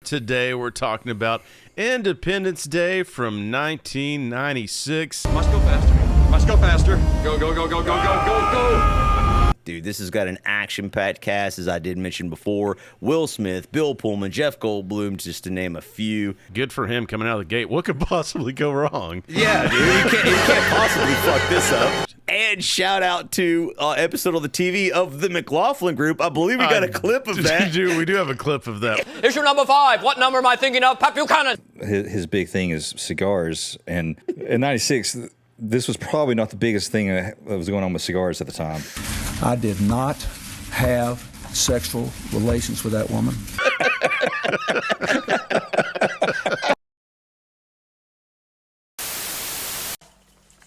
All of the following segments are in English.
today we're talking about Independence Day from 1996. Must go faster. Must go faster. Go, go, go, go, go, go, go, go. Dude, this has got an action-packed cast, as I did mention before. Will Smith, Bill Pullman, Jeff Goldblum, just to name a few. Good for him coming out of the gate. What could possibly go wrong? Yeah, dude, you can't possibly fuck this up. And shout out to episode of the TV of the McLaughlin Group. I believe we got a clip of that. Dude, we do have a clip of that. Issue number 5. What number am I thinking of? Pat Buchanan. His big thing is cigars. And in 96, this was probably not the biggest thing that was going on with cigars at the time. I did not have sexual relations with that woman.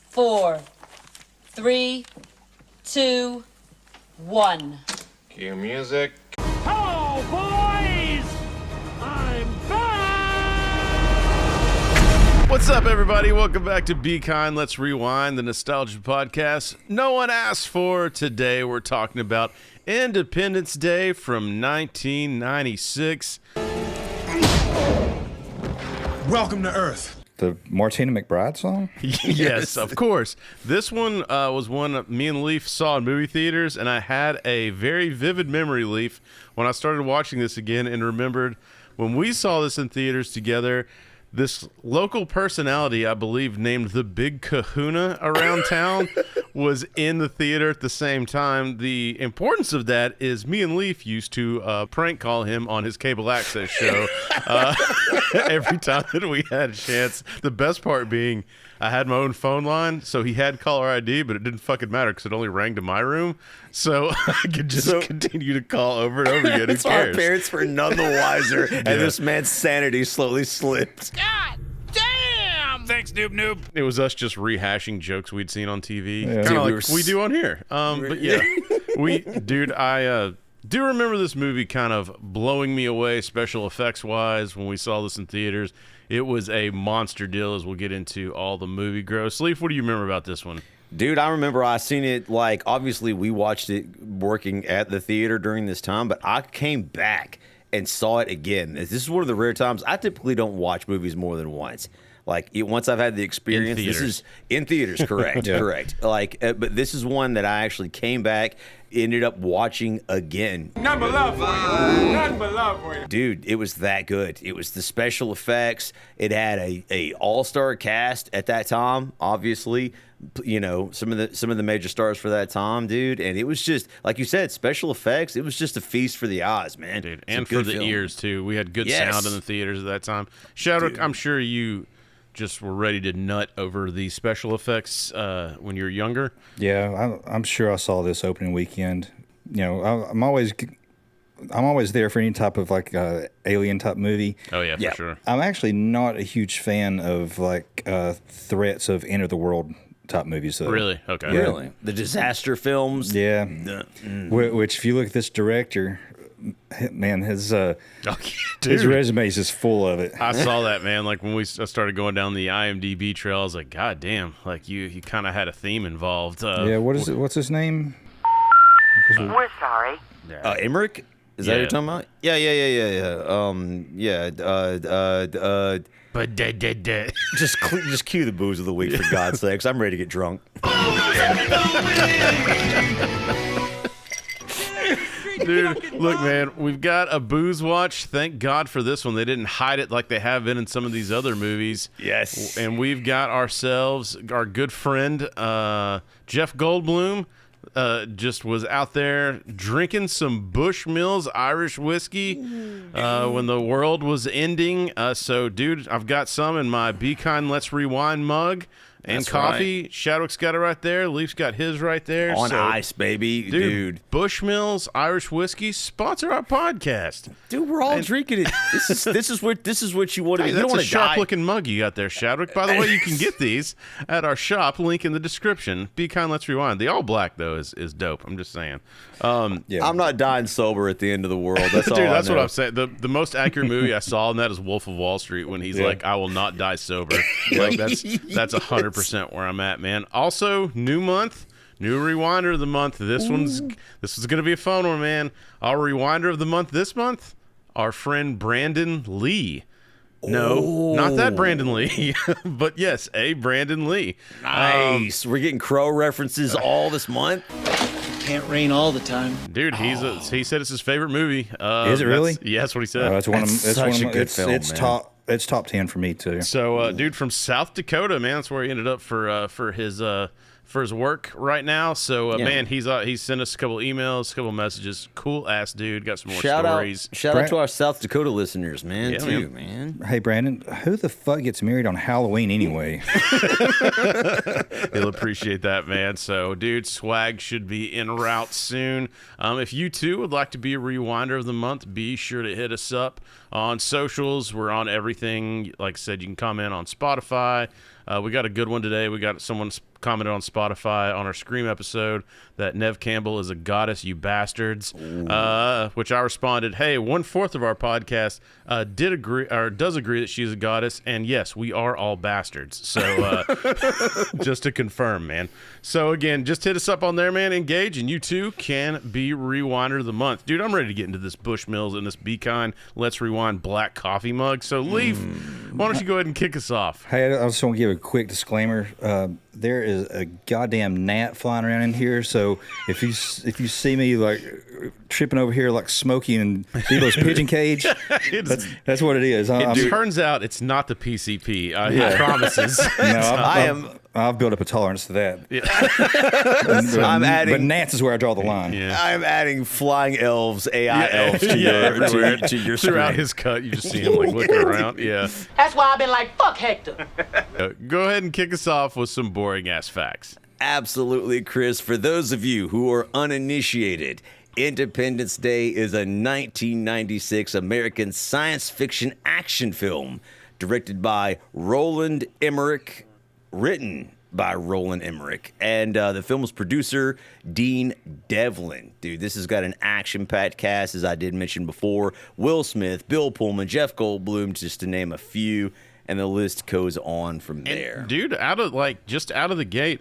Four, 3, 2, 1. Cue music. Hello, boys! I'm back! What's up, everybody? Welcome back to Be Kind, Let's Rewind, the nostalgia podcast no one asked for. Today we're talking about Independence Day from 1996. Welcome to Earth. The Martina McBride song? Yes, of course. This one was one me and Leaf saw in movie theaters, and I had a very vivid memory, Leaf, when I started watching this again and remembered when we saw this in theaters together, this local personality, I believe, named the Big Kahuna around town was in the theater at the same time. The importance of that is me and Leaf used to prank call him on his cable access show every time that we had a chance. The best part being I had my own phone line, so he had caller ID, but it didn't fucking matter because it only rang to my room. So I could just continue to call over and over again. Who So cares? our parents were none the wiser, and this man's sanity slowly slipped. God damn! Thanks, noob. It was us just rehashing jokes we'd seen on TV, Yeah. kind of Dude, like we do on here. But yeah, I do remember this movie kind of blowing me away, special effects wise, when we saw this in theaters. It was a monster deal, as we'll get into all the movie gross. Leaf, what do you remember about this one? Dude, I remember I seen it, like, obviously we watched it working at the theater during this time, but I came back and saw it again. This is one of the rare times. I typically don't watch movies more than once. Like, once I've had the experience, this is in theaters, correct, correct. Like, but this is one that I actually came back, ended up watching again. None but love for you. None but love for you. Dude, it was that good. It was the special effects. It had a all-star cast at that time, obviously. You know, some of the major stars for that time, dude. And it was just, like you said, special effects. It was just a feast for the eyes, man. Dude, and for the ears, too. We had good sound in the theaters at that time. Shadwick, I'm sure you just were ready to nut over the special effects when you were younger. Yeah, I'm sure I saw this opening weekend. You know, I'm always there for any type of like alien type movie. Oh yeah, for sure. I'm actually not a huge fan of like threats of end of the world type movies. Though. Really? Okay. Yeah. Really? The disaster films? Yeah. Which, if you look at this director, man, his resume is just full of it. I saw that, man. Like when I started going down the IMDb trail, I was like, God damn! Like you kind of had a theme involved. Yeah. What's his name? We're sorry. Emmerich? Is that what you're talking about? Yeah. But Just cue the booze of the week, for God's sakes. I'm ready to get drunk. Dude, look, man, we've got a booze watch. Thank God for this one. They didn't hide it like they have been in some of these other movies. Yes. And we've got ourselves, our good friend, Jeff Goldblum, just was out there drinking some Bushmills Irish whiskey when the world was ending. So, dude, I've got some in my Be Kind, Let's Rewind mug. And That's coffee. Right. Shadwick's got it right there. Leaf's got his right there. On ice, baby. Dude. Bushmills Irish whiskey sponsor our podcast. Dude, we're all drinking it. This is what you want to. Hey, you that's don't want a to sharp looking mug you got there, Shadwick. By the way, you can get these at our shop. Link in the description. Be Kind, Let's Rewind. The all black though is dope. I'm just saying. I'm not dying sober at the end of the world. That's all. Dude, that's what I'm saying. The most accurate movie I saw in that is Wolf of Wall Street, when he's like, "I will not die sober." Like that's 100% where I'm at, man. Also, new month, new rewinder of the month. This is gonna be a fun one, man. Our rewinder of the month this month, our friend Brandon Lee. No, not that Brandon Lee, but yes, a Brandon Lee. Nice. We're getting Crow references all this month. Can't rain all the time. Dude, he said it's his favorite movie. Is it really? Yeah, that's what he said. It's one of That's such a good film, it's man. top 10 for me too. So, dude from South Dakota, man, that's where he ended up for his work right now. So, man, he's sent us a couple emails, a couple messages. Cool ass dude. Got some more stories. Shout out to our South Dakota listeners, man. Yeah, man. Hey, Brandon, who the fuck gets married on Halloween anyway? He'll appreciate that, man. So, dude, swag should be en route soon. If you too would like to be a rewinder of the month, be sure to hit us up on socials. We're on everything. Like I said, you can comment on Spotify. We got a good one today. We got someone commented on Spotify on our Scream episode that Nev Campbell is a goddess, you bastards. Which I responded, hey, 1/4 of our podcast does agree that she's a goddess, and yes, we are all bastards. So just to confirm, man. So again, just hit us up on there, man. Engage, and you too can be Rewinder of the Month. Dude, I'm ready to get into this Bushmills and this Be Kind Let's Rewind black coffee mug. So Leaf, why don't you go ahead and kick us off? Hey, I just want to give a quick disclaimer. There is a goddamn gnat flying around in here, so if you see me like tripping over here like Smokey and Devo's pigeon cage, that's what it is. It turns out it's not the PCP. He promises. No, I've built up a tolerance to that. Yeah. But gnats is where I draw the line. Yeah. I'm adding flying elves, AI elves to your Throughout screen. his cut, you just see him like looking around. Yeah. That's why I've been like, fuck Hector. Go ahead and kick us off with some boring ass facts. Absolutely, Chris. For those of you who are uninitiated, Independence Day is a 1996 American science fiction action film directed by Roland Emmerich, written by Roland Emmerich, and the film's producer, Dean Devlin. Dude, this has got an action-packed cast, as I did mention before. Will Smith, Bill Pullman, Jeff Goldblum, just to name a few, and the list goes on from there. And, dude, out of the gate,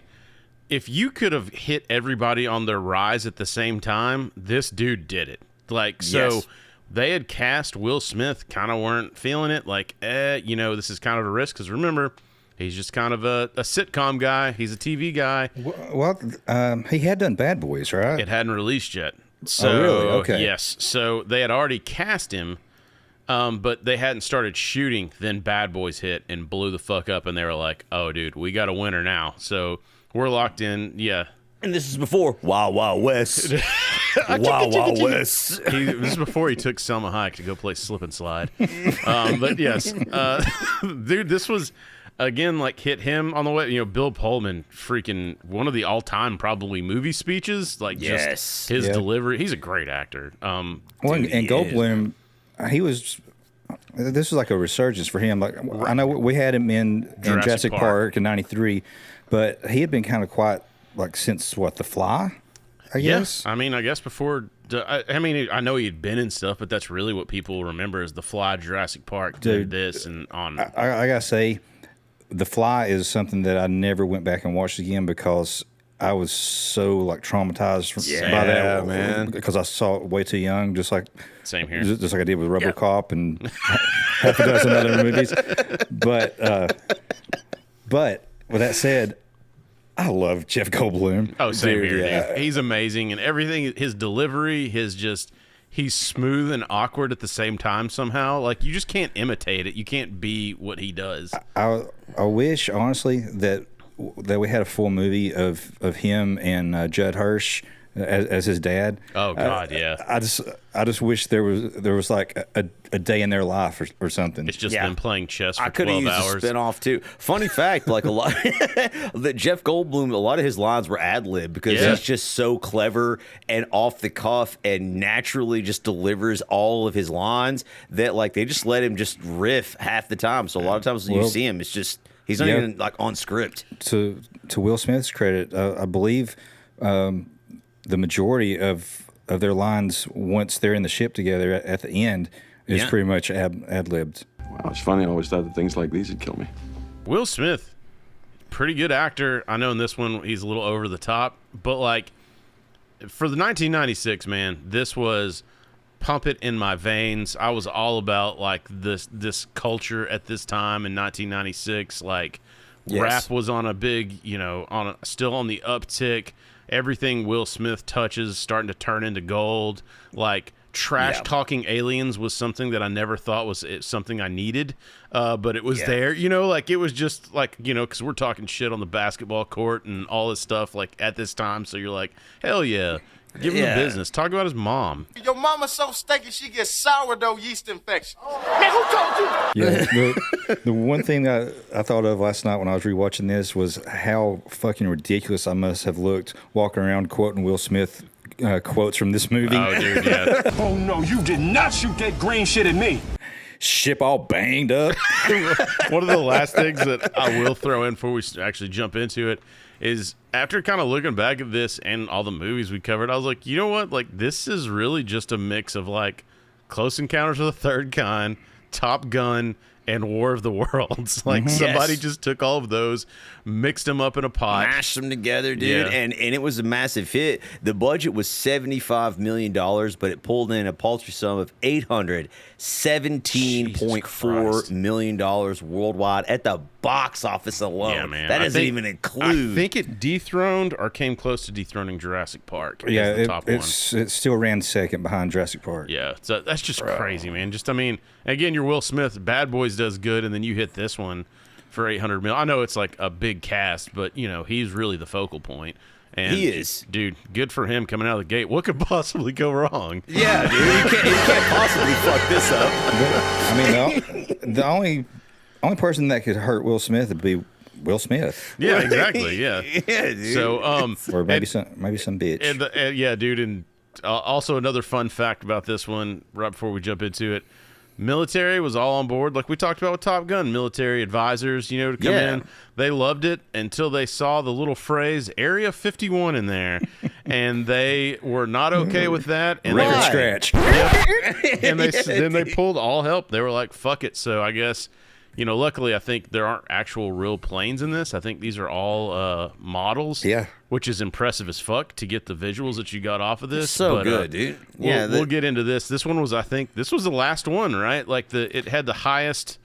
if you could have hit everybody on their rise at the same time, this dude did it. Yes. They had cast Will Smith, kind of weren't feeling it. This is kind of a risk, because remember, he's just kind of a sitcom guy. He's a TV guy. Well, he had done Bad Boys, right? It hadn't released yet. So, really? Okay. Yes. So they had already cast him, but they hadn't started shooting. Then Bad Boys hit and blew the fuck up, and they were like, oh, dude, we got a winner now. So we're locked in. Yeah. And this is before Wild Wild West. Wild Wild West. This is before he took Selma Hayek to go play Slip and Slide. But yes, dude, this was, again, hit him on the way. Bill Pullman, freaking one of the all-time probably movie speeches. Just his delivery. He's a great actor. And Goldblum, this was like a resurgence for him. I know we had him in Jurassic Park in '93, but he had been kind of quiet since The Fly, I guess. I mean, I guess before. I know he'd been in stuff, but that's really what people remember as The Fly, Jurassic Park, Dude, this and on. I gotta say, The Fly is something that I never went back and watched again because I was so traumatized by that, man. Because I saw it way too young, just like same here, just like I did with RoboCop and half a dozen other movies. But with that said, I love Jeff Goldblum. Oh, same here, dude. He's amazing, and everything. His delivery, he's smooth and awkward at the same time. Somehow, you just can't imitate it. You can't be what he does. I wish, honestly, that we had a full movie of him and Judd Hirsch as his dad. Oh God, yeah. I just wish there was a day in their life or something. It's just them playing chess for 12 hours. I could have used a spin-off too. Funny fact, a lot that Jeff Goldblum, a lot of his lines were ad-lib because he's just so clever and off the cuff and naturally just delivers all of his lines that they just let him just riff half the time. So a lot of times when you see him, it's just he's not even on script. To Will Smith's credit, I believe the majority of their lines once they're in the ship together at the end is pretty much ad-libbed. Wow, it's funny. I always thought that things like these would kill me. Will Smith, pretty good actor. I know in this one he's a little over the top, but for the 1996, man, this was pump it in my veins. I was all about like this culture at this time in 1996. Like rap was on a big, still on the uptick. Everything Will Smith touches starting to turn into gold. Like trash talking aliens was something that I never thought was something I needed, but it was there. Like it was just like because we're talking shit on the basketball court and all this stuff like at this time. So you're like, hell yeah. Give him the business. Talk about his mom. Your mama's so stinky she gets sourdough yeast infection. Man, who told you? Yeah, the one thing I thought of last night when I was rewatching this was how fucking ridiculous I must have looked walking around quoting Will Smith quotes from this movie. Oh, dude, yeah. Oh, no, you did not shoot that green shit at me. Ship all banged up. One of the last things that I will throw in before we actually jump into it is after kind of looking back at this and all the movies we covered, I was like, you know what? Like, this is really just a mix of, like, Close Encounters of the Third Kind, Top Gun, and War of the Worlds. Like, somebody just took all of those, mixed them up in a pot. Mashed them together, dude. Yeah. And it was a massive hit. The budget was $75 million, but it pulled in a paltry sum of $817.4 million worldwide at the box office alone. Yeah, man. That doesn't even include. I think it dethroned or came close to dethroning Jurassic Park. Yeah, the top it still ran second behind Jurassic Park. Yeah, so that's just crazy, man. Just, I mean, again, your Will Smith, Bad Boys does good, and then you hit this one for $800 million. I know it's like a big cast, but, he's really the focal point. And he is. Dude, good for him coming out of the gate. What could possibly go wrong? Yeah, dude. You can't possibly fuck this up. The only person that could hurt Will Smith would be Will Smith. Yeah, exactly. Yeah. Yeah, dude. So, or maybe some bitch. And yeah, dude. And also another fun fact about this one, right before we jump into it, military was all on board, like we talked about with Top Gun. Military advisors, to come in. They loved it until they saw the little phrase Area 51 in there, and they were not okay with that. And record scratch. Yep. And then they pulled all help. They were like, "Fuck it." So I guess. Luckily, I think there aren't actual real planes in this. I think these are all models. Yeah. Which is impressive as fuck to get the visuals that you got off of this. It's so good, dude. We'll get into this. This one was, I think, this was the last one, right? Like it had the highest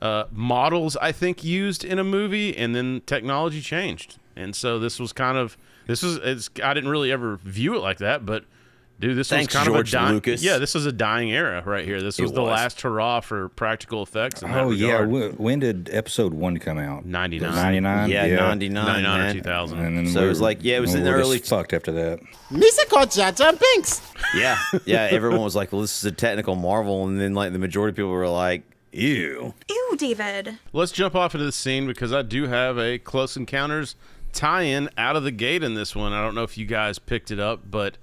models, I think, used in a movie, and then technology changed. And so this was I didn't really ever view it like that, but dude, this was kind George of a dying. Lucas. Yeah, this was a dying era right here. This was the last hurrah for practical effects. In that regard. When did episode 1 come out? 99. 99. Yeah, 99 or 2000. And then so it was like, it was in the early. Fucked after that. Misa called Jaja Binks. Yeah. Everyone was like, well, this is a technical marvel, and then like the majority of people were like, ew. Ew, David. Let's jump off into the scene because I do have a Close Encounters tie-in out of the gate in this one. I don't know if you guys picked it up, but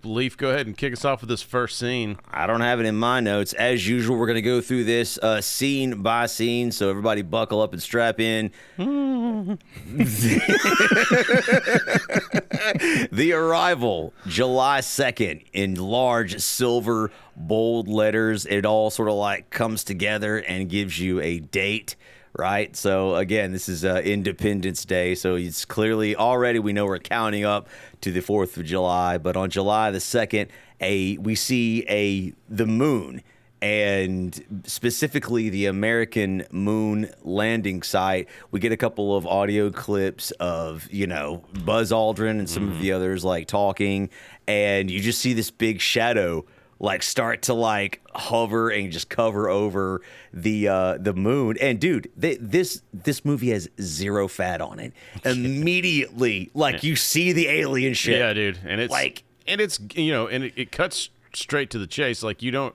Leaf, go ahead and kick us off with this first scene. I don't have it in my notes. As usual, we're going to go through this scene by scene, so everybody buckle up and strap in. The Arrival, July 2nd, in large silver bold letters. It all sort of like comes together and gives you a date. Right. So, again, this is Independence Day. So it's clearly already we know we're counting up to the 4th of July. But on July the 2nd, we see the moon, and specifically the American moon landing site. We get a couple of audio clips of, Buzz Aldrin and some of the others like talking. And you just see this big shadow like start to like hover and just cover over the moon. And dude, this movie has zero fat on it. Immediately, like you see the alien shit. Yeah, dude, and it's like, and it's it cuts straight to the chase. Like you don't,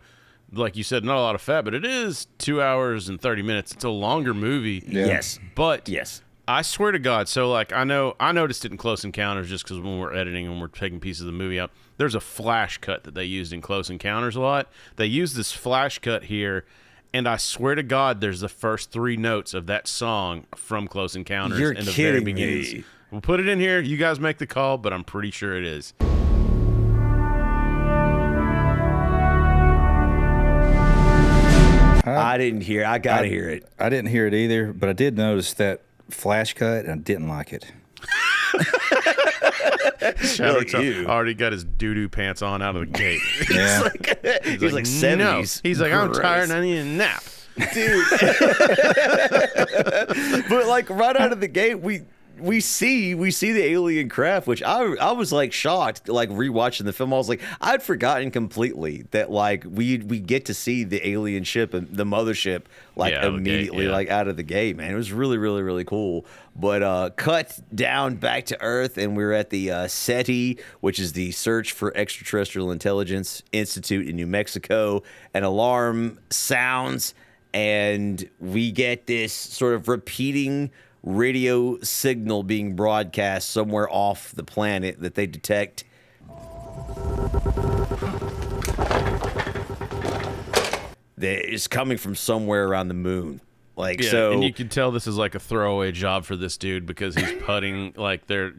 like you said, not a lot of fat, but it is 2 hours and 30 minutes. It's a longer movie. Yeah. Yes, but yes. I swear to God. So, like, I noticed it in Close Encounters just because when we're editing and we're taking pieces of the movie out, there's a flash cut that they used in Close Encounters a lot. They use this flash cut here, and I swear to God, there's the first 3 notes of that song from Close Encounters in the very beginning. We'll put it in here. You guys make the call, but I'm pretty sure it is. I didn't hear. I gotta hear it. I didn't hear it either, but I did notice that flash cut, and I didn't like it. Shadow Like Tom you. already got his doo-doo pants on out of the gate. Yeah. He's like 70s. No. He's like, I'm Gross. tired and I need a nap. Dude. But like right out of the gate, we see the alien craft, which I was like shocked, like rewatching the film. I was like, I'd forgotten completely that like we get to see the alien ship and the mothership like immediately like out of the gate, man. It was really, really, really cool. But cut down back to Earth, and we're at the SETI, which is the Search for Extraterrestrial Intelligence Institute in New Mexico. An alarm sounds, and we get this sort of repeating radio signal being broadcast somewhere off the planet that they detect. That is coming from somewhere around the moon. Like, Yeah, so. and you can tell this is like a throwaway job for this dude because he's putting like they're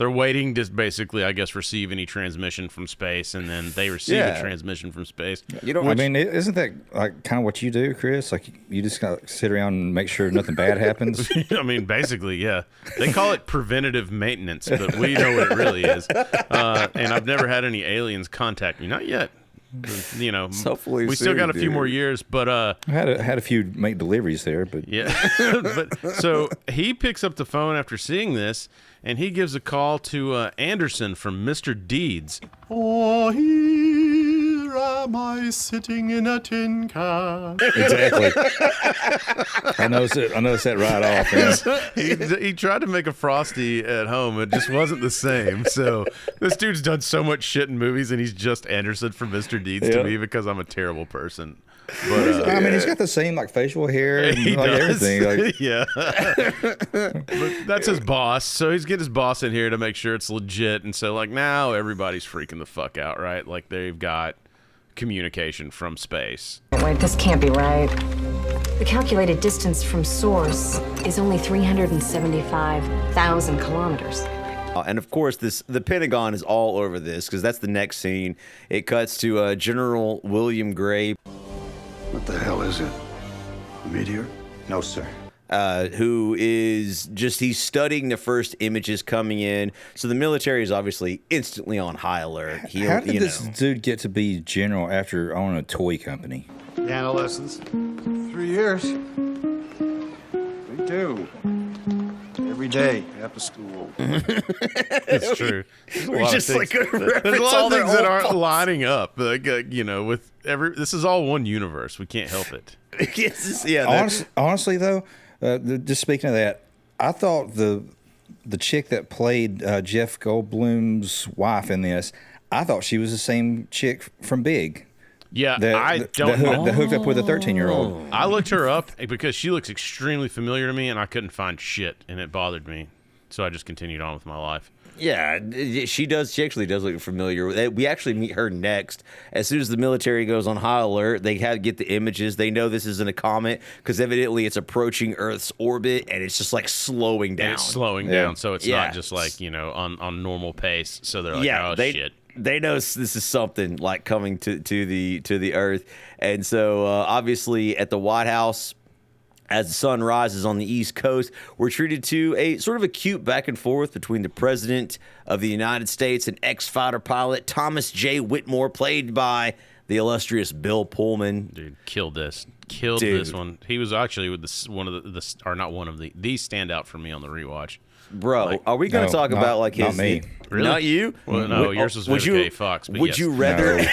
waiting to basically, I guess, receive any transmission from space, and then they receive a transmission from space. I mean, isn't that like kind of what you do, Chris? Like you just gotta sit around and make sure nothing bad happens. I mean, basically, yeah. They call it preventative maintenance, but we know what it really is. And I've never had any aliens contact me, not yet. You know, Hopefully we still soon, got a few dude. more years, but I had a few make deliveries there, but yeah. But so he picks up the phone after seeing this, and he gives a call to Anderson from Mr. Deeds. Oh, here am I sitting in a tin can. exactly. I noticed that right off. Yeah. He tried to make a Frosty at home. It just wasn't the same. So this dude's done so much shit in movies, and he's just Anderson from Mr. Deeds to me because I'm a terrible person. But I mean, he's got the same like facial hair and he like does. everything. Like, Yeah. But that's his boss. So he's get his boss in here to make sure it's legit. And so like now everybody's freaking the fuck out, right? Like they've got communication from space. Wait, this can't be right. The calculated distance from source is only 375,000 kilometers. And of course, the Pentagon is all over this because that's the next scene. It cuts to General William Gray. What the hell is it? A meteor? No, sir. Who is he's studying the first images coming in. So the military is obviously instantly on high alert. How did this dude get to be general after owning a toy company? Adolescence. 3 years. We do. Every day after school. It's true. There's a We're lot just of like things, gonna there's a reference lot all of their things that old aren't faults. lining up. Like, with this is all one universe. We can't help it. Honestly, though, just speaking of that, I thought the chick that played Jeff Goldblum's wife in this, I thought she was the same chick from Big. Yeah, that hooked up with a 13-year-old. I looked her up because she looks extremely familiar to me, and I couldn't find shit, and it bothered me. So I just continued on with my life. Yeah, she does. She actually does look familiar. We actually meet her next. As soon as the military goes on high alert, they get the images. They know this isn't a comet because evidently it's approaching Earth's orbit, and it's just like slowing down. And it's slowing down, so it's not just like on normal pace. So they're like, oh shit. They know this is something like coming to the Earth, and so obviously at the White House, as the sun rises on the East Coast, we're treated to a sort of a cute back and forth between the President of the United States and ex-fighter pilot Thomas J. Whitmore, played by the illustrious Bill Pullman. Dude, killed this one. He was actually with the standout for me on the rewatch. Bro, are we going to talk about like his? Not me. Really? Not you? Well, no, yours was Vivica Fox. But would yes. you rather?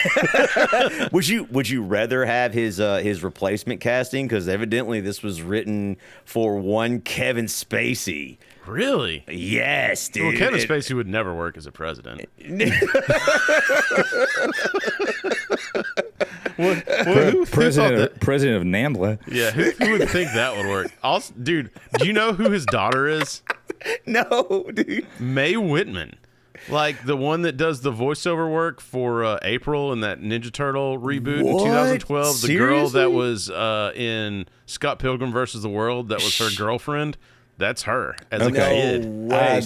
would you rather have his replacement casting? Because evidently this was written for one Kevin Spacey. Really? Yes, dude. Well, Kevin Spacey would never work as a president. President of NAMBLA. Yeah, who would think that would work? Also, dude, do you know who his daughter is? No, dude. Mae Whitman. Like the one that does the voiceover work for April in that Ninja Turtle reboot in 2012. The girl that was in Scott Pilgrim versus the World, that was her girlfriend. That's her as a kid. Way.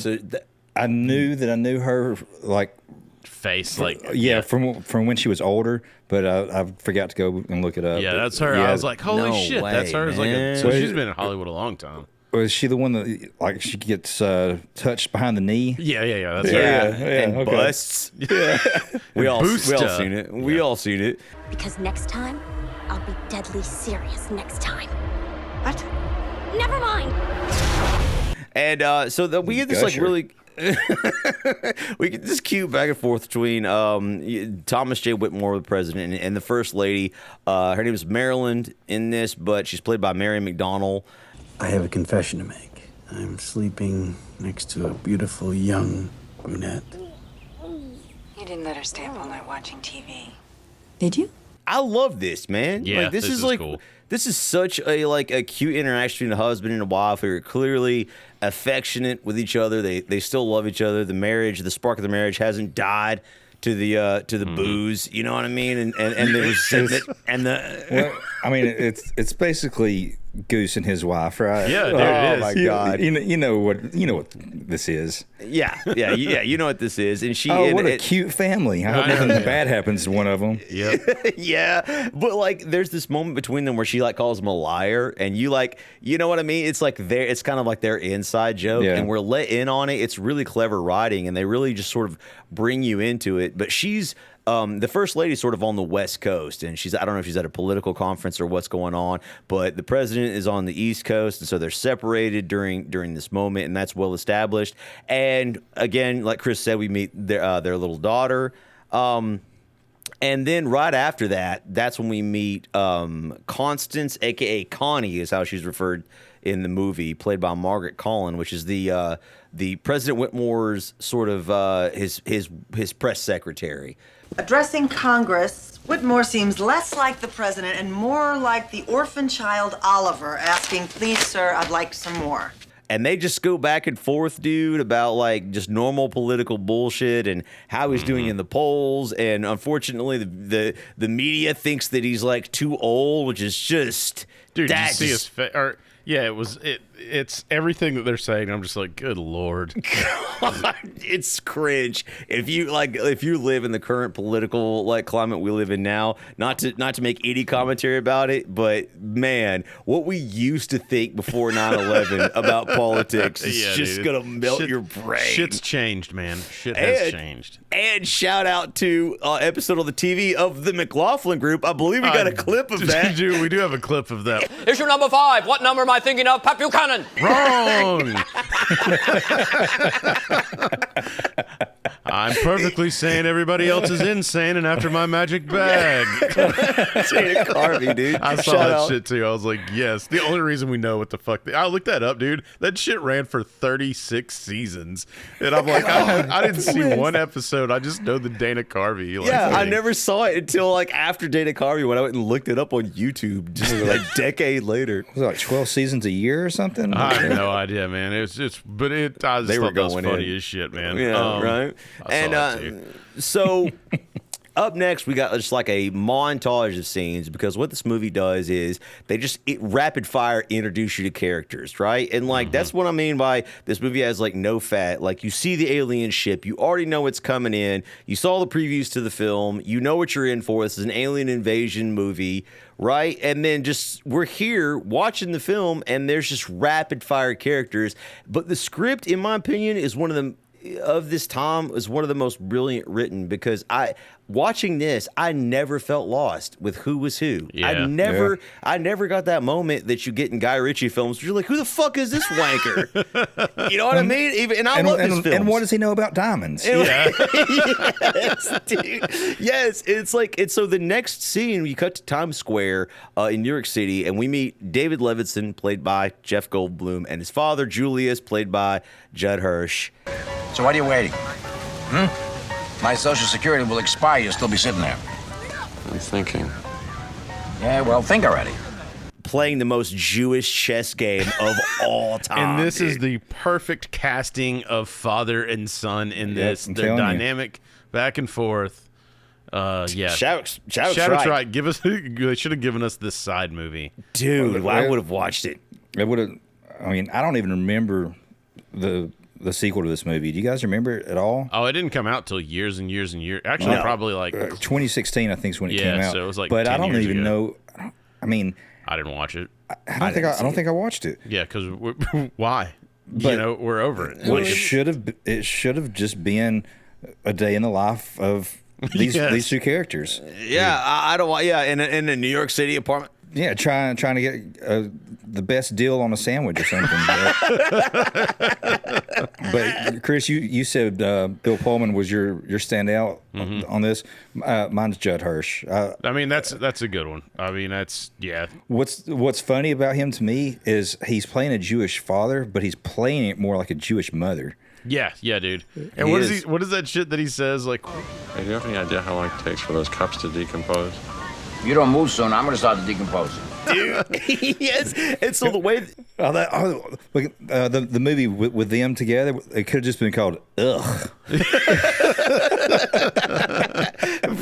I knew her like face, from when she was older, but I forgot to go and look it up. Yeah, that's her. I was like, holy shit, way, that's her. Man. So she's been in Hollywood a long time. Was she the one that like she gets touched behind the knee? Yeah. That's Yeah, right. and busts. Yeah, we all seen it. We all seen it. Because next time, I'll be deadly serious next time. What? Never mind. And so we get this like really. We get this cute back and forth between Thomas J. Whitmore, the president, and the first lady. Her name is Maryland in this, but she's played by Mary McDonnell. I have a confession to make. I'm sleeping next to a beautiful young brunette. You didn't let her stay up all night watching TV. Did you? I love this, man. Yeah, like, this is like cool. This is such a cute interaction between a husband and a wife who are clearly affectionate with each other. They still love each other. The spark of the marriage hasn't died to the booze. You know what I mean? And the resentment and the. Well, I mean, it's basically Goose and his wife, right? Yeah, there it is. Oh my God! You know what this is. Yeah. You know what this is, and she. Oh, what a cute family! I hope nothing bad happens to one of them. Yep. Yeah, but like, there's this moment between them where she like calls him a liar, and you know what I mean? It's like it's kind of like their inside joke, and we're let in on it. It's really clever writing, and they really just sort of bring you into it. But she's. The first lady's sort of on the West Coast, and I don't know if she's at a political conference or what's going on, but the president is on the East Coast, and so they're separated during this moment, and that's well established. And again, like Chris said, we meet their little daughter. And then right after that, that's when we meet Constance, a.k.a. Connie, is how she's referred in the movie, played by Margaret Collin, which is the President Whitmore's sort of his press secretary. Addressing Congress, Whitmore seems less like the president and more like the orphan child Oliver asking, "Please, sir, I'd like some more." And they just go back and forth, dude, about like just normal political bullshit and how he's doing in the polls. And unfortunately, the media thinks that he's like too old, which is just dude. Did you see his face? Yeah, it's everything that they're saying. I'm just like, good Lord. God, it's cringe. If you live in the current political like climate we live in now, not to make any commentary about it, but man, what we used to think before 9/11 about politics is just gonna melt your brain. Shit's changed, man. Shit has changed. And shout out to episode on the TV of the McLaughlin Group. I believe we got a clip of that. Dude, we do have a clip of that. Issue number 5. What number am I thinking of? Pat Buchanan. Wrong. I'm perfectly sane. Everybody else is insane and after my magic bag. Dana Carvey, dude. I saw that shit too. I was like, yes. The only reason we know what the fuck. I looked that up, dude. That shit ran for 36 seasons. And I'm like, I didn't see one episode. I just know the Dana Carvey. I never saw it until like after Dana Carvey when I went and looked it up on YouTube just like a decade later. Was it like 12 seasons a year or something? I have no idea, man. I just thought that was funny as shit, man. Yeah, right. And so up next, we got just like a montage of scenes because what this movie does is they just rapid fire introduce you to characters, right? And like that's what I mean by this movie has like no fat. Like you see the alien ship, you already know what's coming in. You saw the previews to the film, you know what you're in for. This is an alien invasion movie, right? And then just we're here watching the film, and there's just rapid fire characters. But the script, in my opinion, is one of the most brilliant written because watching this, I never felt lost with who was who. Yeah. I never got that moment that you get in Guy Ritchie films where you're like, who the fuck is this wanker? You know what I mean? I love his films. And what does he know about diamonds? Yes, dude. Yes, so the next scene, we cut to Times Square in New York City, and we meet David Levinson, played by Jeff Goldblum, and his father, Julius, played by Judd Hirsch. So what are you waiting? My Social Security will expire. You'll still be sitting there. I'm thinking. Yeah, well, think already. Playing the most Jewish chess game of all time. And this is the perfect casting of father and son in this. They're dynamic, back and forth. Shattuck's right. They should have given us this side movie. Dude, I would have watched it. It would have. I mean, I don't even remember the sequel to this movie. Do you guys remember it at all? Oh, it didn't come out till years and years and years. Actually, probably like 2016, I think, is when it came out. So it was like. But 10 I don't years even ago. know. I mean, I didn't watch it. I don't think I watched it. Yeah, because why? But we're over it. Well, it should have just been a day in the life of these two characters. Yeah, I don't want. Yeah, in a New York City apartment. Yeah, trying to get the best deal on a sandwich or something. But Chris, you said Bill Pullman was your standout on this. Mine's Judd Hirsch. I mean, that's a good one. I mean, What's funny about him to me is he's playing a Jewish father, but he's playing it more like a Jewish mother. Yeah, dude. And what is that shit that he says? Like, Hey, do you have any idea how long it takes for those cups to decompose? If you don't move soon, I'm gonna start to decompose. Dude, yes. And so the way the movie with them together, it could have just been called Ugh.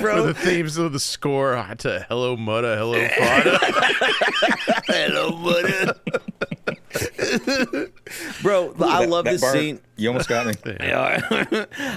Bro, the themes of the score to Hello Mutta, Hello Fada. Hello Mutta. Bro, I love this scene. You almost got me.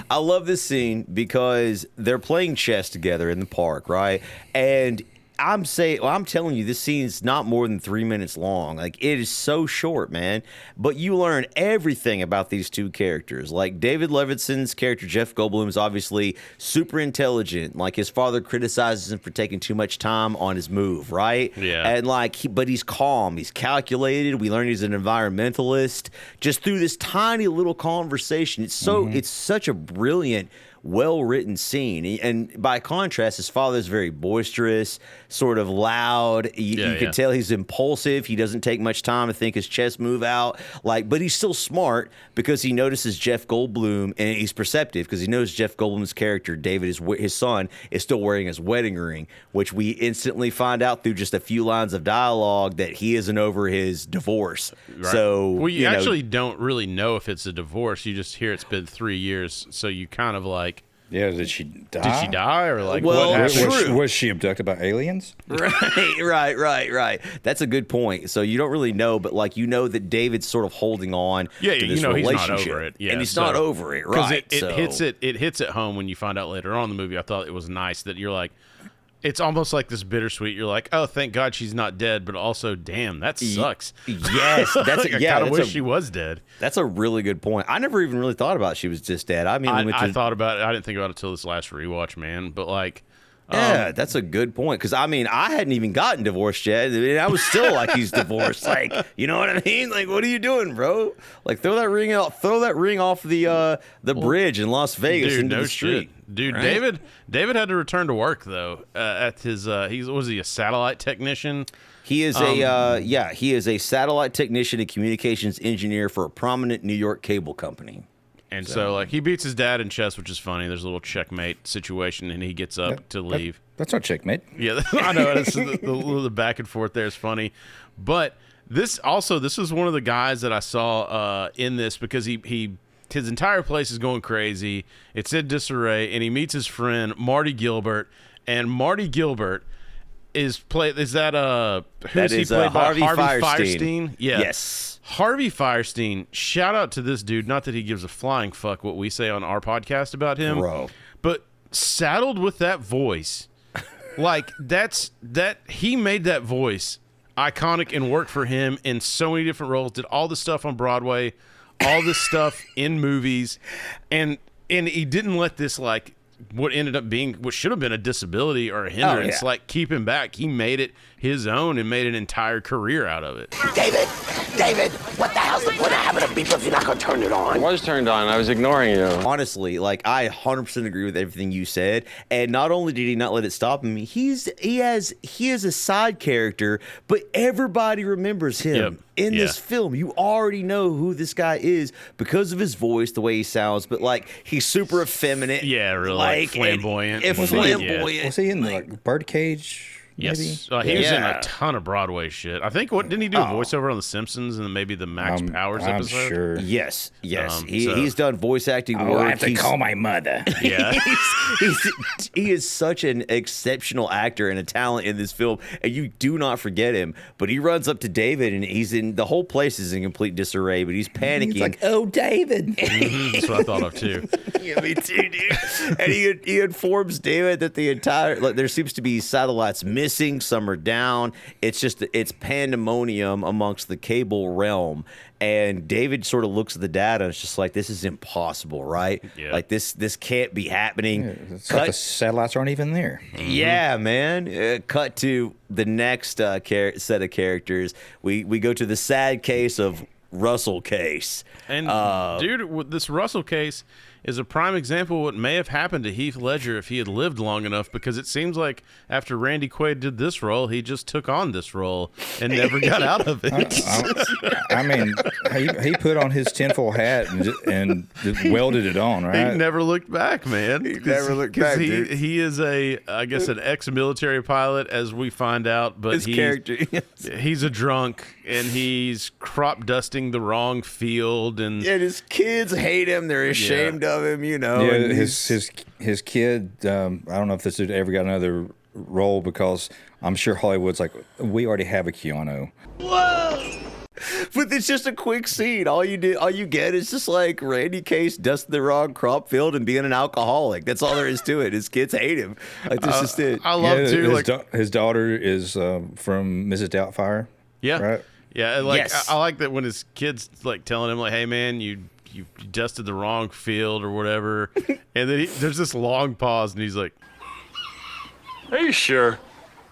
I love this scene because they're playing chess together in the park, right? And I'm telling you, this scene's not more than 3 minutes long. Like, it is so short, man. But you learn everything about these two characters. Like, David Levinson's character, Jeff Goldblum, is obviously super intelligent. Like, his father criticizes him for taking too much time on his move, right? Yeah. And but he's calm. He's calculated. We learn he's an environmentalist. Just through this tiny little conversation, it's such a brilliant, well-written scene. And by contrast, his father's very boisterous, sort of loud. You can tell he's impulsive. He doesn't take much time to think his chess move out. But he's still smart because he notices Jeff Goldblum, and he's perceptive because he knows Jeff Goldblum's character, David, his son, is still wearing his wedding ring, which we instantly find out through just a few lines of dialogue that he isn't over his divorce. Right. So, you actually don't really know if it's a divorce. You just hear it's been 3 years, so you kind of like, yeah, did she die? Did she die, or like well, what happened? Was she abducted by aliens? Right. That's a good point. So you don't really know, but like you know that David's sort of holding on to this he's not relationship. over it. Yeah, and he's not over it, right? Because it hits it home when you find out later on in the movie. I thought it was nice that you're like, it's almost like this bittersweet. You're like, oh, thank God she's not dead, but also, damn, that sucks. Yes, I kind of wish she was dead. That's a really good point. I never even really thought about she was just dead. I mean, I thought about it. I didn't think about it until this last rewatch, man. But like, yeah, that's a good point. Because I mean, I hadn't even gotten divorced yet. I mean, I was still like, he's divorced. Like, you know what I mean? Like, what are you doing, bro? Like, throw that ring out. Throw that ring off the bridge in Las Vegas into the street. Dude, right? David had to return to work though. At his was he a satellite technician? He is he is a satellite technician and communications engineer for a prominent New York cable company. And so like he beats his dad in chess, which is funny. There's a little checkmate situation, and he gets up to leave. That's not checkmate. Yeah, I know. The back and forth there is funny, but this is one of the guys that I saw in this because his entire place is going crazy. It's in disarray, and he meets his friend Marty Gilbert, and Marty Gilbert is played by Harvey Fierstein? Yeah. Yes. Harvey Fierstein, shout out to this dude. Not that he gives a flying fuck what we say on our podcast about him, bro. But saddled with that voice, like he made that voice iconic and worked for him in so many different roles. Did all this stuff on Broadway, all this stuff in movies, and he didn't let this like what ended up being what should have been a disability or a hindrance like keep him back. He made it his own and made an entire career out of it. David, what the hell's the point of having a beep if you're not gonna turn it on? It was turned on. I was ignoring you. Honestly, like I 100% agree with everything you said. And not only did he not let it stop him, he is a side character, but everybody remembers him in this film. You already know who this guy is because of his voice, the way he sounds. But like he's super effeminate. Yeah, really like flamboyant. Flamboyant. Was he in the Birdcage? Yes, he was in a ton of Broadway shit. I think didn't he do a voiceover on The Simpsons and maybe the Max Powers episode? I'm sure. Yes. He's done voice acting work. I have to call my mother. Yeah, he is such an exceptional actor and a talent in this film, and you do not forget him. But he runs up to David, and the whole place is in complete disarray. But he's panicking. He's like, "Oh, David." That's what I thought of too. Yeah, me too, dude. And he informs David that there seems to be satellites missing. missing, some are down. It's pandemonium amongst the cable realm. And David sort of looks at the data and it's just like, this is impossible, right? Yeah. Like this can't be happening. It's like the satellites aren't even there. Yeah, man. Cut to the next set of characters. We go to the sad case of Russell Case. And dude, this Russell Case is a prime example of what may have happened to Heath Ledger if he had lived long enough, because it seems like after Randy Quaid did this role, he just took on this role and never got out of it. I mean, he put on his tinfoil hat and just welded it on, right? He never looked back, man. He never looked back, dude. He is I guess an ex-military pilot, as we find out, but he's a drunk and he's crop dusting the wrong field, and his kids hate him. They're ashamed of him, you know. Yeah, his kid. I don't know if this dude ever got another role, because I'm sure Hollywood's like, we already have a Keanu. Whoa! But it's just a quick scene. All you get is just like Randy Case dusting the wrong crop field and being an alcoholic. That's all there is to it. His kids hate him. Like, this is it. I love too. His daughter is from Mrs. Doubtfire. Yeah, right. Yeah, I like that when his kids like telling him like, "Hey, man, you dusted the wrong field or whatever," and then there's this long pause, and he's like, Are you sure?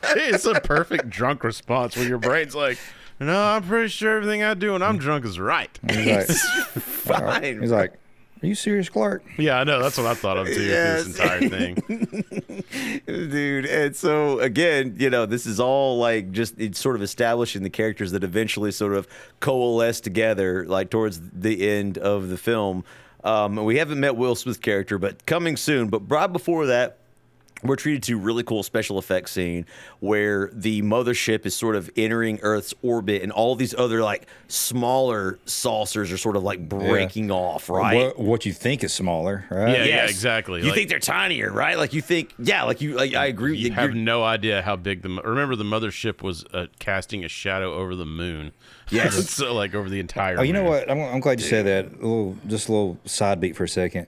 It's a perfect drunk response where your brain's like, "No, I'm pretty sure everything I do when I'm drunk is right." He's fine. He's like, "Are you serious, Clark?" Yeah, I know. That's what I thought of too. This entire thing, dude. And so again, this is all like it's sort of establishing the characters that eventually sort of coalesce together, like towards the end of the film. We haven't met Will Smith's character, but coming soon. But right before that, we're treated to a really cool special effects scene where the mothership is sort of entering Earth's orbit, and all these other like smaller saucers are sort of like breaking off, right? What you think is smaller, right? Yeah, exactly. You think they're tinier, right? Like you think, I agree. You have no idea how big remember the mothership was casting a shadow over the moon. Yes. So like over the entire. Oh, you know moon. what? I'm glad you said that. Just a little side beat for a second.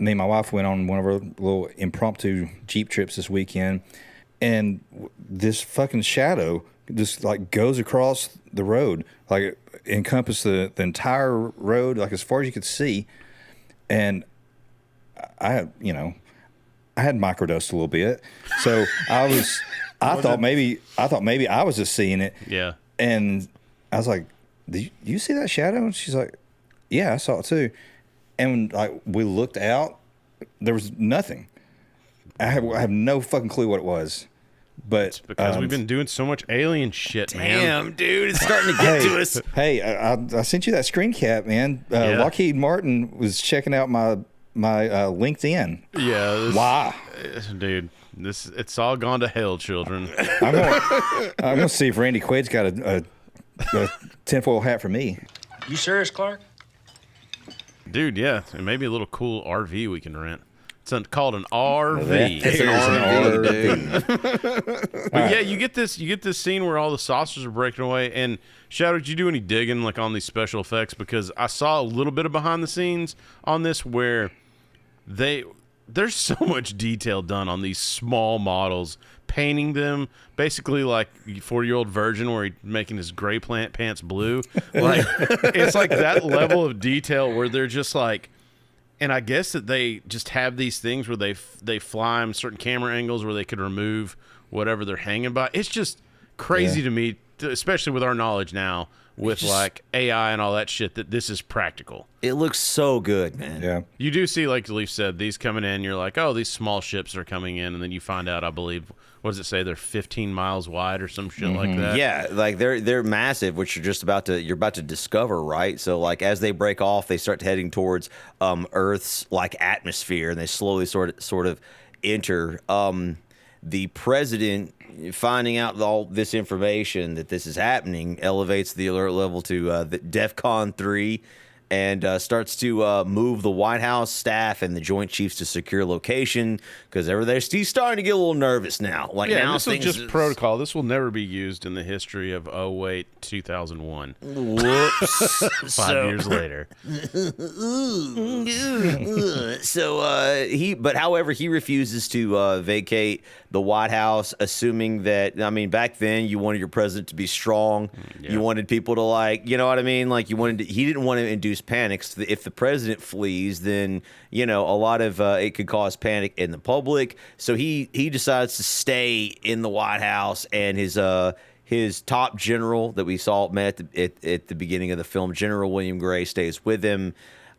Me and my wife went on one of our little impromptu Jeep trips this weekend, and this fucking shadow just like goes across the road, like it encompassed the entire road, like as far as you could see. And I had microdosed a little bit, so I thought maybe I was just seeing it. Yeah. And I was like, "Did you see that shadow?" And she's like, "Yeah, I saw it too." And like we looked out, there was nothing. I have no fucking clue what it was, but it's because we've been doing so much alien shit, man. Damn, dude, it's starting to get to us. Hey, I sent you that screen cap, man. Lockheed Martin was checking out my LinkedIn. Yeah. Why, dude? It's all gone to hell, children. I'm gonna see if Randy Quaid's got a tinfoil hat for me. You serious, Clark? Dude, yeah, and maybe a little cool RV we can rent. It's called an RV. It's an RV, dude. But yeah, you get this scene where all the saucers are breaking away. And Shadow, did you do any digging like on these special effects? Because I saw a little bit of behind the scenes on this where there's so much detail done on these small models, painting them basically like 40-year-old virgin where he's making his gray pants blue. Like it's like that level of detail where they're just like, and I guess that they just have these things where they fly them certain camera angles where they could remove whatever they're hanging by. It's just crazy to me, especially with our knowledge now with like AI and all that shit, that this is practical. It looks so good, man. Yeah. You do see, like Leaf said, these coming in, you're like, oh, these small ships are coming in, and then you find out, I believe, what does it say? They're 15 miles wide or some shit like that. Yeah, like they're massive, which you're about to discover, right? So like as they break off, they start heading towards Earth's like atmosphere, and they slowly sort of enter. The president, finding out all this information that this is happening, elevates the alert level to the DEFCON 3 and starts to move the White House staff and the Joint Chiefs to secure location because he's starting to get a little nervous now. Like, yeah, now this is just protocol. This will never be used in the history of 2001. Whoops. 5 years later. So however, he refuses to vacate the White House, assuming that, I mean, back then you wanted your president to be strong. Yeah. You wanted people to like, you know what I mean? Like he didn't want to induce panics. If the president flees, then, you know, a lot of it could cause panic in the public. So he decides to stay in the White House, and his top general that we saw met at the beginning of the film, General William Gray, stays with him.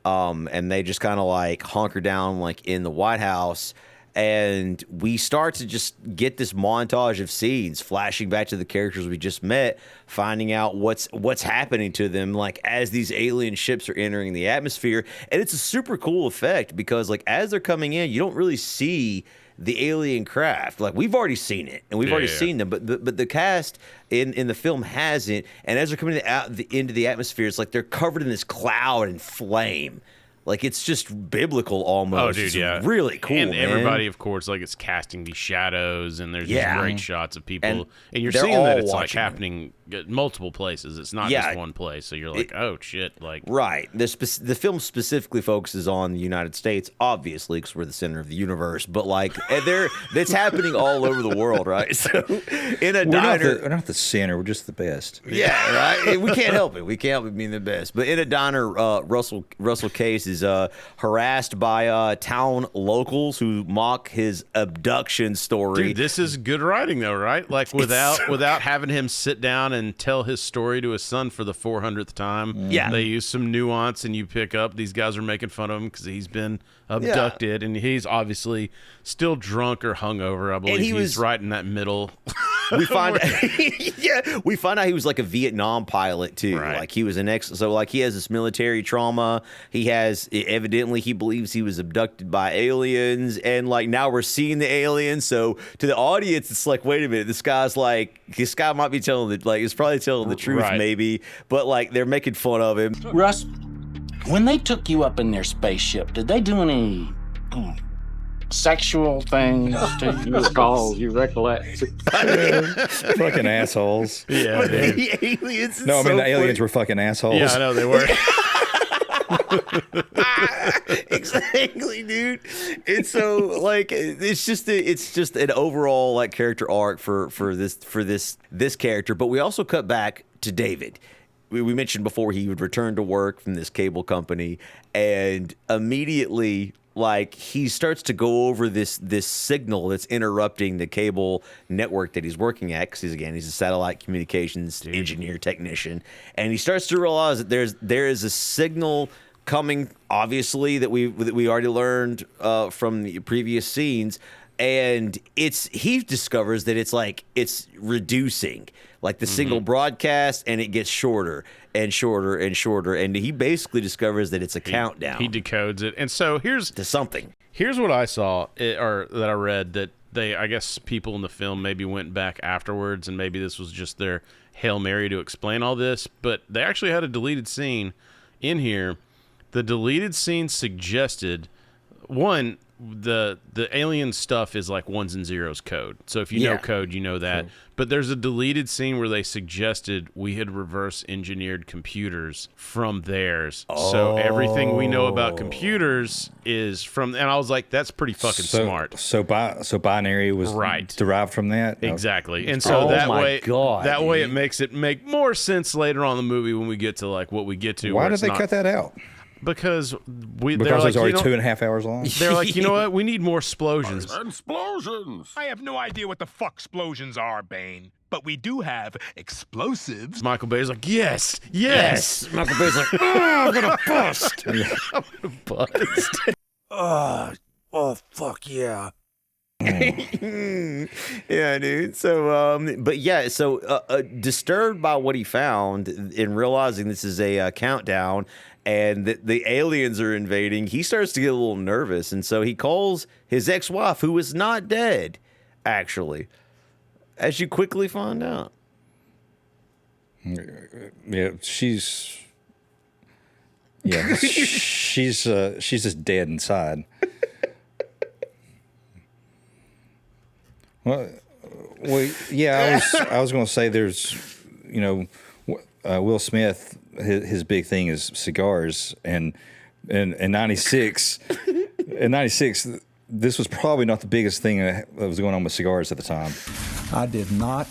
And they just kind of like hunker down like in the White House. And we start to just get this montage of scenes flashing back to the characters we just met, finding out what's happening to them like as these alien ships are entering the atmosphere. And it's a super cool effect because like as they're coming in, you don't really see the alien craft. Like we've already seen it and we've already seen them, but the cast in the film hasn't. And as they're coming into the atmosphere, it's like they're covered in this cloud and flame. Like it's just biblical almost. Oh, dude, it's yeah, really cool. And man. everybody, of course, like it's casting these shadows, and there's these great shots of people, and you're they're seeing that all it's like watching happening at multiple places. It's not just one place. So you're like, oh shit, like right. The film specifically focuses on the United States, obviously, because we're the center of the universe. But like, that's happening all over the world, right? So in a diner, we're not the center. We're just the best. Yeah, right. We can't help it. We can't help it being the best. But in a diner, Russell Case is harassed by town locals who mock his abduction story. Dude, this is good writing though, right? Like without having him sit down and tell his story to his son for the 400th time. Yeah, they use some nuance, and you pick up these guys are making fun of him because he's been abducted, and he's obviously still drunk or hungover. I believe he's right in that middle. We find out he was like a Vietnam pilot too. Right. Like he was so like he has this military trauma. He has evidently he believes he was abducted by aliens, and like now we're seeing the aliens. So to the audience, it's like, wait a minute, this guy might be telling he's probably telling the truth, maybe, but like they're making fun of him. Russ, when they took you up in their spaceship, did they do any sexual things to you? Recall, you recollect. Fucking assholes. Yeah, dude. The aliens. No, I mean the aliens were fucking assholes. Yeah, I know they were. Exactly, dude. And so like it's just an overall like character arc for this character. But we also cut back to David. We mentioned before he would return to work from this cable company, and immediately like he starts to go over this signal that's interrupting the cable network that he's working at, because he's a satellite communications engineer technician, and he starts to realize that there is a signal coming, obviously, that we already learned from the previous scenes, and he discovers that it's reducing, like the single broadcast, and it gets shorter and shorter and shorter, and he basically discovers that it's a countdown. He decodes it, and so here's what I saw or that I read, that I guess people in the film maybe went back afterwards, and maybe this was just their Hail Mary to explain all this, but they actually had a deleted scene in here. The deleted scene suggested, one, the alien stuff is like ones and zeros code. So if you know code, you know that. Cool. But there's a deleted scene where they suggested we had reverse engineered computers from theirs. Oh. So everything we know about computers is from, and I was like, that's pretty fucking smart. So binary was derived from that? Exactly. And so that way it makes it make more sense later on in the movie when we get to like what we get to. Why did they cut that out? Because it was already 2.5 hours long. They're like, you know what? We need more explosions. Explosions! I have no idea what the fuck explosions are, Bane. But we do have explosives. Michael Bay's like, yes. Michael Bay's like, I'm gonna bust. I'm gonna bust. Oh, fuck yeah. Yeah, dude. So, disturbed by what he found and realizing this is a countdown and that the aliens are invading, he starts to get a little nervous, and so he calls his ex-wife, who is not dead, actually, as you quickly find out. Yeah, she's just dead inside. Well, yeah, I was going to say there's, Will Smith, his big thing is cigars, and in '96, this was probably not the biggest thing that was going on with cigars at the time. I did not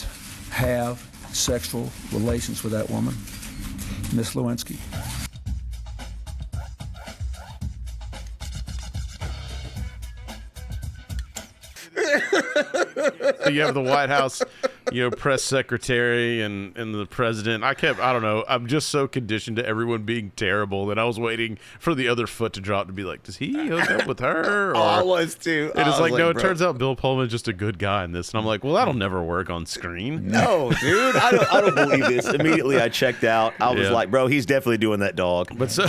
have sexual relations with that woman, Miss Lewinsky. So you have the White House, press secretary and the president. I don't know. I'm just so conditioned to everyone being terrible that I was waiting for the other foot to drop to be like, does he hook up with her? Or, I was too. And it's like, no, it bro. turns out Bill Pullman's just a good guy in this. And I'm like, well, that'll never work on screen. No, dude, I don't believe this. Immediately I checked out. I was like, bro, he's definitely doing that dog. But so,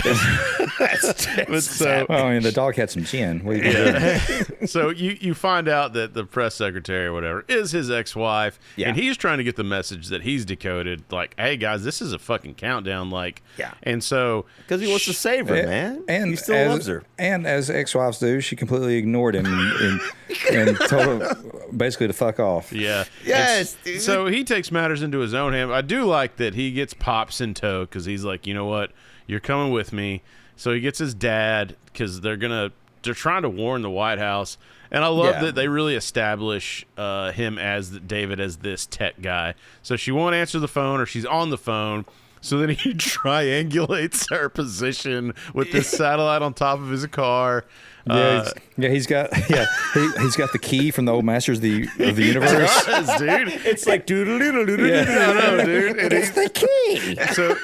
Well, I mean, the dog had some chin. What are you gonna do? So you find out that the press secretary or whatever is his ex-wife, and he's trying to get the message that he's decoded, like, hey guys, this is a fucking countdown, like, and so because he wants to save her, man, and he still loves her. And as ex-wives do, she completely ignored him and told him basically to fuck off. Yeah. Yes, dude. So he takes matters into his own hand. I do like that he gets Pops in tow because he's like, you know what, you're coming with me. So he gets his dad because they're trying to warn the White House. And I love that they really establish him as David as this tech guy. So she won't answer the phone, or she's on the phone. So then he triangulates her position with this satellite on top of his car. He's got the key from the old Masters of the Universe. It does, dude. It's like doodle-doodle-doodle. Yeah, I know, dude. And it's the key.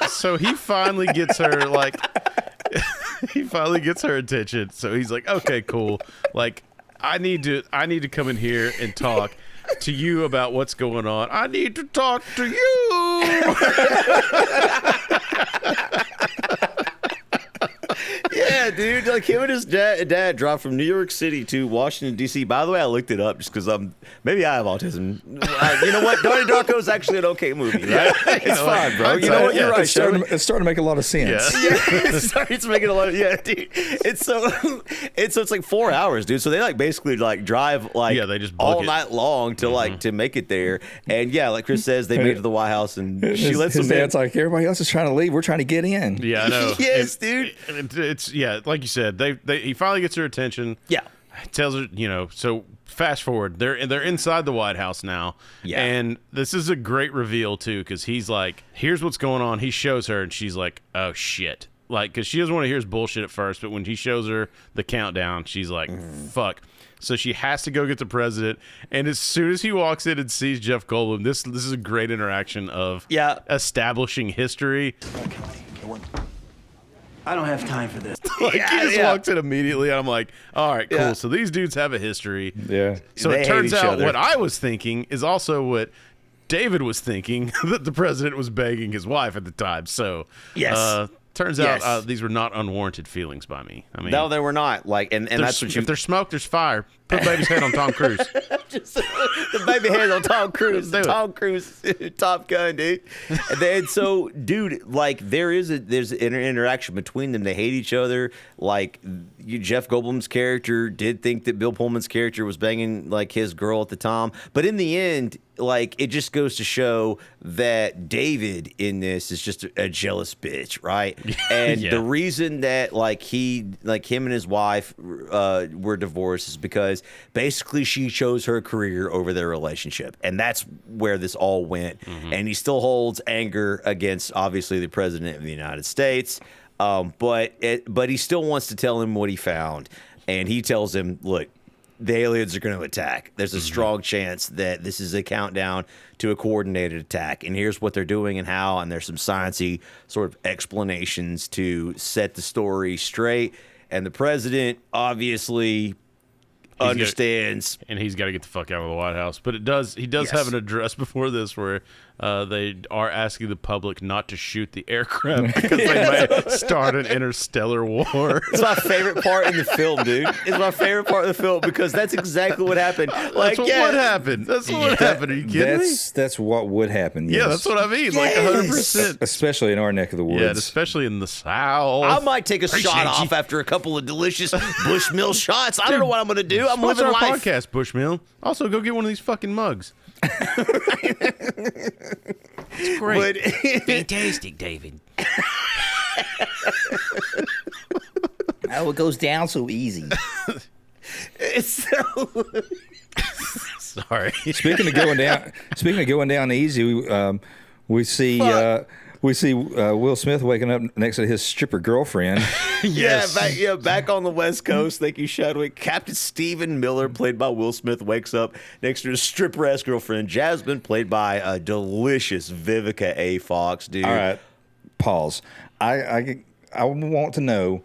So he finally gets her he finally gets her attention. So he's like, okay, cool. Like, I need to come in here and talk to you about what's going on. I need to talk to you. Yeah, dude. Like him and his dad drive from New York City to Washington, D.C. By the way, I looked it up just because maybe I have autism. You know what? Donnie Darko is actually an okay movie, right? It's fine, bro. You know what? You're right. It's starting to make a lot of sense. Yeah, it's making a lot of dude. It's like 4 hours, dude. So they like basically like drive they just all night long to to make it there. And yeah, like Chris says, they made it to the White House, and she lets his them in. dad's like, everybody else is trying to leave. We're trying to get in. Yeah, I know. Yes, dude. It's like you said, he finally gets her attention. Yeah. Tells her, so fast forward, they're inside the White House now. Yeah. And this is a great reveal too, because he's like, here's what's going on. He shows her and she's like, oh shit. Like, because she doesn't want to hear his bullshit at first, but when he shows her the countdown, she's like, fuck. So she has to go get the president. And as soon as he walks in and sees Jeff Goldblum, this is a great interaction of establishing history. I don't have time for this. He just walks in immediately, and I'm like, all right, cool. So these dudes have a history. Yeah. So it turns out what I was thinking is also what David was thinking, that the president was begging his wife at the time. So turns out these were not unwarranted feelings by me. I mean, no, they were not. Like, and that's what if there's smoke, there's fire. Put baby's head on Tom Cruise. The baby head on Tom Cruise. Tom Cruise, Top Gun, dude. And then, so, dude, like, there's an interaction between them. They hate each other. Like, Jeff Goldblum's character did think that Bill Pullman's character was banging like his girl at the time, but in the end, like, it just goes to show that David in this is just a jealous bitch, right? And the reason that him and his wife were divorced is because basically she chose her career over their relationship, and that's where this all went. And he still holds anger against obviously the president of the United States, but he still wants to tell him what he found, and he tells him, look, the aliens are going to attack. There's a strong chance that this is a countdown to a coordinated attack, and here's what they're doing and how, and there's some sciencey sort of explanations to set the story straight. And the president obviously understands, and he's got to get the fuck out of the White House. But he does have an address before this where they are asking the public not to shoot the aircraft because they might start an interstellar war. It's my favorite part in the film, dude. It's my favorite part of the film because that's exactly what happened. Like, that's what would happen. That's what would happen. Are you kidding me? That's what would happen. Yes. Yeah, that's what I mean. Like 100%. Especially in our neck of the woods. Yeah, especially in the South. I might take a shot off after a couple of delicious Bushmill shots. I don't know what I'm going to do. I'm living our life. Podcast, Bushmill. Also, go get one of these fucking mugs. It's great. Fantastic, David. Oh, it goes down so easy. It's Sorry. Speaking of going down easy, we see Will Smith waking up next to his stripper girlfriend. Yes. Back on the West Coast. Thank you, Shadwick. Captain Stephen Miller, played by Will Smith, wakes up next to his stripper-ass girlfriend, Jasmine, played by a delicious Vivica A. Fox, dude. All right, pause. I want to know,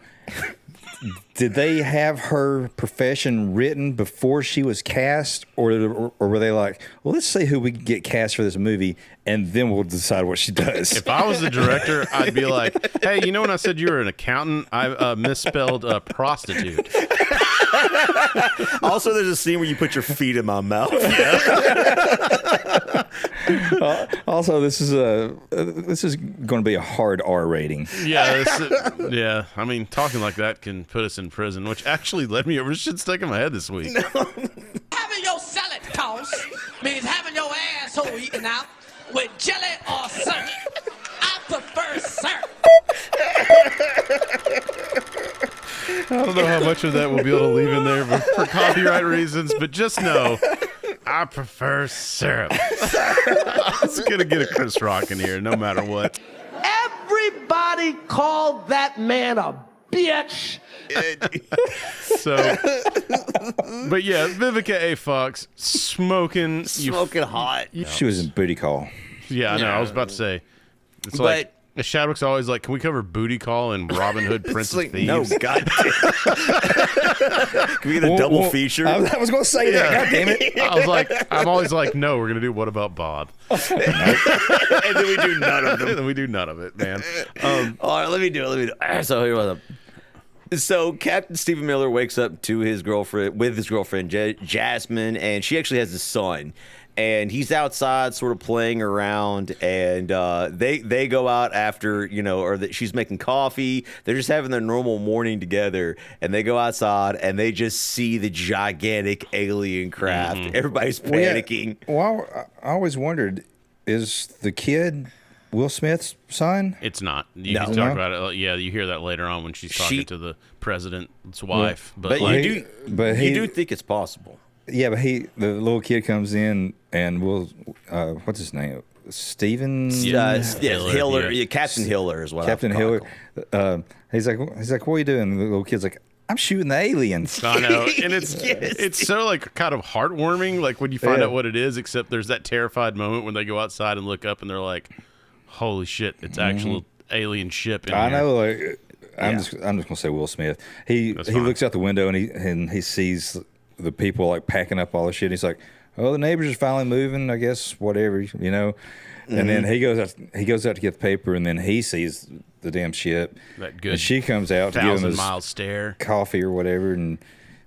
did they have her profession written before she was cast, or were they like, well, let's see who we can get cast for this movie, and then we'll decide what she does? If I was the director, I'd be like, hey, you know when I said you were an accountant, I misspelled prostitute. Also, there's a scene where you put your feet in my mouth. Also, this is going to be a hard R rating. Yeah, yeah. I mean, talking like that can put us in prison, which actually led me over shit stuck in my head this week. Having your salad tossed means having your asshole eaten out with jelly or syrup. I prefer syrup. I don't know how much of that we'll be able to leave in there for copyright reasons, but just know I prefer syrup. I was going to get a Chris Rock in here no matter what. Everybody called that man a bitch. So, but yeah, Vivica A. Fox smoking hot. She was in Booty Call. Yeah, I know. I was about to say. It's like Shadwick's always like, can we cover Booty Call and Robin Hood, Prince of Thieves? No, goddamn. Can we get a double feature? I was going to say that. God damn it. I'm always like, no, we're going to do What About Bob? And then we do none of them. And then we do none of it, man. All right, let me do it. So here was So Captain Stephen Miller wakes up to his girlfriend Jasmine, and she actually has a son. And he's outside sort of playing around, and they go out after, she's making coffee. They're just having their normal morning together, and they go outside, and they just see the gigantic alien craft. Mm-hmm. Everybody's panicking. Well, I always wondered, is the kid Will Smith's son? It's not. You can talk about it. Yeah, you hear that later on when she's talking to the president's wife. But you do think it's possible. Yeah, but the little kid comes in and what's his name? Steven? Hiller. Yeah, Captain Hiller is what Captain Hiller. He's like, what are you doing? The little kid's like, I'm shooting the aliens. I know, and it's so like kind of heartwarming, like when you find out what it is. Except there's that terrified moment when they go outside and look up and they're like, holy shit, it's actual alien ship. In I here. know, like I'm just gonna say Will Smith. He looks out the window and he sees the people like packing up all the shit. He's like, oh, the neighbors are finally moving, I guess, whatever, And then he goes out to get the paper, and then he sees the damn ship. That good. And she comes out to give him his 1,000-mile stare, coffee or whatever, and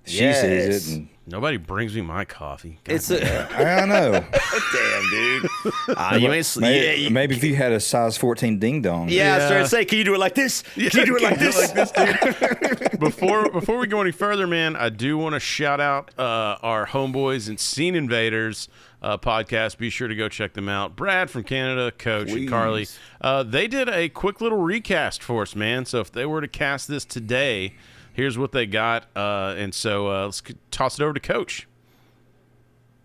she sees it. And nobody brings me my coffee. I know. Damn, dude. Maybe if you had a size 14 ding dong. Yeah, I started to say, can you do it like this? Can you do it like this? Dude? Before we go any further, man, I do want to shout out our homeboys and Scene Invaders podcast. Be sure to go check them out. Brad from Canada, Coach, and Carly. They did a quick little recast for us, man. So if they were to cast this today, here's what they got. And so let's toss it over to Coach.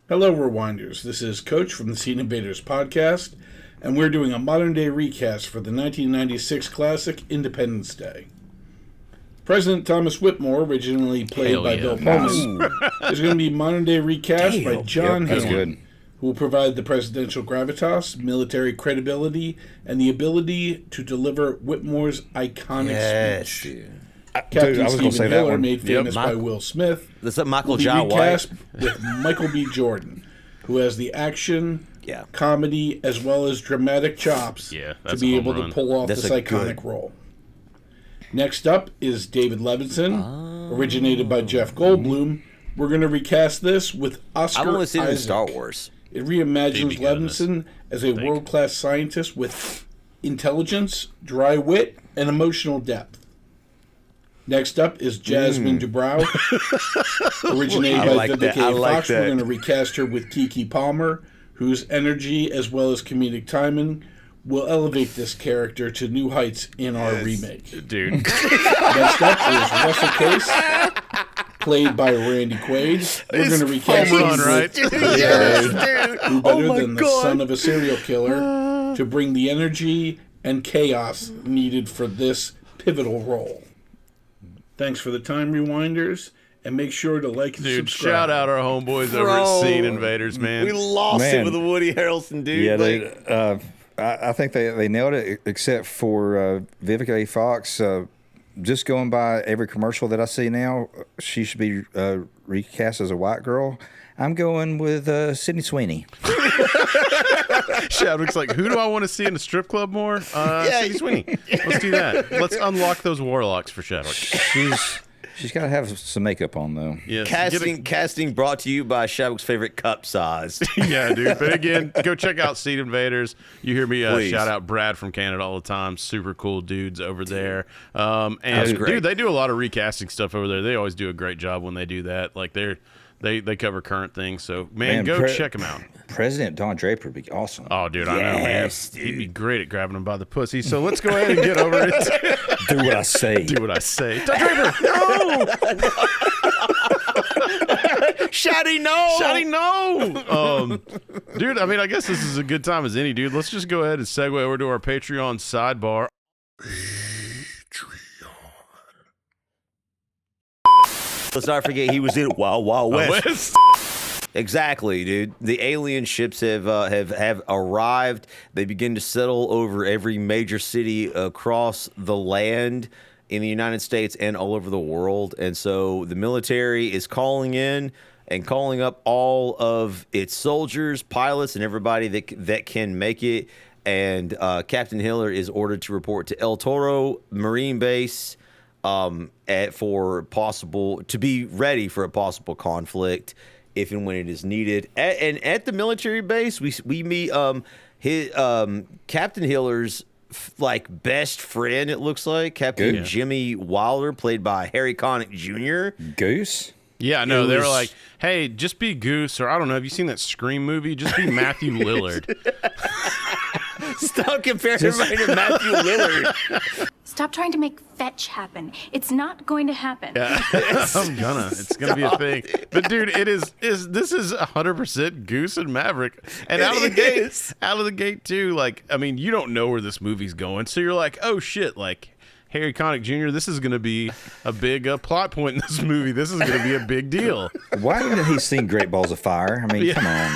Hello, Rewinders. This is Coach from the Scene Invaders podcast, and we're doing a modern-day recast for the 1996 classic Independence Day. President Thomas Whitmore, originally played by Bill Pullman, is going to be modern-day recast by John Hamm, who will provide the presidential gravitas, military credibility, and the ability to deliver Whitmore's iconic speech. Dude. Captain Stephen Miller, made famous by Will Smith, will be recast with Michael B. Jordan, who has the action, comedy, as well as dramatic chops to be able to pull off this iconic role. Next up is David Levinson, originated by Jeff Goldblum. We're going to recast this with Oscar Isaac. I've only seen it in Star Wars. It reimagines Levinson as a world-class scientist with intelligence, dry wit, and emotional depth. Next up is Jasmine Dubrow, originated by Vivica Fox. We're going to recast her with Keke Palmer, whose energy as well as comedic timing will elevate this character to new heights in our remake. Dude. Next up is Russell Case, played by Randy Quaid. We're going to recast home run, him right? with- Yes, dude. Who Oh better my than the God. son of a serial killer to bring the energy and chaos needed for this pivotal role. Thanks for the time, Rewinders, and make sure to like and Dude, subscribe. shout out our homeboys over Bro, at Scene Invaders, man. We lost it with the Woody Harrelson dude. Yeah, Like, I think they nailed it, except for Vivica Fox. Just going by every commercial that I see now, she should be recast as a white girl. I'm going with Sydney Sweeney. Chadwick's like, who do I want to see in the strip club more? Sydney Sweeney. Let's do that. Let's unlock those warlocks for Chadwick. She's got to have some makeup on, though. Yes. casting brought to you by Chadwick's favorite cup size. Yeah, dude. But again, go check out Seed Invaders. You hear me Please. shout out Brad from Canada all the time. Super cool dudes over there. And That's great. dude, they do a lot of recasting stuff over there. They always do a great job when they do that. Like they cover current things. So man, go check them out. President Don Draper would be awesome. Oh, dude, I know, man. Yes, He'd be great at grabbing them by the pussy. So let's go ahead and get over it. Do what I say. Do what I say. Don Draper, no! Shotty, no! Shotty, no! Dude, I mean, I guess this is a good time as any, dude. Let's just go ahead and segue over to our Patreon sidebar. Let's not forget he was in Wild Wild West. West. Exactly, dude. The alien ships have arrived. They begin to settle over every major city across the land in the United States and all over the world. And so the military is calling in and calling up all of its soldiers, pilots, and everybody that can make it. And Captain Hiller is ordered to report to El Toro Marine Base to be ready for a possible conflict if and when it is needed. At the military base, we meet Captain Hiller's best friend. It looks like Captain Good. Jimmy Wilder, played by Harry Connick Jr. Goose? Yeah, no, they were like, hey, just be Goose, or I don't know, have you seen that Scream movie? Just be Matthew Lillard. Stop comparing everybody to Matthew Lillard. Stop trying to make fetch happen. It's not going to happen. Yeah, it's gonna be a thing. But dude, this is 100% Goose and Maverick, and out of the gate too. Like, I mean, you don't know where this movie's going, so you're like, oh shit, like Harry Connick Jr., this is going to be a big plot point in this movie. This is going to be a big deal. Why didn't he sing Great Balls of Fire? I mean, come on.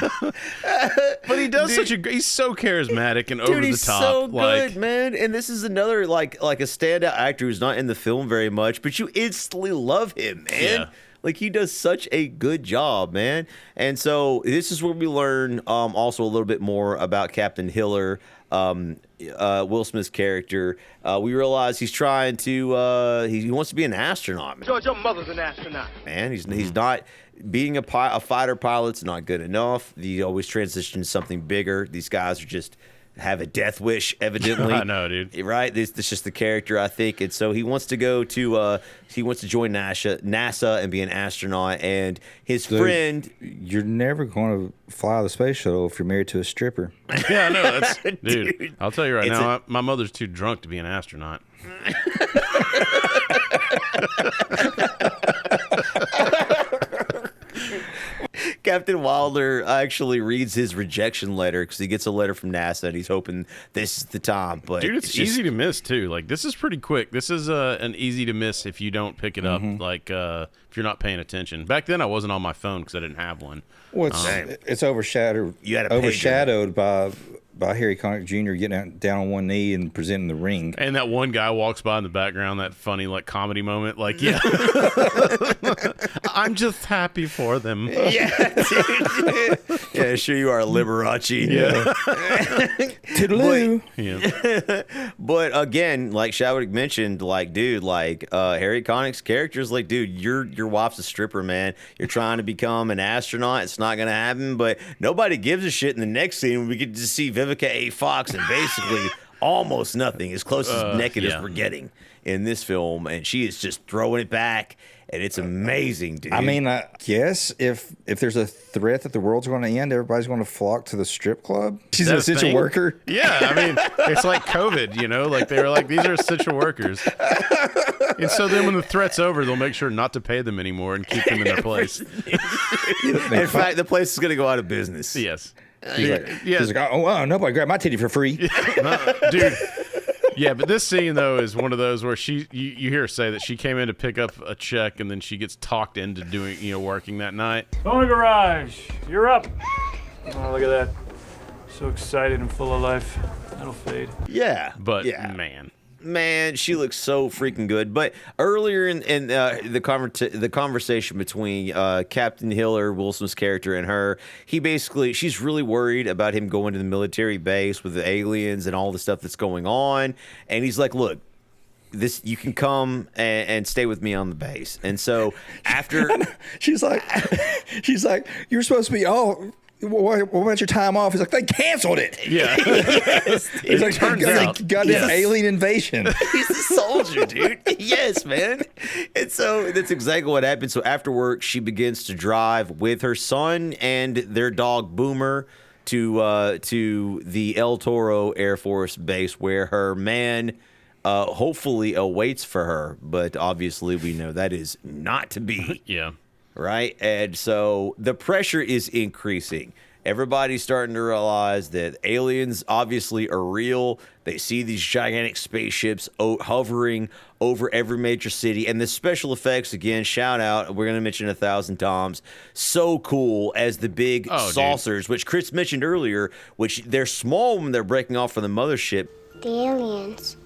But he does he's so charismatic and over the top. He's so good, man. And this is another like a standout actor who's not in the film very much, but you instantly love him, man. Yeah. Like, he does such a good job, man. And so this is where we learn also a little bit more about Captain Hiller, Will Smith's character. We realize he's trying to he wants to be an astronaut, man. George, your mother's an astronaut. Man, he's not being a fighter pilot's not good enough. He always transitions to something bigger. These guys are just have a death wish, evidently. I know, dude. Right? This is just the character, I think. And so he wants to go to he wants to join NASA and be an astronaut. And his friend, you're never going to fly the space shuttle if you're married to a stripper. Yeah, I know. That's, dude, I'll tell you right now, my mother's too drunk to be an astronaut. Captain Wilder actually reads his rejection letter because he gets a letter from NASA and he's hoping this is the time. But dude, it's easy to miss too. Like, this is pretty quick. This is an easy to miss if you don't pick it up. Like, if you're not paying attention. Back then, I wasn't on my phone because I didn't have one. Well, it's overshadowed by Harry Connick Jr. getting down on one knee and presenting the ring. And that one guy walks by in the background, that funny like comedy moment. Like, yeah, I'm just happy for them. Yeah, yeah, sure you are, Liberace. Yeah. Toodaloo. Yeah. But again, like Chadwick mentioned, like, dude, like Harry Connick's character is like, dude, your wife's a stripper, man. You're trying to become an astronaut. It's not gonna happen. But nobody gives a shit. In the next scene, we get to see Vivica Fox and basically almost nothing, as close as naked as we're getting in this film, and she is just throwing it back, and it's amazing, dude. I mean, I guess if there's a threat that the world's going to end, everybody's going to flock to the strip club. She's an essential worker. Yeah, I mean, it's like COVID, you know? Like, they were like, these are essential workers. And so then when the threat's over, they'll make sure not to pay them anymore and keep them in their place. In fact, the place is going to go out of business. Yes. She's like, oh, wow, nobody grabbed my titty for free. Dude. Yeah, but this scene, though, is one of those where you hear her say that she came in to pick up a check and then she gets talked into doing, working that night. Tony Garage, you're up. Oh, look at that. So excited and full of life. That'll fade. Yeah. But, Man, she looks so freaking good. But earlier in the conversation between Captain Hiller, Will Smith's character, and her, she's really worried about him going to the military base with the aliens and all the stuff that's going on. And he's like, look, you can come and stay with me on the base. And so after she's like, you're supposed to be what about your time off? He's like, they canceled it. Yeah. He's like, goddamn alien invasion. He's a soldier, dude. Yes, man. And so that's exactly what happened. So after work, she begins to drive with her son and their dog Boomer to the El Toro Air Force Base, where her man hopefully awaits for her. But obviously, we know that is not to be. Yeah. Right? And so the pressure is increasing. Everybody's starting to realize that aliens obviously are real. They see these gigantic spaceships hovering over every major city. And the special effects, again, shout out, we're going to mention 1,000 times. So cool as the big saucers, which Chris mentioned earlier, which they're small when they're breaking off from the mothership. The aliens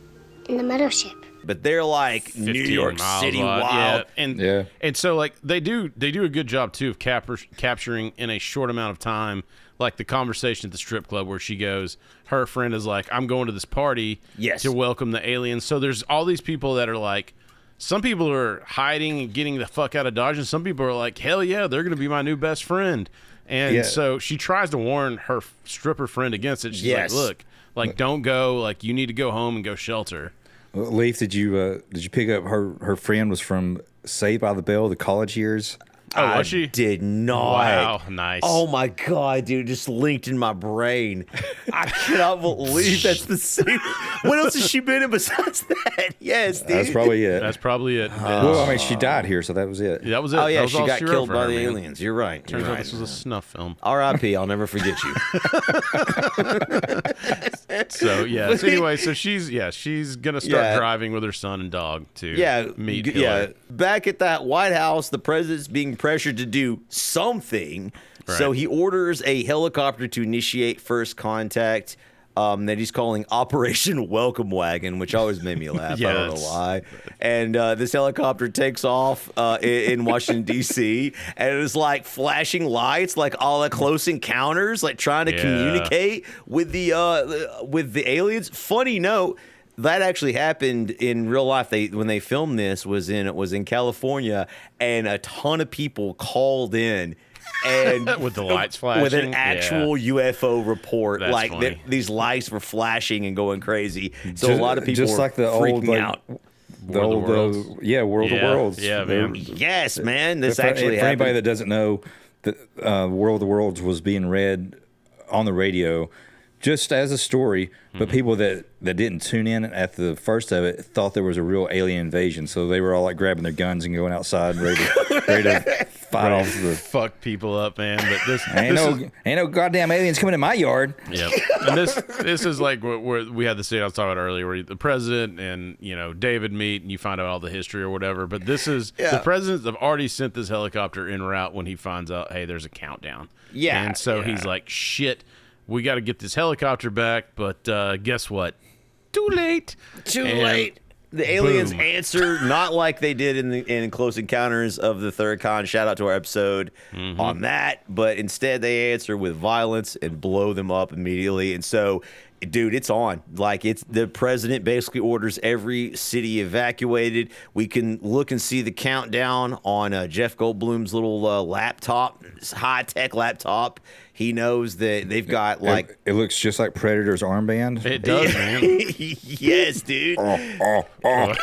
in the mothership. But they're like New York City wild. Yeah. And so like they do a good job too of capturing in a short amount of time, like the conversation at the strip club where she goes, her friend is like, I'm going to this party to welcome the aliens. So there's all these people that are like, some people are hiding and getting the fuck out of Dodge, and some people are like, hell yeah, they're going to be my new best friend. And so she tries to warn her stripper friend against it. She's like, look, like don't go, like you need to go home and go shelter. Leif, did you pick up her friend was from Saved by the Bell, the college years? Oh, was she? Did not. Wow, nice. Oh my god, dude, just linked in my brain. I cannot believe that's the scene. What else has she been in besides that? Yes, dude. That's probably it. That's probably it. Well, I mean, she died here, so that was it. That was it. Oh yeah, she got killed by the aliens. You're right. Turns out this was a snuff film. R.I.P. I'll never forget you. So yeah. So anyway, so she's gonna start driving with her son and dog to meet Hillary. Yeah. Back at that White House, the president's being pressured to do something. Right. So he orders a helicopter to initiate first contact that he's calling Operation Welcome Wagon, which always made me laugh. I don't know why. And this helicopter takes off in Washington, D.C., and it is like flashing lights, like all the Close Encounters, like trying to communicate with the aliens. Funny note, that actually happened in real life. When they filmed this was in California, and a ton of people called in and with the lights flashing with an actual UFO report. That's like funny. these lights were flashing and going crazy. So a lot of people just were like the freaking old out. World of Worlds. Yeah, man. Yes, man. This for actually happened. anybody that doesn't know, the World of Worlds was being read on the radio just as a story, but people that didn't tune in at the first of it thought there was a real alien invasion, so they were all like grabbing their guns and going outside and ready to fight off the fuck people up, man. But this ain't no goddamn aliens coming in my yard. Yep. And this is like where we had the scene I was talking about earlier, where the president and David meet, and you find out all the history or whatever. But this is the presidents have already sent this helicopter en route when he finds out, hey, there's a countdown. Yeah. And so he's like, shit. We got to get this helicopter back, but guess what? Too late. Too late. The aliens answer not like they did in Close Encounters of the Third Kind. Shout out to our episode on that. But instead, they answer with violence and blow them up immediately. And so Dude, it's on. Like, it's the president basically orders every city evacuated. We can look and see the countdown on Jeff Goldblum's little laptop, high-tech laptop. He knows that they've got, like... It looks just like Predator's armband. It does, man. Yes, dude. Probably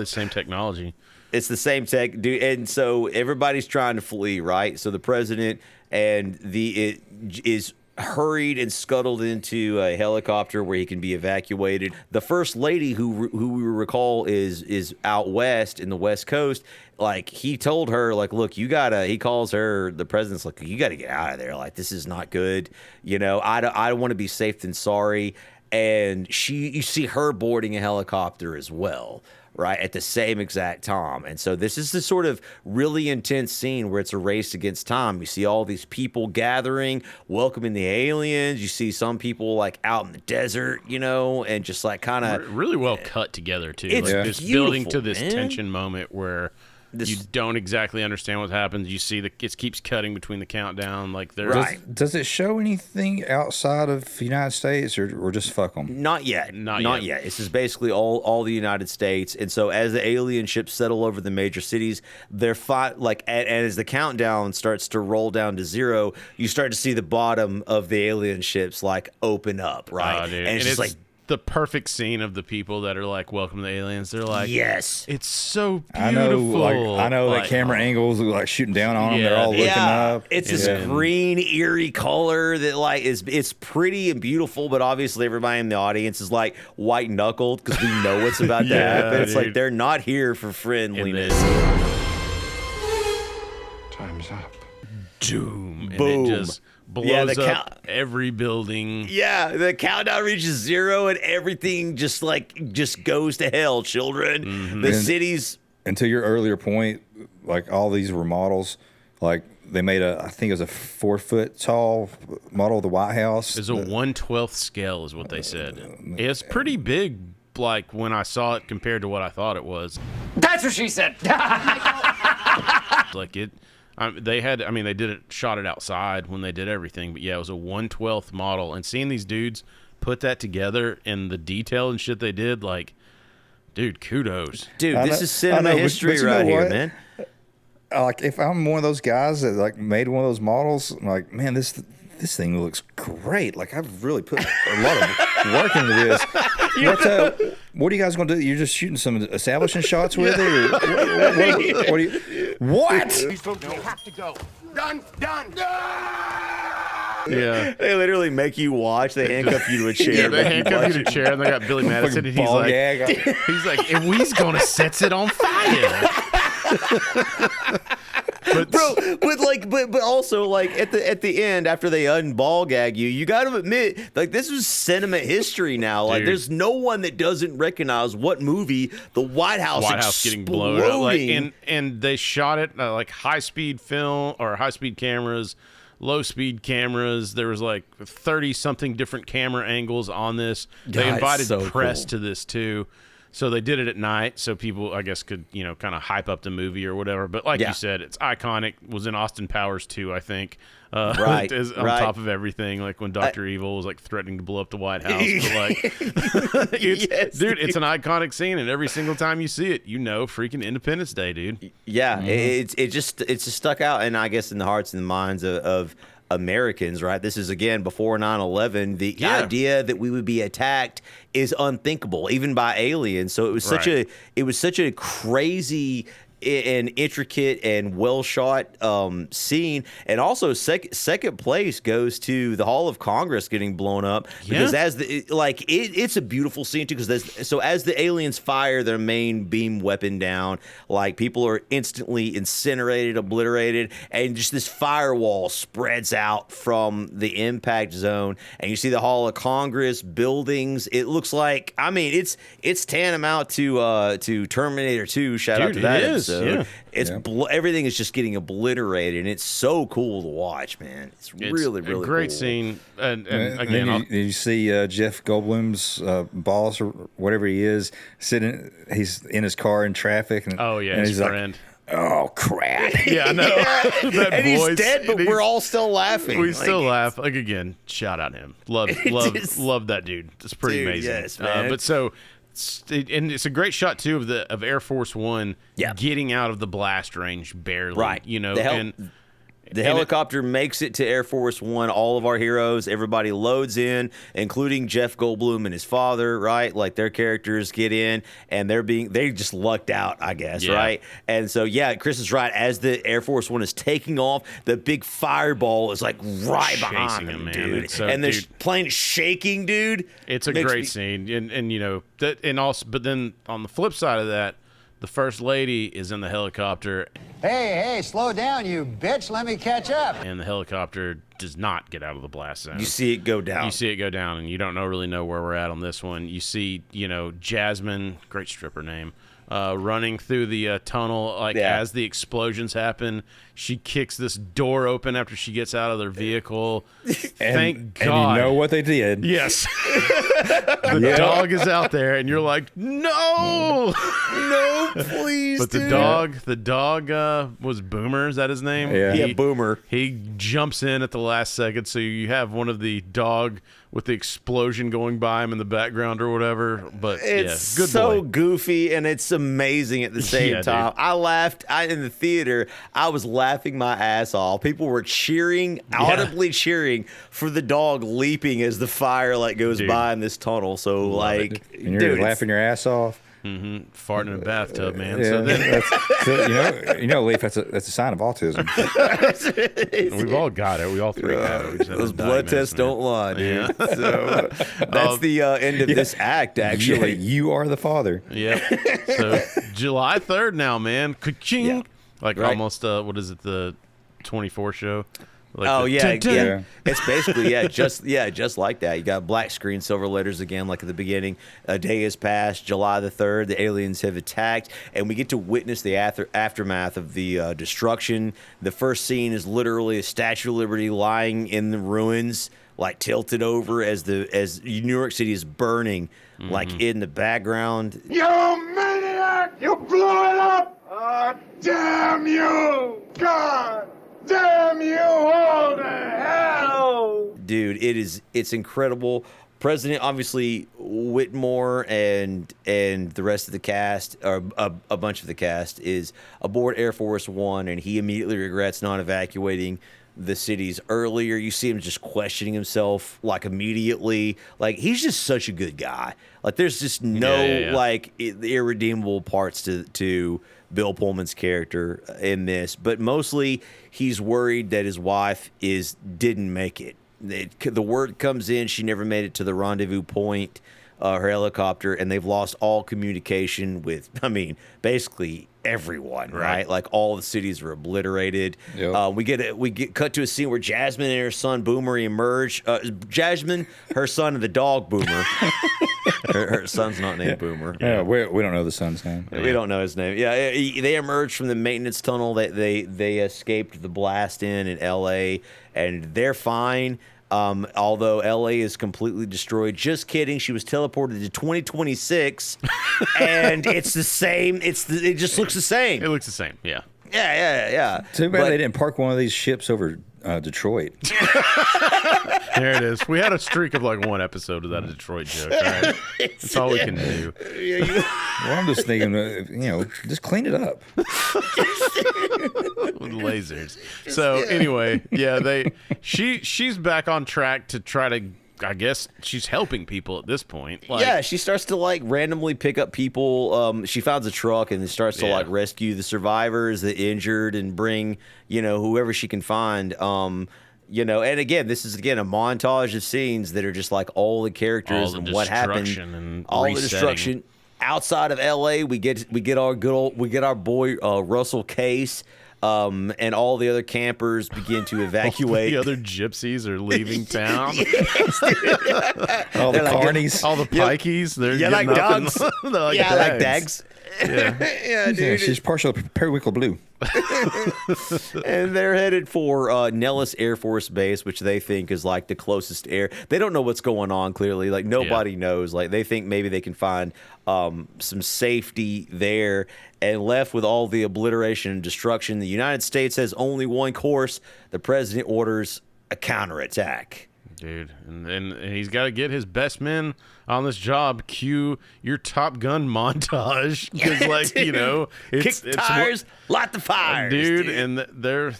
the same technology. It's the same tech, dude. And so everybody's trying to flee, right? So the president and is hurried and scuttled into a helicopter where he can be evacuated. The first lady, who we recall is out west in the West Coast, like, he told her, like, look, you gotta. He calls her, the president's like, you gotta get out of there. Like, this is not good. You know, I don't want to be safe than sorry. And you see her boarding a helicopter as well, right, at the same exact time. And so this is the sort of really intense scene where it's a race against time. You see all these people gathering, welcoming the aliens. You see some people, like, out in the desert, you know, and just, like, kind of... Really well cut together, too. It's like, just building to this man. tension moment where... you don't exactly understand what happens. You see it keeps cutting between the countdown. Like, there's Does it show anything outside of the United States, or just fuck them? Not yet. Not yet. This is basically all the United States. And so as the alien ships settle over the major cities, they're and as the countdown starts to roll down to zero, you start to see the bottom of the alien ships, like, open up, right? Dude. And it's just like the perfect scene of the people that are like, welcome to the aliens. They're like, yes, it's so beautiful. I know that camera angles are, like, shooting down on them. They're all looking up. It's this green, eerie color that, like, it's pretty and beautiful, but obviously everybody in the audience is, like, white knuckled because we know what's about to happen. It's like they're not here for friendliness. Time's up. Doom. And Boom. it just blows up every building. Yeah, the countdown reaches zero and everything just goes to hell, children. Mm-hmm. The cities. And to your earlier point, like, all these were models. Like, they made I think it was a 4-foot tall model of the White House. It's a 1/12 scale is what they said. It's pretty big, like, when I saw it compared to what I thought it was. That's what she said. Like, they shot it outside when they did everything, but yeah, it was a 1/12 model. And seeing these dudes put that together and the detail and shit they did, like, dude, kudos. Dude, this is cinema history right here, man. Like, if I'm one of those guys that, like, made one of those models, I'm like, man, this thing looks great. Like, I've really put a lot of work into this. What are you guys going to do? You're just shooting some establishing shots with it? Or what do you... What? You have to go. Done. Yeah. They literally make you watch. They handcuff you to a chair. Yeah, they handcuff you to a chair, and they got Billy Madison, and he's like, and we's going to set it on fire. But also, like, at the end, after they unball gag you got to admit, like, this was cinema history now. Like, there's no one that doesn't recognize what movie the White House getting blown up. Like, and they shot it like high-speed film or high-speed cameras, low-speed cameras. There was like 30-something different camera angles on this. They invited press to this too. So they did it at night, so people, I guess, could, you know, kind of hype up the movie or whatever. But like you said, it's iconic. Was in Austin Powers too, I think. Right. On top of everything, like when Dr. Evil was, like, threatening to blow up the White House. But, like, it's an iconic scene, and every single time you see it, you know, freaking Independence Day, dude. Yeah, it just stuck out, and I guess in the hearts and the minds of Americans, right? This is, again, before 9/11. The idea that we would be attacked is unthinkable, even by aliens. So it was such a crazy and intricate and well shot scene. And also second place goes to the Hall of Congress getting blown up, because it's a beautiful scene too, because as the aliens fire their main beam weapon down, like, people are instantly incinerated, obliterated, and just this firewall spreads out from the impact zone, and you see the Hall of Congress buildings. It looks like, I mean, it's tantamount to Terminator 2. Shout out to that episode. Everything is just getting obliterated, and it's so cool to watch, man. It's really, really a great cool. scene. And again, did you see Jeff Goldblum's boss or whatever he is sitting? He's in his car in traffic, and his he's friend. Like, oh crap. Yeah, I know. That and voice, he's dead, but we're all still laughing. We still laugh. Like, again, shout out him. Love that dude. It's pretty amazing. Yes, man. But so, and it's a great shot too of Air Force One getting out of the blast range barely. Right. You know, the helicopter makes it to Air Force One. All of our heroes, everybody loads in, including Jeff Goldblum and his father, right? Like their characters get in, and they just lucked out, I guess, right? And so, Chris is right. As the Air Force One is taking off, the big fireball is like right behind him, man. dude. So, and the plane is shaking, dude. It's a great scene, and you know that, and also, but then on the flip side of that, the First Lady is in the helicopter. Hey, slow down, you bitch. Let me catch up. And the helicopter does not get out of the blast zone. You see it go down. And you don't really know where we're at on this one. You see, Jasmine, great stripper name, running through the tunnel, as the explosions happen. She kicks this door open after she gets out of their vehicle. Thank God. And you know what they did. Yes. The dog is out there, and you're like, no, please. But the dog was Boomer. Is that his name? Yeah, Boomer. He jumps in at the last second, so you have one of the dog with the explosion going by him in the background or whatever. But it's good so boy. Goofy, and it's amazing at the same time. Dude. I laughed in the theater. I was laughing my ass off. People were cheering, audibly cheering for the dog leaping as the fire goes by in this tunnel. So and you're laughing your ass off. Mm-hmm. Farting in a bathtub, man. Yeah, so then, Leif, that's a sign of autism. We've all got it. We all three have it. Those blood tests don't lie, dude. Yeah. So that's the end of this act, actually. You are the father. Yeah. So July 3rd now, man. Ka-ching. Yeah. Almost, what is it, the 24 show? It's basically just like that. You got black screen, silver letters again, like at the beginning. A day has passed. July the 3rd, the aliens have attacked, and we get to witness the aftermath of the destruction. The first scene is literally a Statue of Liberty lying in the ruins, tilted over as New York City is burning, in the background. You maniac! You blew it up! Oh, damn you! God! Damn you all to hell! Dude, it's incredible. President, obviously, Whitmore and the rest of the cast, or a bunch of the cast, is aboard Air Force One, and he immediately regrets not evacuating the cities earlier. You see him just questioning himself, immediately. He's just such a good guy. There's just no, irredeemable parts to Bill Pullman's character in this, but mostly he's worried that his wife didn't make it. The word comes in she never made it to the rendezvous point, her helicopter, and they've lost all communication with, basically everyone, right? All the cities are obliterated. Yep. We get cut to a scene where Jasmine and her son Boomer emerge. Jasmine, her son, and the dog Boomer. her son's not named Boomer. Yeah, we don't know the son's name. We don't know his name. Yeah, they emerged from the maintenance tunnel. They escaped the blast in L.A., and they're fine. Although L.A. is completely destroyed. Just kidding. She was teleported to 2026, and it's the same. It just looks the same. It looks the same. Yeah. Yeah. Too bad they didn't park one of these ships over Detroit. There it is. We had a streak of one episode of that Detroit joke. Right? That's all we can do. Well, I'm just thinking, just clean it up. With lasers. So anyway, she's back on track to try to. I guess she's helping people at this point. She starts to randomly pick up people. She finds a truck and starts to rescue the survivors, the injured, and bring whoever she can find. And again, this is a montage of scenes that are just all the characters and what happened, and all resetting. The destruction outside of L.A. We get our boy Russell Case. And all the other campers begin to evacuate. All the other gypsies are leaving town. All the carnies. All the pikeys. They're like dogs. Like dags. Yeah, dude. Yeah, she's partial periwinkle blue. And they're headed for Nellis Air Force Base, which they think is like the closest air. They don't know what's going on, clearly. Like, nobody knows. Like, they think maybe they can find some safety there. And left with all the obliteration and destruction, the United States has only one course. The president orders a counterattack. Dude, and he's got to get his best men on this job. Cue your Top Gun montage, because kick tires, light the fires, dude. And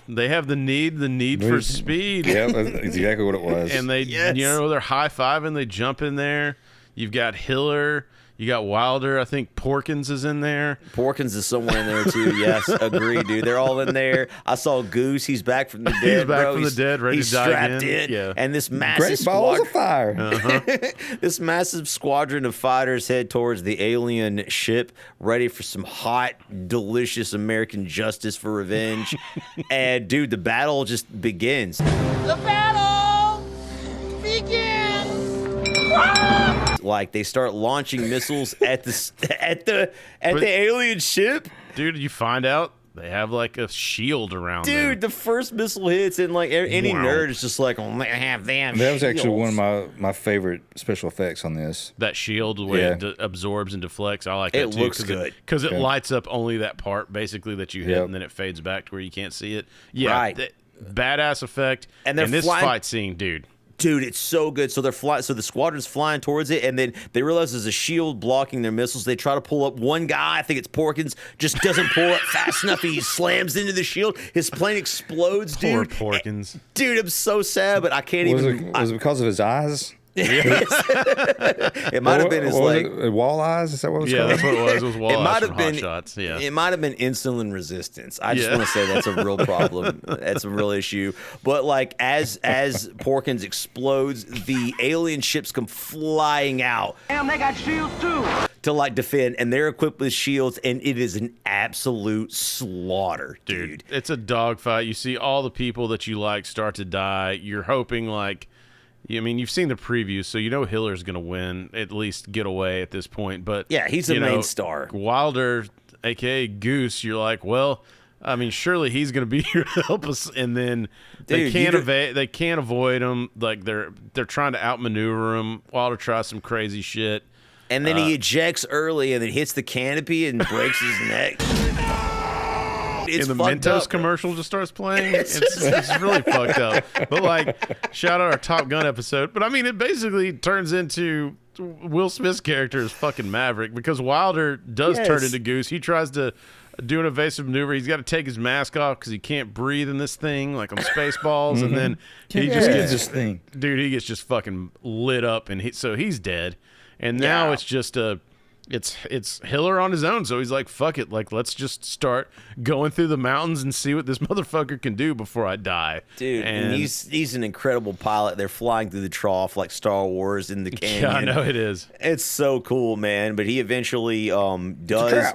they have the need for speed. Yeah, that's exactly what it was. And they, they're high fiving. They jump in there. You've got Hiller. You got Wilder. I think Porkins is in there. Porkins is somewhere in there too. Yes, agree, dude. They're all in there. I saw Goose. He's back from the dead. He's back from the dead, ready to dive strapped in. Yeah. And this massive great balls of fire. This massive squadron of fighters head towards the alien ship, ready for some hot, delicious American justice for revenge. And dude, the battle just begins. The battle begins. Like, they start launching missiles at the alien ship. Dude, you find out they have like a shield around them. Dude, the first missile hits, and like any nerd is just like, oh, they have them. That was actually one of my favorite special effects on this. That shield, the way it absorbs and deflects, I like that too. It looks good. Because it lights up only that part, basically, that you hit, and then it fades back to where you can't see it. Yeah, right. Badass effect. And this fight scene, dude. Dude, it's so good. So they're flying. So the squadron's flying towards it, and then they realize there's a shield blocking their missiles. They try to pull up. One guy, I think it's Porkins, just doesn't pull up fast enough. He slams into the shield. His plane explodes, dude. Poor Porkins. Dude, I'm so sad, but I can't Was it because of his eyes? It might have been his like wall eyes. Is that what it was called? Yeah, that's what it was. It was wall eyes from been Hot Shots. Yeah, it might have been insulin resistance. I just want to say that's a real problem. That's a real issue. But like as Porkins explodes, the alien ships come flying out. Damn, they got shields too. To like defend, and they're equipped with shields, and it is an absolute slaughter, dude. It's a dogfight. You see all the people that you like start to die. You're hoping like. I mean, you've seen the preview, so you know Hiller's going to win, at least get away at this point. But yeah, he's the main star. Wilder, a.k.a. Goose, you're like, well, I mean, surely he's going to be here to help us. And then they can't avoid him. Like, they're trying to outmaneuver him. Wilder tries some crazy shit. And then he ejects early and then hits the canopy and breaks his neck. It's and the Mentos commercial just starts playing. It's really fucked up. But like, shout out our Top Gun episode. But I mean, it basically turns into Will Smith's character is fucking Maverick, because Wilder does turn into Goose. He tries to do an evasive maneuver. He's got to take his mask off because he can't breathe in this thing, like on Spaceballs. And then he just gets this thing. Dude, he gets just fucking lit up, and so he's dead. And now it's just it's Hiller on his own, so he's like, fuck it, like, let's just start going through the mountains and see what this motherfucker can do before I die. Dude, and he's an incredible pilot. They're flying through the trough like Star Wars in the canyon. Yeah, I know it is. It's so cool, man. But he eventually does.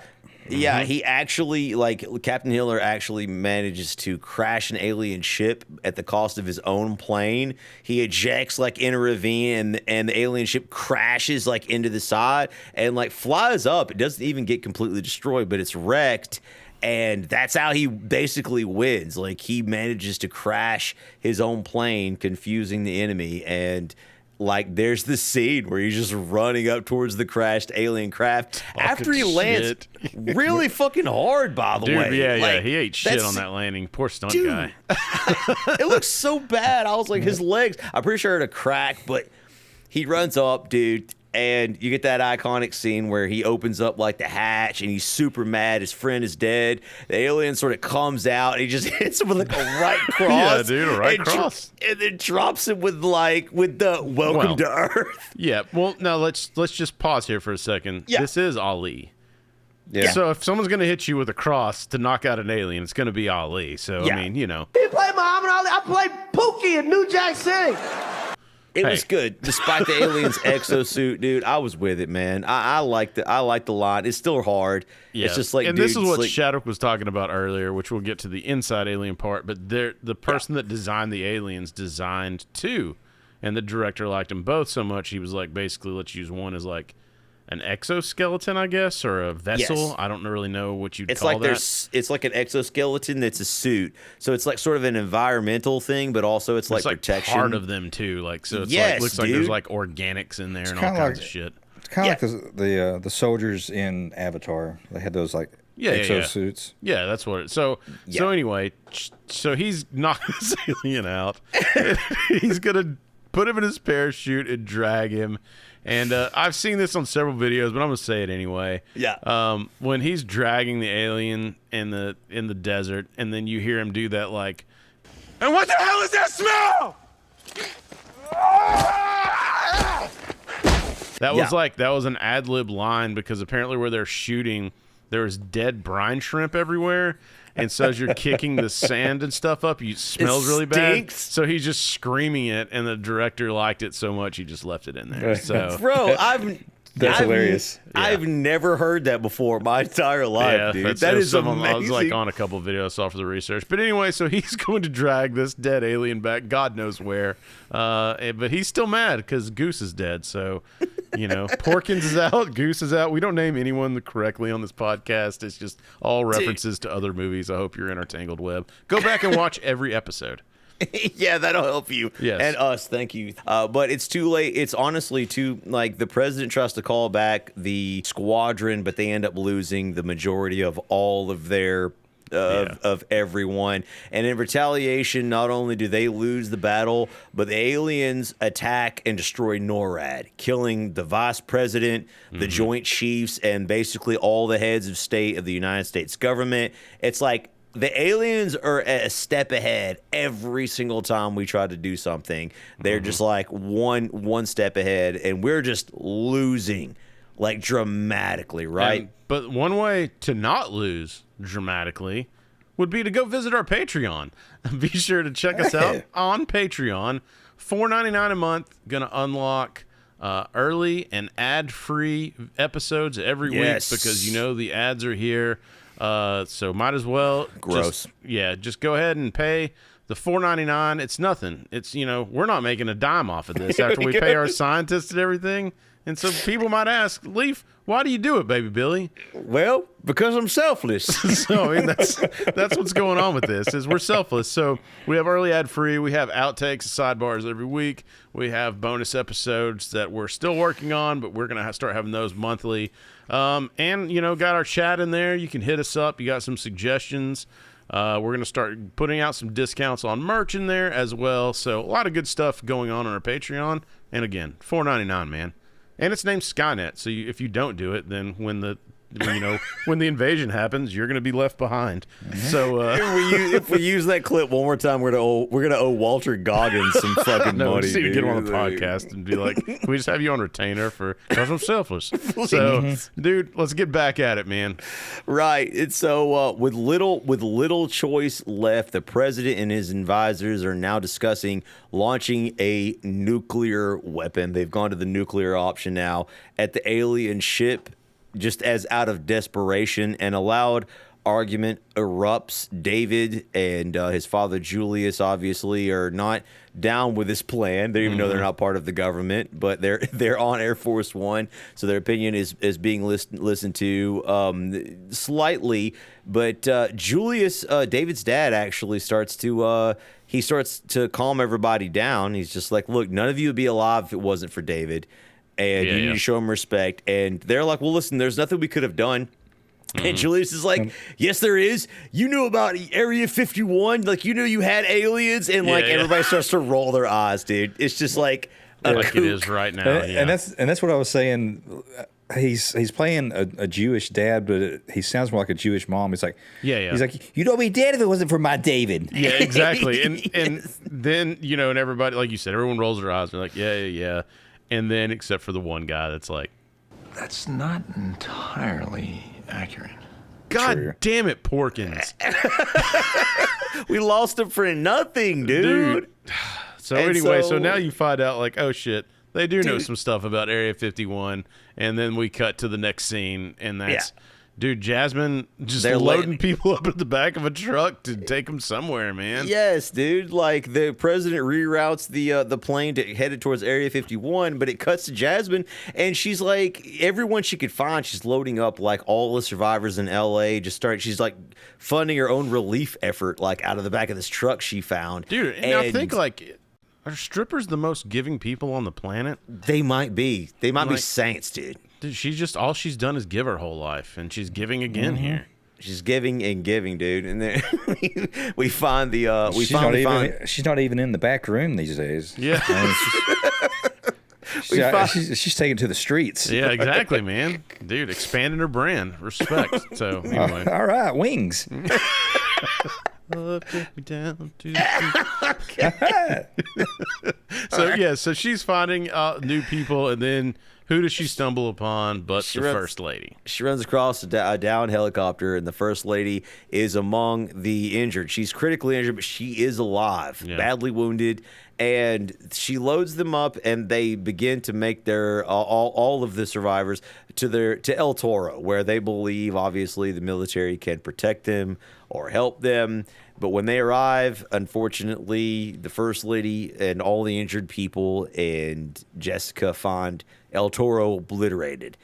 Yeah, he actually, like, Captain Hiller actually manages to crash an alien ship at the cost of his own plane. He ejects, like, in a ravine, and the alien ship crashes, like, into the side and, like, flies up. It doesn't even get completely destroyed, but it's wrecked. And that's how he basically wins. Like, he manages to crash his own plane, confusing the enemy. And like, there's this scene where he's just running up towards the crashed alien craft after he lands really fucking hard, by the way. Yeah, he ate shit on that landing. Poor stunt guy. It looks so bad. I was like, his legs, I'm pretty sure it had a crack, but he runs up, dude, and you get that iconic scene where he opens up, like, the hatch, and he's super mad. His friend is dead. The alien sort of comes out, and he just hits him with, like, a right cross. Yeah, dude, a right cross. And then drops him with the welcome to Earth. Yeah, well, now let's just pause here for a second. Yeah. This is Ali. Yeah. So if someone's going to hit you with a cross to knock out an alien, it's going to be Ali. So, I mean, you know. He played Muhammad Ali. I played Pookie in New Jack City. It was good, despite the alien's exosuit, dude. I was with it, man. I liked the line. It's still hard. Yeah. It's just like, and dude, this is what Shadwick was talking about earlier, which we'll get to the inside alien part. But the person that designed the aliens designed two, and the director liked them both so much he was like, basically, let's use one as like an exoskeleton, I guess, or a vessel. Yes. I don't really know what you'd It's call like that. it's like an exoskeleton that's a suit. So it's like sort of an environmental thing, but also it's like protection. Part of them too. Like so, it's Yes, like looks like there's like organics in there and all kinda kinds like- of shit. It's kind of like the soldiers in Avatar. They had those like Yeah, exosuits. Yeah, that's what. So anyway, so he's knocking this alien out. He's gonna put him in his parachute and drag him. And I've seen this on several videos, but I'm gonna say it anyway. Yeah. When he's dragging the alien in the desert, and then you hear him do that, like, And what the hell is that smell? that was an ad lib line, because apparently where they're shooting, there was dead brine shrimp everywhere. And so as you're kicking the sand and stuff up, it smells really bad. So he's just screaming it, and the director liked it so much he just left it in there. So Bro, That's hilarious. I've never heard that before my entire life, dude. That is amazing. I was like on a couple of videos I saw for the research. But anyway, so he's going to drag this dead alien back, God knows where. But he's still mad because Goose is dead. So, Porkins is out, Goose is out. We don't name anyone correctly on this podcast. It's just all references to other movies. I hope you're in our tangled web. Go back and watch every episode. Yeah, that'll help you. Yes. And us, thank you. But it's too late. It's honestly too, like, the president tries to call back the squadron, but they end up losing the majority of all of their of everyone. And in retaliation, not only do they lose the battle, but the aliens attack and destroy NORAD, killing the vice president, the Joint Chiefs, and basically all the heads of state of the United States government. It's like, the aliens are a step ahead every single time we try to do something. They're just like one step ahead, and we're just losing, like, dramatically, right? But one way to not lose dramatically would be to go visit our Patreon. Be sure to check us out on Patreon. $4.99 a month. Gonna unlock early and ad-free episodes every week, because the ads are here. So might as well just go ahead and pay the $4.99. It's nothing. It's we're not making a dime off of this after we pay our scientists and everything. And so people might ask, Leaf, why do you do it, baby Billy? Well, because I'm selfless. So I mean that's what's going on with this, is we're selfless. So we have early ad free, we have outtakes, sidebars every week, we have bonus episodes that we're still working on, but we're gonna start having those monthly. And got our chat in there. You can hit us up. You got some suggestions. We're going to start putting out some discounts on merch in there as well. So a lot of good stuff going on our Patreon. And again, $4.99, man. And it's named Skynet. So if you don't do it, then when the invasion happens, you're going to be left behind. So if we use that clip one more time, we're gonna owe Walter Goggins some fucking no, money. We just need to get him on the podcast and be like, can we just have you on retainer because I'm selfless. So, dude, let's get back at it, man. Right. And so with little choice left, the president and his advisors are now discussing launching a nuclear weapon. They've gone to the nuclear option now at the alien ship, just as out of desperation. And a loud argument erupts. David and his father Julius obviously are not down with this plan. They even know they're not part of the government, but they're on Air Force One, so their opinion is being listened to slightly. But Julius, David's dad, actually starts to calm everybody down. He's just like, look, none of you would be alive if it wasn't for David. And you need to show him respect. And they're like, well, listen, there's nothing we could have done. And Julius is like, yes, there is. You knew about Area 51. Like, you knew you had aliens. And, everybody starts to roll their eyes, dude. It's just like it is right now. And that's what I was saying. He's playing a Jewish dad, but he sounds more like a Jewish mom. He's like, he's like, you'd all be dead if it wasn't for my David. Yeah, exactly. and then, and everybody, like you said, everyone rolls their eyes. They're like, yeah. And then, except for the one guy that's like, that's not entirely accurate. God damn it, Porkins. We lost him for nothing, dude. So anyway, so now you find out, like, oh shit, they do know some stuff about Area 51. And then we cut to the next scene, and that's Dude, Jasmine just They're loading people up at the back of a truck to take them somewhere, man. Yes, dude. Like the president reroutes the plane to headed towards Area 51, but it cuts to Jasmine, and she's like everyone she could find. She's loading up like all the survivors in L.A. She's like funding her own relief effort, like out of the back of this truck she found. Dude, and I think like are strippers the most giving people on the planet? They might be. They might be saints, dude. Dude, all she's done is give her whole life, and she's giving again here. She's giving and giving, dude. And then we find the she's not even in the back room these days. Yeah. She's taken to the streets. Yeah, exactly, man. Dude, expanding her brand. Respect. So anyway. All right, wings. Love, take me down to the street. So she's finding new people, and then who does she stumble upon but First Lady? She runs across a downed helicopter, and the First Lady is among the injured. She's critically injured, but she is alive, badly wounded, and she loads them up, and they begin to make their all of the survivors to El Toro, where they believe, obviously, the military can protect them or help them. But when they arrive, unfortunately, the First Lady and all the injured people and Jessica find El Toro obliterated.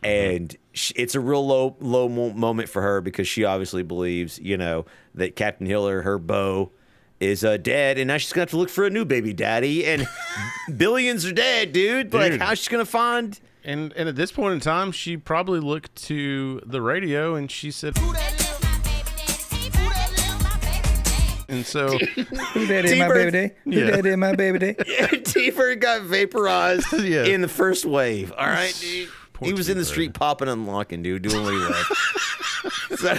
And it's a real low moment for her because she obviously believes, that Captain Hiller, her beau, is dead, and now she's going to have to look for a new baby daddy, and billions are dead, dude. Like, how's she going to find... And at this point in time, she probably looked to the radio, and she said... And so, who that is my baby day? Who that is my baby day? T-Bird got vaporized in the first wave. All right, dude. He was in the street popping and locking, dude, doing what he loved. So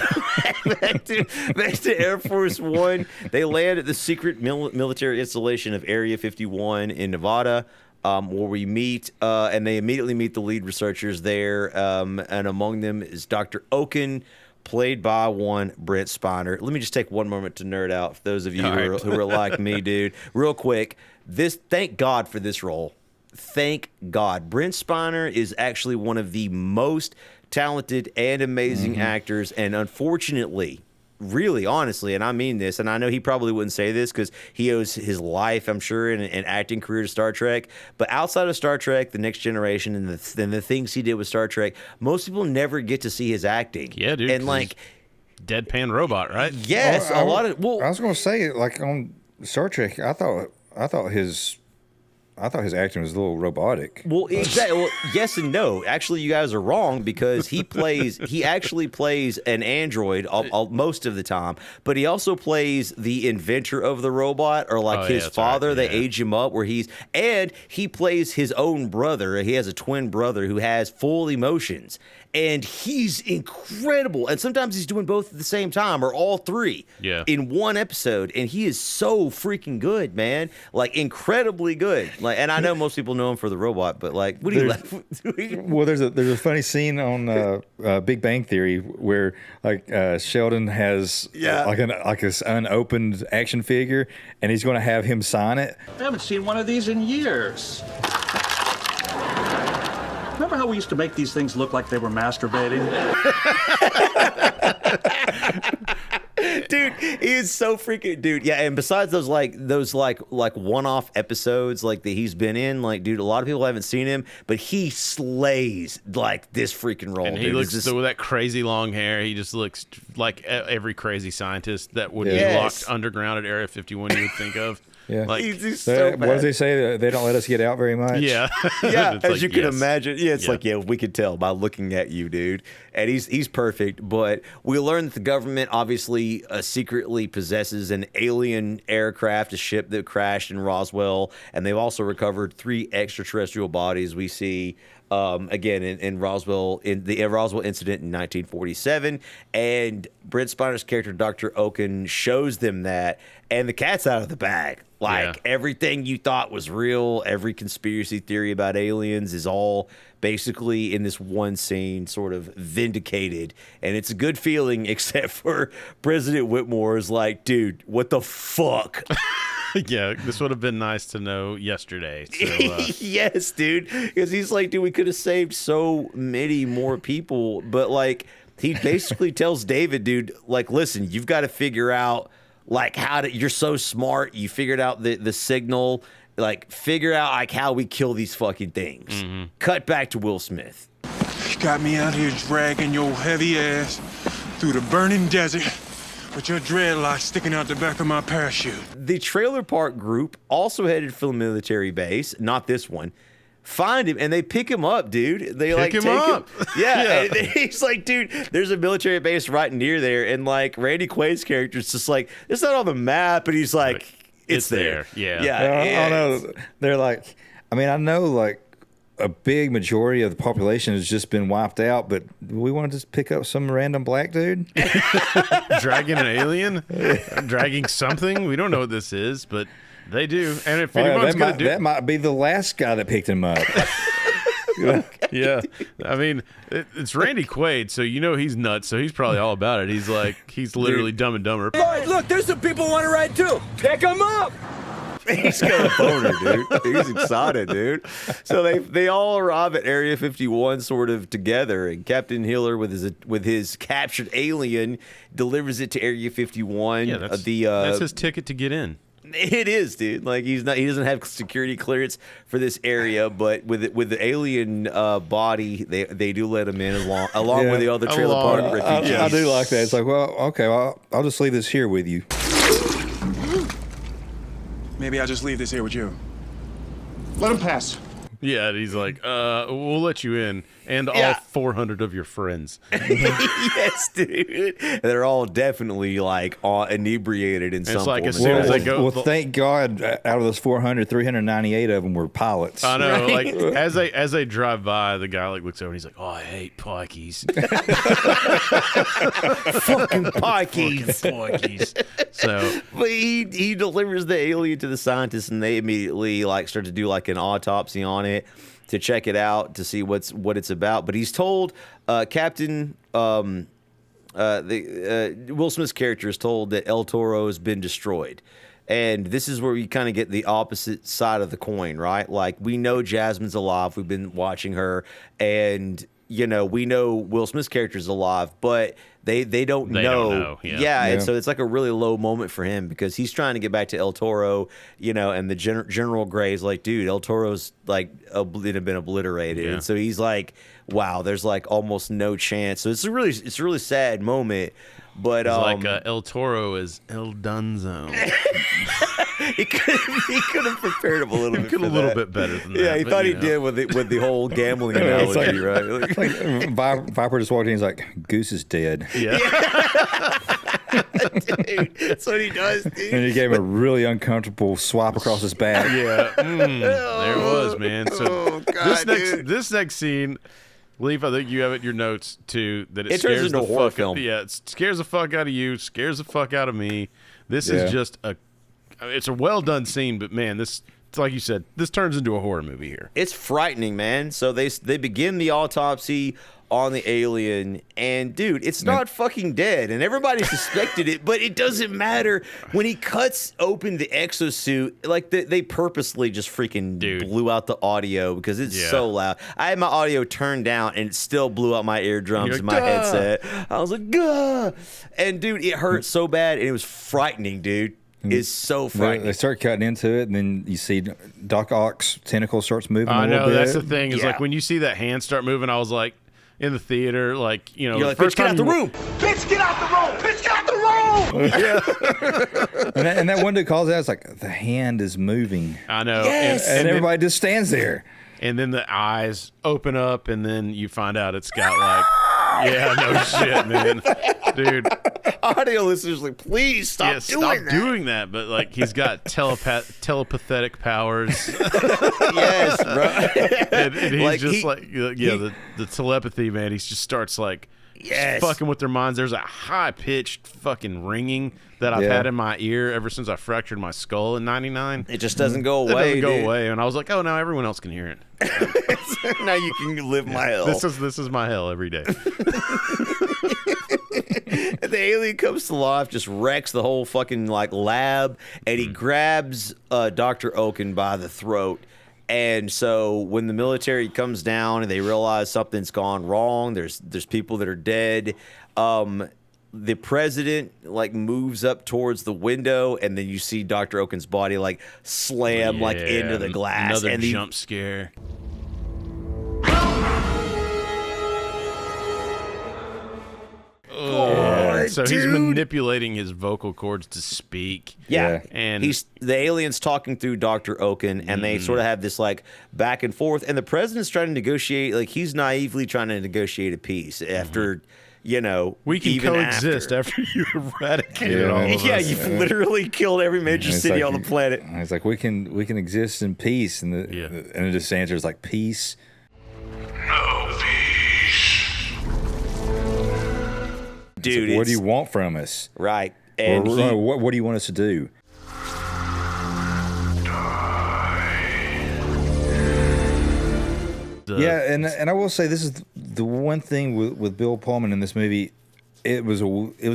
back to Air Force One. They land at the secret military installation of Area 51 in Nevada, where we meet, and they immediately meet the lead researchers there, and among them is Dr. Oken, played by one Brent Spiner. Let me just take one moment to nerd out for those of you who are like me, dude. Real quick, thank God for this role. Thank God. Brent Spiner is actually one of the most talented and amazing actors, and unfortunately, really, honestly, and I mean this, and I know he probably wouldn't say this because he owes his life, I'm sure, and an acting career to Star Trek. But outside of Star Trek, The Next Generation, and the things he did with Star Trek, most people never get to see his acting. Yeah, dude. And like deadpan robot, right? Yes, I was going to say, like on Star Trek, I thought his acting was a little robotic. Well, exactly. Well, yes and no. Actually, you guys are wrong because he actually plays an android most of the time, but he also plays the inventor of the robot, or like his father. Right. They age him up and he plays his own brother. He has a twin brother who has full emotions. And he's incredible. And sometimes he's doing both at the same time, or all three in one episode. And he is so freaking good, man. Like, incredibly good. Like, and I know most people know him for the robot, but like, what do you like? Well, there's a funny scene on Big Bang Theory where like Sheldon has like this unopened action figure, and he's going to have him sign it. I haven't seen one of these in years. Remember how we used to make these things look like they were masturbating? Dude, he is so freaking dude. Yeah, and besides those one-off episodes like that he's been in, like, dude, a lot of people haven't seen him, but he slays like this freaking role. And he looks with that crazy long hair. He just looks like every crazy scientist that would be locked underground at Area 51 you would think of. Yeah, like, he's so what does they say? They don't let us get out very much. Yeah, yeah. As you can imagine, it's like we could tell by looking at you, dude. And he's perfect. But we learn that the government obviously secretly possesses an alien aircraft, a ship that crashed in Roswell, and they've also recovered 3 extraterrestrial bodies. We see. Again, in Roswell, in the Roswell incident in 1947, and Brent Spiner's character, Dr. Oken, shows them that, and the cat's out of the bag. Like, everything you thought was real, every conspiracy theory about aliens is all basically in this one scene sort of vindicated, and it's a good feeling, except for President Whitmore is like, dude, what the fuck? Yeah, this would have been nice to know yesterday. So, yes, dude, because he's like, dude, we could have saved so many more people, but like, he basically tells David, dude, like, listen, you've got to figure out like you're so smart. You figured out the signal, like figure out like how we kill these fucking things. Cut back to Will Smith. You got me out here dragging your heavy ass through the burning desert with your dreadlocks sticking out the back of my parachute. The trailer park group also headed for the military base, not this one. Find him and they pick him up, dude. They Pick him up. Yeah. And he's like, dude, there's a military base right near there. And like Randy Quaid's character is just like, it's not on the map. And he's like, it's there. Yeah. I know. They're like, I mean, I know like a big majority of the population has just been wiped out, but we want to just pick up some random black dude. Dragging an alien? Dragging something? We don't know what this is, but they do. And if anyone's going to do that might be the last guy that picked him up. Yeah. I mean, it's Randy Quaid, so you know he's nuts, so he's probably all about it. He's like, he's literally Dumb and Dumber. Boys, look, there's some people want to ride too. Pick them up. He's got a boner, dude. He's excited, dude. So they all arrive at Area 51 sort of together, and Captain Hiller with his captured alien delivers it to Area 51. Yeah, that's his ticket to get in. It is, dude. Like he doesn't have security clearance for this area, but with the alien body, they do let him in along with the other trailer park refugees. I do like that. It's like, well, okay, well, I'll just leave this here with you. Maybe I'll just leave this here with you. Let him pass. Yeah, and he's like, we'll let you in, and all 400 of your friends. Yes, dude. They're all definitely like inebriated in some it's like form. as soon as they go. Well, thank God, out of those 400, 398 of them were pilots. I know, like as they drive by, the guy like looks over and he's like, "Oh, I hate pikeys." Fucking pikeys. Fucking pikeys. So, but he delivers the alien to the scientists, and they immediately like start to do like an autopsy on it to check it out to see what it's about. But he's told Captain Will Smith's character is told that El Toro has been destroyed. And this is where we kind of get the opposite side of the coin, right? Like, we know Jasmine's alive. We've been watching her. And, you know, we know Will Smith's character is alive. But they don't know. Yeah, and so it's like a really low moment for him because he's trying to get back to El Toro, you know, and the General Gray's like, dude, El Toro's like been obliterated. And so he's like, wow, there's like almost no chance. So it's a really sad moment. But it's like El Toro is El Dunzo. he could have prepared him a little bit. A little bit better than that. Yeah, he thought he did with the whole gambling analogy, right? Like Viper just walked in. He's like, Goose is dead. Yeah. Dude, that's what he does, dude. And he gave him a really uncomfortable swap across his back. Yeah, there it was, man. So this next scene. Leaf, I think you have it in your notes too. That it scares turns into the a horror fuck film. Yeah, it scares the fuck out of you. Scares the fuck out of me. This is just it's a well done scene, but man, this, like you said, this turns into a horror movie here. It's frightening, man. So they begin the autopsy on the alien, and dude, it's not fucking dead, and everybody suspected it, but it doesn't matter. When he cuts open the exosuit, like they purposely just freaking blew out the audio because it's so loud. I had my audio turned down, and it still blew out my eardrums and my headset. I was like, gah! And dude, it hurt so bad, and it was frightening, dude. It's so frightening. They start cutting into it, and then you see Doc Ock's tentacle starts moving a I little know, bit. that's the thing. Is like when you see that hand start moving, I was like, in the theater, like, you know, you're like, bitch, get out the room. Bitch, get out the room. Bitch, get out the room. and that one dude calls out, it's like, the hand is moving. I know. Yes. And everybody just stands there. And then the eyes open up, and then you find out it's got like, yeah, no shit, man. Dude. Audio listeners, like, please stop doing that. But like, he's got telepathic powers. Yes, bro. and he's the telepathy, man. He just starts like fucking with their minds. There's a high pitched fucking ringing that I've had in my ear ever since I fractured my skull in '99. It just doesn't go away. It doesn't go away, and I was like, oh, now everyone else can hear it. Now you can live my hell. This is my hell every day. The alien comes to life, just wrecks the whole fucking like lab, and he grabs Dr. Oaken by the throat, And so when the military comes down and they realize something's gone wrong, there's people that are dead. The president like moves up towards the window, and then you see Dr. Oaken's body like slam like into the glass. Another jump scare. God, so he's manipulating his vocal cords to speak. Yeah, and he's the alien's talking through Dr. Oaken, and they sort of have this like back and forth. And the president's trying to negotiate, like he's naively trying to negotiate a peace after. You know, we can even coexist after you eradicated all of us. Yeah, you've literally killed every major city on the planet. It's like we can exist in peace, and the just answer is like peace. No peace. Dude, like, what do you want from us? Right. And what do you want us to do? Yeah, and I will say this is the one thing with Bill Pullman in this movie. It was a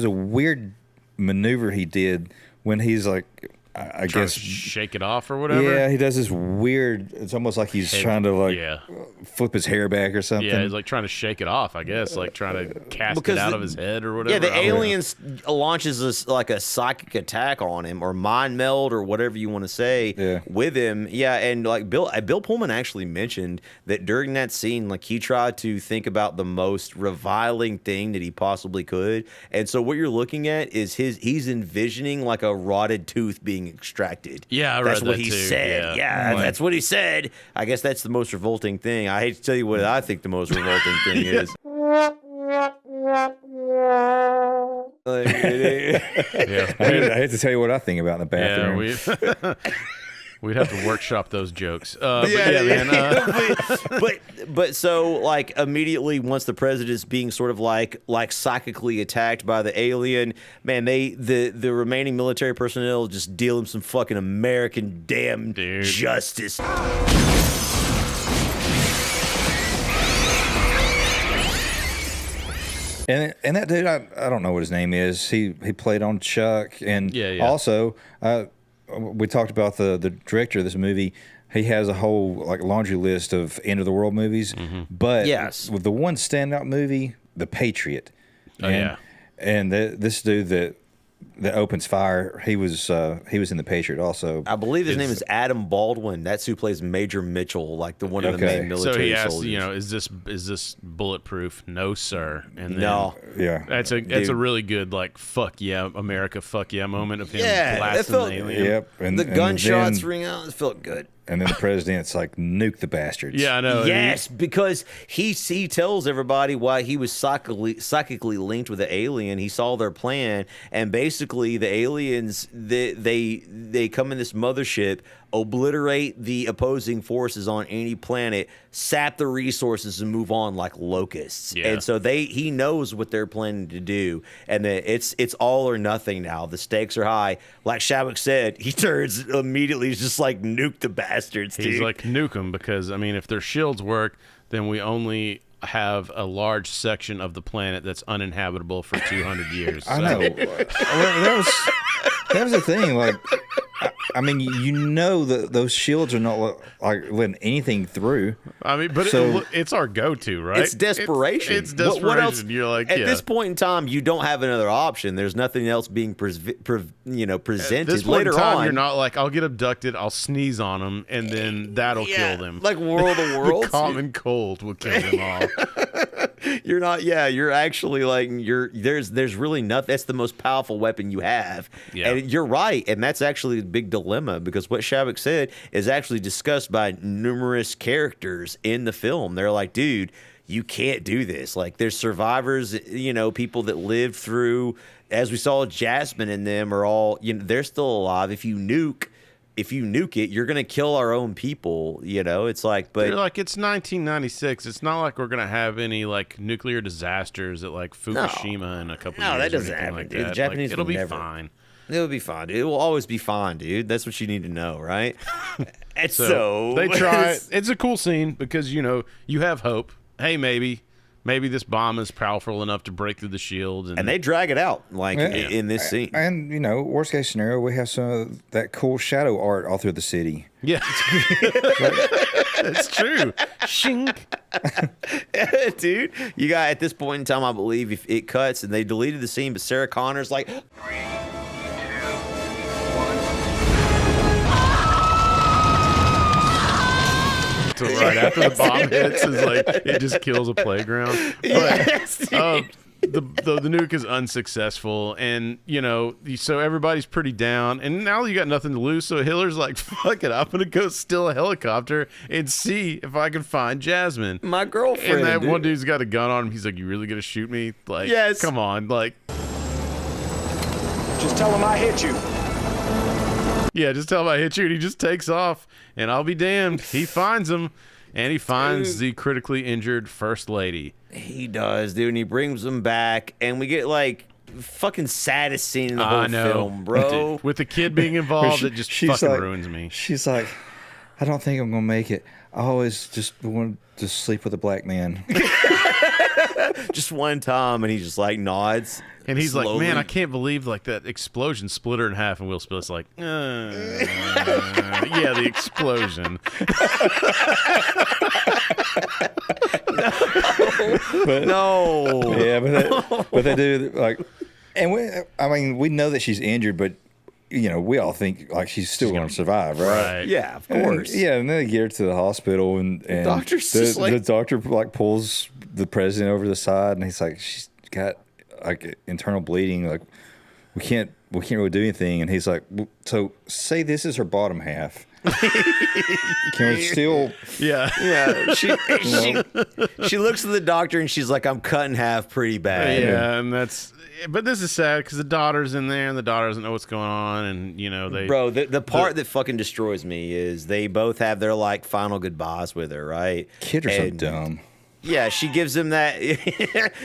weird maneuver he did when he's like, I guess shake it off or whatever. Yeah, he does this weird. It's almost like he's trying to like flip his hair back or something. Yeah, he's like trying to shake it off. I guess like trying to cast it out of his head or whatever. Yeah, the aliens launches this like a psychic attack on him or mind meld or whatever you want to say with him. Yeah, and like Bill Pullman actually mentioned that during that scene, like he tried to think about the most reviling thing that he possibly could, and so what you're looking at is he's envisioning like a rotted tooth being extracted. Yeah, I that's read what that he too. said. Yeah, that's what he said. I guess that's the most revolting thing. I hate to tell you what I think the most revolting thing is. I hate to tell you what I think about in the bathroom. Yeah, we'd have to workshop those jokes. But so like immediately once the president's being sort of like psychically attacked by the alien, man, the remaining military personnel just deal him some fucking American damn justice. And that dude, I don't know what his name is. He played on Chuck, and also we talked about the director of this movie. He has a whole like laundry list of end of the world movies, but with the one standout movie, The Patriot. And this dude that opens fire, he was in The Patriot also. I believe his name is Adam Baldwin. That's who plays Major Mitchell, like the one of the main military so he asked, soldiers. you know, is this bulletproof? No, sir. And then No. Yeah, that's a really good like fuck yeah America fuck yeah moment of him Yeah, blasting that felt- the alien. Yep, and the gunshots then- ring out. It felt good. And then the president's like, nuke the bastards. Yeah, I know. Yes, because he tells everybody why he was psychically linked with the alien. He saw their plan, and basically the aliens they come in this mothership, obliterate the opposing forces on any planet, sap the resources, and move on like locusts. Yeah. And so he knows what they're planning to do, and that it's all or nothing now. The stakes are high. Like Shabak said, he turns immediately. He's just like nuke the bastards. He's dude. like nuke them because I mean if their shields work, then we only have a large section of the planet that's uninhabitable for 200 years. I know. Well, that was the thing. Like, I mean, you know that those shields are not like letting anything through. I mean, but it's our go-to, right? It's desperation. It's desperation. What else? You're like, at this point in time, you don't have another option. There's nothing else being presented. At this point Later in time, on, you're not like, I'll get abducted, I'll sneeze on them, and then that'll kill them. like World of Worlds. The common cold will kill them all. You're not. Yeah, you're actually like There's really nothing. That's the most powerful weapon you have. Yeah. And you're right, and that's actually a big dilemma because what Shabak said is actually discussed by numerous characters in the film. They're like, dude, you can't do this. Like, there's survivors, you know, people that lived through. As we saw, Jasmine and them are all, you know, they're still alive. If you nuke it, you're gonna kill our own people. You know, it's like, but You're like, it's 1996. It's not like we're gonna have any like nuclear disasters at like Fukushima in a couple years. No, that doesn't or anything happen, like dude. that. The Japanese it'll would be never. fine. It'll be fine, dude. It will always be fine, dude. That's what you need to know, right? And so they try. It's a cool scene because you know you have hope. Hey, maybe maybe this bomb is powerful enough to break through the shield. And they drag it out, like, in this scene. And, you know, worst case scenario, we have some of that cool shadow art all through the city. Yeah. That's true. Shink. Dude, you got, at this point in time, I believe, if it cuts and they deleted the scene, but Sarah Connor's like... So right after the bomb hits, is like it just kills a playground. But, Yes, the nuke is unsuccessful, and you know, so everybody's pretty down, and now you got nothing to lose. So Hiller's like, "Fuck it, I'm gonna go steal a helicopter and see if I can find Jasmine, my girlfriend." And that one dude's got a gun on him. He's like, "You really gonna shoot me? Like, yes. Come on, like." Just tell him I hit you. Yeah, just tell him I hit you, and he just takes off, and I'll be damned. He finds him, and he finds the critically injured First Lady. He does, dude, and he brings him back, and we get, like, fucking saddest scene in the whole film, bro. Dude, with the kid being involved, it just fucking ruins me. She's like, I don't think I'm going to make it. I always just want to sleep with a black man. Just one time, and he just, like, nods. And he's slowly. like, man, I can't believe like that explosion split her in half. And Will Smith's like, yeah, the explosion. No. Yeah, but they do like, and we know that she's injured, but you know, we all think like she's still going to survive, right? Yeah, of course. And then they get her to the hospital, and doctor's the, just like... the doctor like pulls the president over the side, and he's like, she's got like internal bleeding, like we can't really do anything, and he's like, so say this is her bottom half. Can we still? Yeah. She looks at the doctor and she's like, I'm cut in half pretty bad. Yeah, and that's. But this is sad because the daughter's in there and the daughter doesn't know what's going on, and you know they. Bro, the part that fucking destroys me is they both have their like final goodbyes with her, right? Kids are so dumb. Yeah, she gives him that.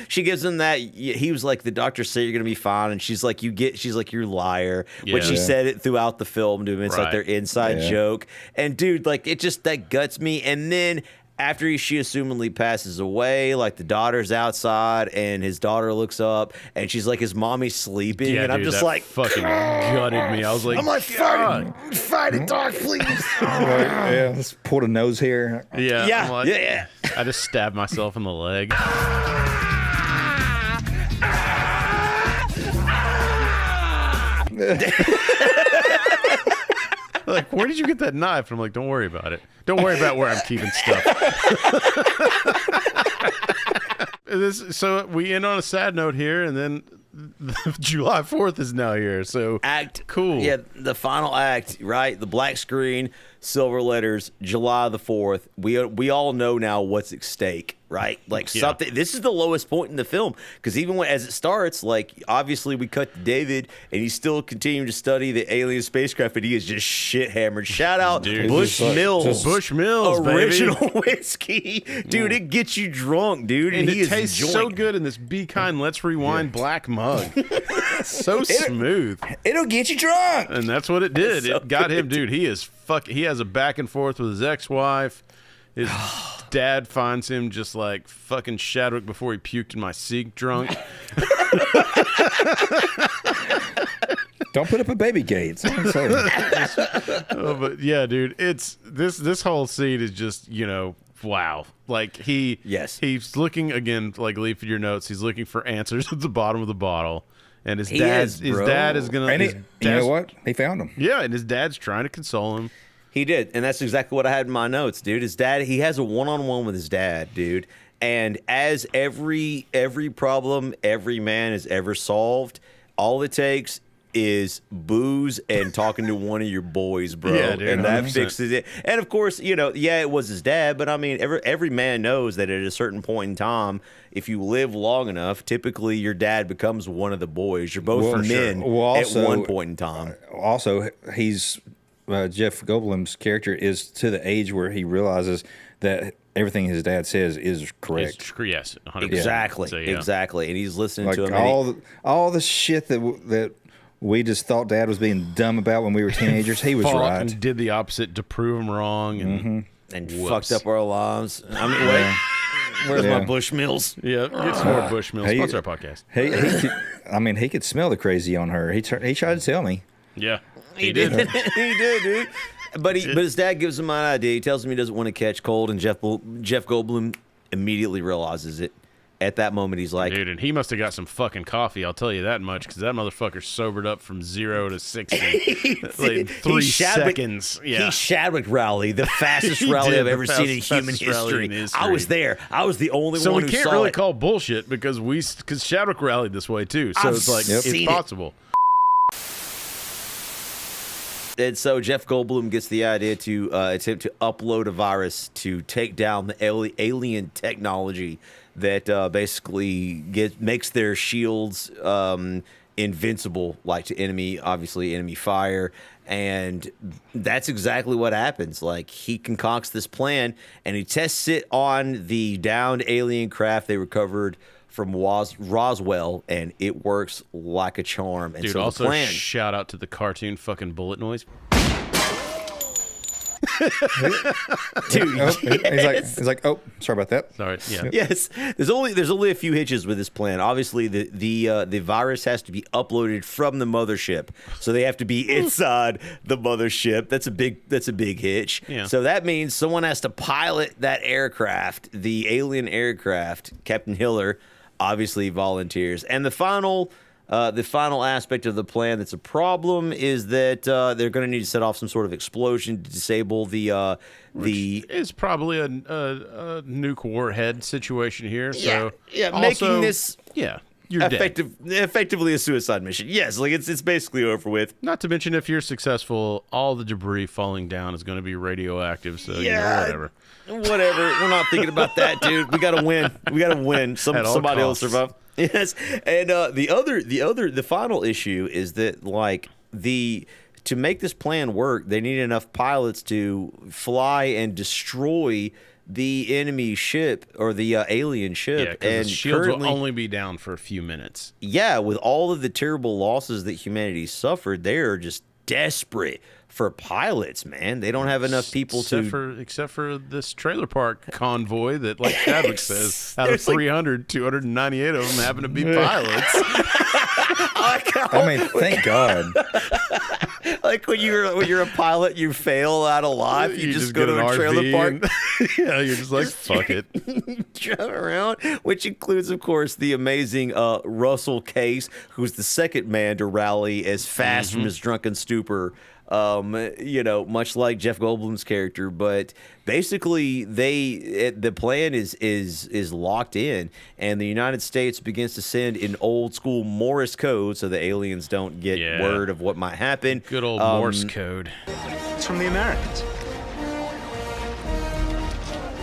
She gives him that. He was like, the doctor said you're gonna be fine, and she's like, she's like, you're a liar. Yeah. But she said it throughout the film, dude. It's like their inside joke, and dude, like it just that guts me. And then after she assumedly passes away, like the daughter's outside, and his daughter looks up, and she's like, "Is mommy sleeping?" Yeah, and I'm dude, just like, fucking gutted me. I was like, I'm like, fight it, dog, please. Yeah, let's pull the nose hair. Yeah, Yeah, I'm like, yeah. I just stabbed myself in the leg. Like, where did you get that knife? And I'm like, don't worry about it. Don't worry about where I'm keeping stuff. So we end on a sad note here, and then July 4th is now here. So cool. Yeah, the final act, right? The black screen, silver letters, July the 4th. We all know now what's at stake, right? Like something. This is the lowest point in the film because even as it starts, like obviously we cut to David and he's still continuing to study the alien spacecraft, and he is just shit hammered. Shout out Bush Mills, original baby. whiskey, dude. It gets you drunk, dude, And he it is tastes enjoying so it. good in this Be Kind Let's Rewind black mug. So smooth. It'll get you drunk. And that's what it did. So It got him, good. dude. He has a back and forth with his ex-wife. His dad finds him just like fucking Shadwick before he puked in my Sikh drunk. Don't put up a baby gate. Oh, but yeah, dude, it's this whole scene is just, you know, wow. Like he's looking again, like leaf in your notes. He's looking for answers at the bottom of the bottle, and his dad is gonna. And you know what? He found him. Yeah, and his dad's trying to console him. He did, and that's exactly what I had in my notes, dude. His dad, he has a one-on-one with his dad, dude. And as every problem every man has ever solved, all it takes is booze and talking to one of your boys, bro. Yeah, dude, and that 100%. fixes it. And of course, you know, yeah, it was his dad, but I mean, every man knows that at a certain point in time, if you live long enough, typically your dad becomes one of the boys. You're both men at one point in time. Also, he's Jeff Goldblum's character is to the age where he realizes that everything his dad says is correct. Yes, 100%. Exactly, So, yeah. exactly. And he's listening Like to him. all the shit that we just thought Dad was being dumb about when we were teenagers. He was Fought right. and did the opposite to prove him wrong, and and whoops. fucked up our lives. I mean, Where's my Bushmills? Yeah, get some more Bushmills. Sponsor our podcast. He could smell the crazy on her. He tried to tell me. Yeah, he did. He did, dude. But his dad gives him an idea. He tells him he doesn't want to catch cold, and Jeff Goldblum immediately realizes it. At that moment, he's like, dude, and he must have got some fucking coffee. I'll tell you that much, because that motherfucker sobered up from 0 to 60 like 3 seconds. Yeah, he Chadwick rally, the fastest rally I've ever seen in human history. I was there. I was the only one who saw it. So we can't really call bullshit because Chadwick rallied this way too. So it's like it's possible. And so Jeff Goldblum gets the idea to attempt to upload a virus to take down the alien technology that basically makes their shields invincible, like to enemy fire. And that's exactly what happens. Like, he concocts this plan, and he tests it on the downed alien craft they recovered from Roswell, and it works like a charm. And dude, so also the plan, shout out to the cartoon fucking bullet noise. Dude, he's like, oh, sorry about that. Sorry. Yeah. Yes. There's only a few hitches with this plan. Obviously, the virus has to be uploaded from the mothership, so they have to be inside the mothership. That's a big hitch. Yeah. So that means someone has to pilot that aircraft, the alien aircraft. Captain Hiller obviously volunteers, and the final aspect of the plan that's a problem is that they're going to need to set off some sort of explosion to disable Which is probably a nuke warhead situation here. So also, making this you're effectively a suicide mission. Yes, like it's basically over with. Not to mention, if you're successful, all the debris falling down is going to be radioactive. So whatever. We're not thinking about that, dude. We got to win. Somebody else survive. Yes, and the final issue is that, like, to make this plan work, they need enough pilots to fly and destroy the enemy ship or the alien ship. Yeah, because and the shields will only be down for a few minutes. Yeah, with all of the terrible losses that humanity suffered, they are just desperate for pilots, man. They don't have enough people except for this trailer park convoy that, like Chadwick says, out of 300, 298 of them happen to be pilots. I mean, thank God. Like when you're a pilot, you fail out of life. You just go to a trailer park. Yeah, you're just like, fuck it. Drive around, which includes, of course, the amazing Russell Case, who's the second man to rally as fast from his drunken stupor. Much like Jeff Goldblum's character, but basically the plan is locked in, and the United States begins to send in old school Morse code so the aliens don't get word of what might happen. Good old Morse code. It's from the Americans.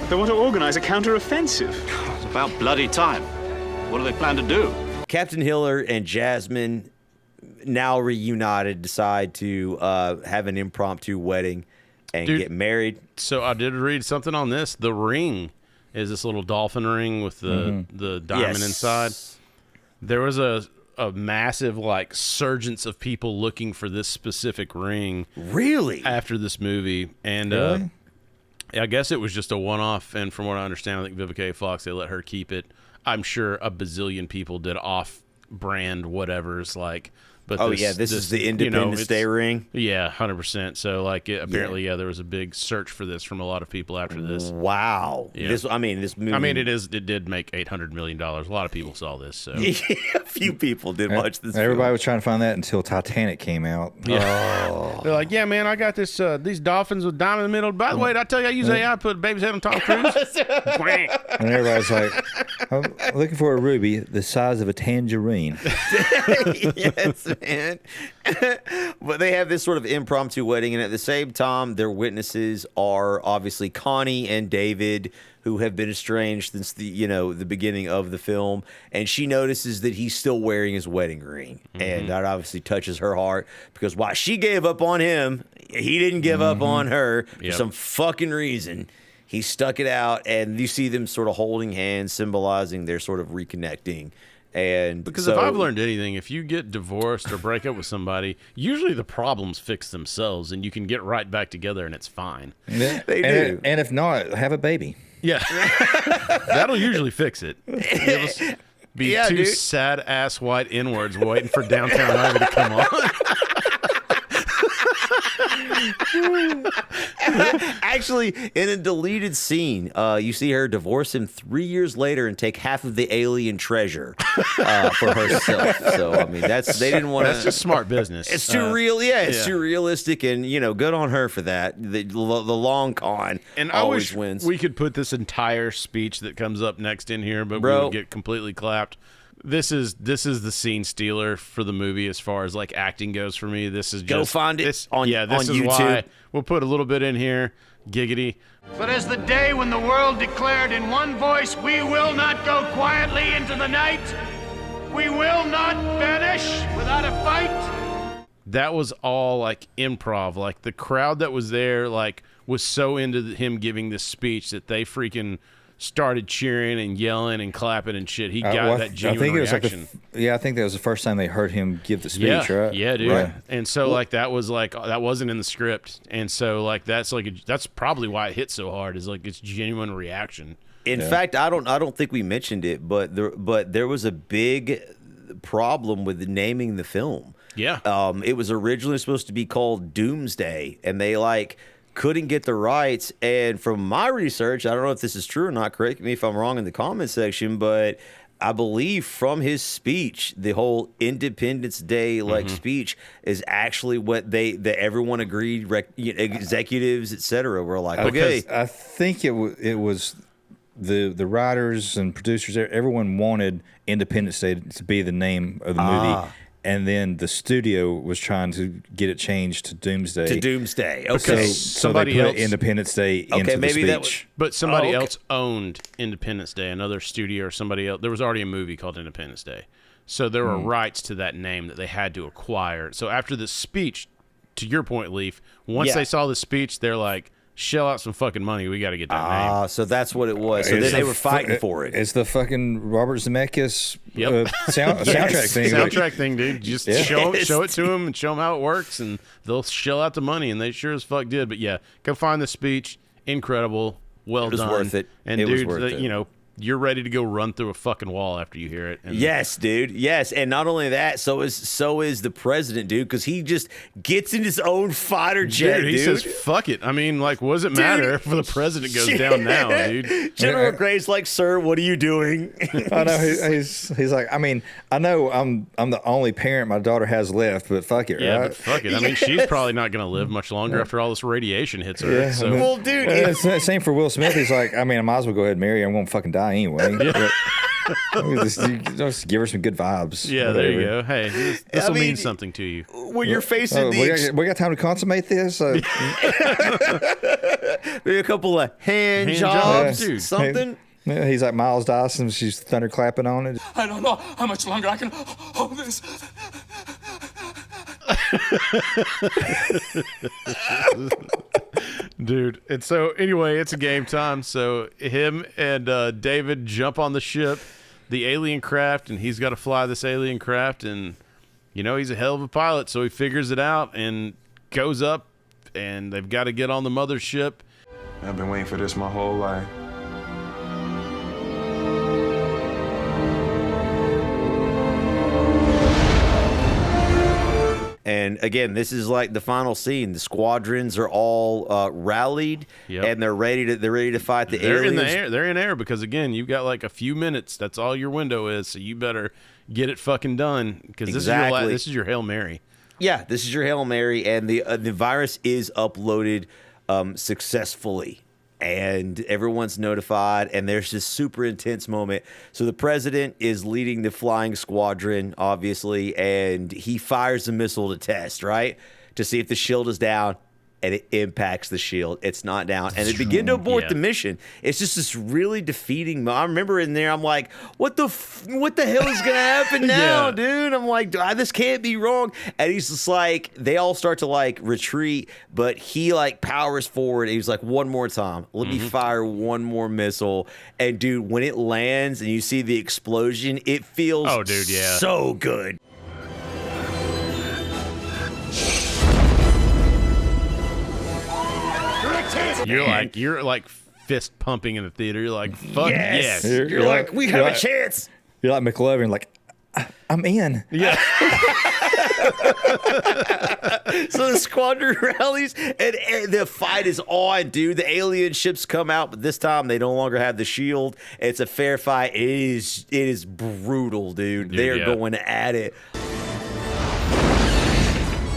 They want to organize a counter-offensive. It's about bloody time. What do they plan to do? Captain Hiller and Jasmine, now reunited, decide to have an impromptu wedding and get married. So I did read something on this. The ring is this little dolphin ring with the diamond inside. There was a massive surgence of people looking for this specific ring. Really? After this movie. And I guess it was just a one-off. And from what I understand, I think Vivica Fox, they let her keep it. I'm sure a bazillion people did off-brand whatevers like. But this is the Independence Day ring? Yeah, 100%. So, apparently, there was a big search for this from a lot of people after this. Wow. Yeah. This movie... it did make $800 million. A lot of people saw this. So a few people did watch this Everybody was trying to find that until Titanic came out. Yeah. Oh. They're like, yeah, man, I got this these dolphins with diamond in the middle. By the way, did I tell you I use AI to put a baby's head on Tom Cruise? And everybody's like, I'm looking for a ruby the size of a tangerine. Yes, man. But they have this sort of impromptu wedding, and at the same time, their witnesses are obviously Connie and David, who have been estranged since the beginning of the film. And she notices that he's still wearing his wedding ring, and that obviously touches her heart because while she gave up on him, he didn't give up on her for some fucking reason. He stuck it out, and you see them sort of holding hands, symbolizing their sort of reconnecting. And because if I've learned anything, if you get divorced or break up with somebody, usually the problems fix themselves and you can get right back together and it's fine. Yeah. They do. And if not, have a baby. Yeah. That'll usually fix it. It'll be two sad-ass white N-words waiting for Downtown Ivy to come on. Actually, in a deleted scene, you see her divorce him 3 years later and take half of the alien treasure for herself. So I mean, they didn't want to. That's just smart business. It's too real. Yeah, it's too realistic, and good on her for that. The long con and always I wish wins. We could put this entire speech that comes up next in here, but we would get completely clapped. This is the scene stealer for the movie as far as like acting goes for me. This is just go find it on this is YouTube. Why we'll put a little bit in here. Giggity. But as the day when the world declared in one voice, we will not go quietly into the night. We will not vanish without a fight. That was all like improv. Like the crowd that was there like was so into him giving this speech that they freaking started cheering and yelling and clapping and shit. He got that genuine reaction. I think that was the first time they heard him give the speech, right? Yeah, dude. Right. And so that wasn't in the script, and so that's probably why it hit so hard. Is like it's genuine reaction. In fact, I don't think we mentioned it, but there was a big problem with naming the film. Yeah. It was originally supposed to be called Doomsday, and they couldn't get the rights. And from my research, I don't know if this is true or not, correct me if I'm wrong in the comment section, but I believe from his speech, the whole Independence Day speech is actually what everyone agreed, executives, etc. were like, okay. I think it was the writers and producers, everyone wanted Independence Day to be the name of the movie. And then the studio was trying to get it changed to Doomsday. Okay. So they put Independence Day into the speech. But somebody else owned Independence Day, another studio or somebody else. There was already a movie called Independence Day. So there were rights to that name that they had to acquire. So after the speech, to your point, Leaf, once they saw the speech, they're like, shell out some fucking money. We got to get that name. So that's what it was. So then they were fighting for it. It's the fucking Robert Zemeckis soundtrack thing. Soundtrack thing, dude. Just show it to them and show them how it works, and they'll shell out the money, and they sure as fuck did. But yeah, go find the speech. Incredible. Well done. It was worth it. And dude, you're ready to go run through a fucking wall after you hear it. And yes, dude. Yes, and not only that, so is the president, dude, because he just gets in his own fighter jet, dude. He says, "Fuck it." I mean, what does it matter if the president goes down now, dude? General Gray's like, "Sir, what are you doing?" I know he's like, I mean, I know I'm the only parent my daughter has left, but fuck it, yeah, right? But fuck it. I mean, she's probably not gonna live much longer after all this radiation hits her. Yeah, so. Well, dude, same for Will Smith. He's like, I mean, I might as well go ahead and marry her. I'm gonna fucking die anyway. Just give her some good vibes. Yeah, whatever. There you go. Hey, this will mean something to you. When you're facing we got time to consummate this. Maybe a couple of hand jobs, dude. Something. He's like Miles Dyson. She's thunderclapping on it. I don't know how much longer I can hold this. Dude, and so anyway, it's a game time. So him and David jump on the ship, the alien craft, and he's got to fly this alien craft. And he's a hell of a pilot, so he figures it out and goes up, and they've got to get on the mothership. I've been waiting for this my whole life. And again, this is like the final scene. The squadrons are all rallied, and they're ready to fight the aliens. In the air. They're in air because again, you've got like a few minutes. That's all your window is. So you better get it fucking done because this is your Hail Mary. Yeah, this is your Hail Mary, and the virus is uploaded successfully. And everyone's notified, and there's this super intense moment. So the president is leading the flying squadron, obviously, and he fires a missile to test, right? To see if the shield is down, and it impacts the shield. It's not down. And they begin to abort the mission. It's just this really defeating moment. I remember in there, I'm like, what the hell is going to happen now, dude? I'm like, this can't be wrong. And he's just like, they all start to like retreat, but he like powers forward. And he's like, one more time. Let me fire one more missile. And dude, when it lands and you see the explosion, it feels so good. You're like fist pumping in the theater. You're like, fuck yes. You're like, we have a chance. You're like McLovin, like, I'm in. Yeah. So the squadron rallies, and the fight is on, dude. The alien ships come out, but this time they no longer have the shield. It's a fair fight. It is brutal, dude. They're going at it.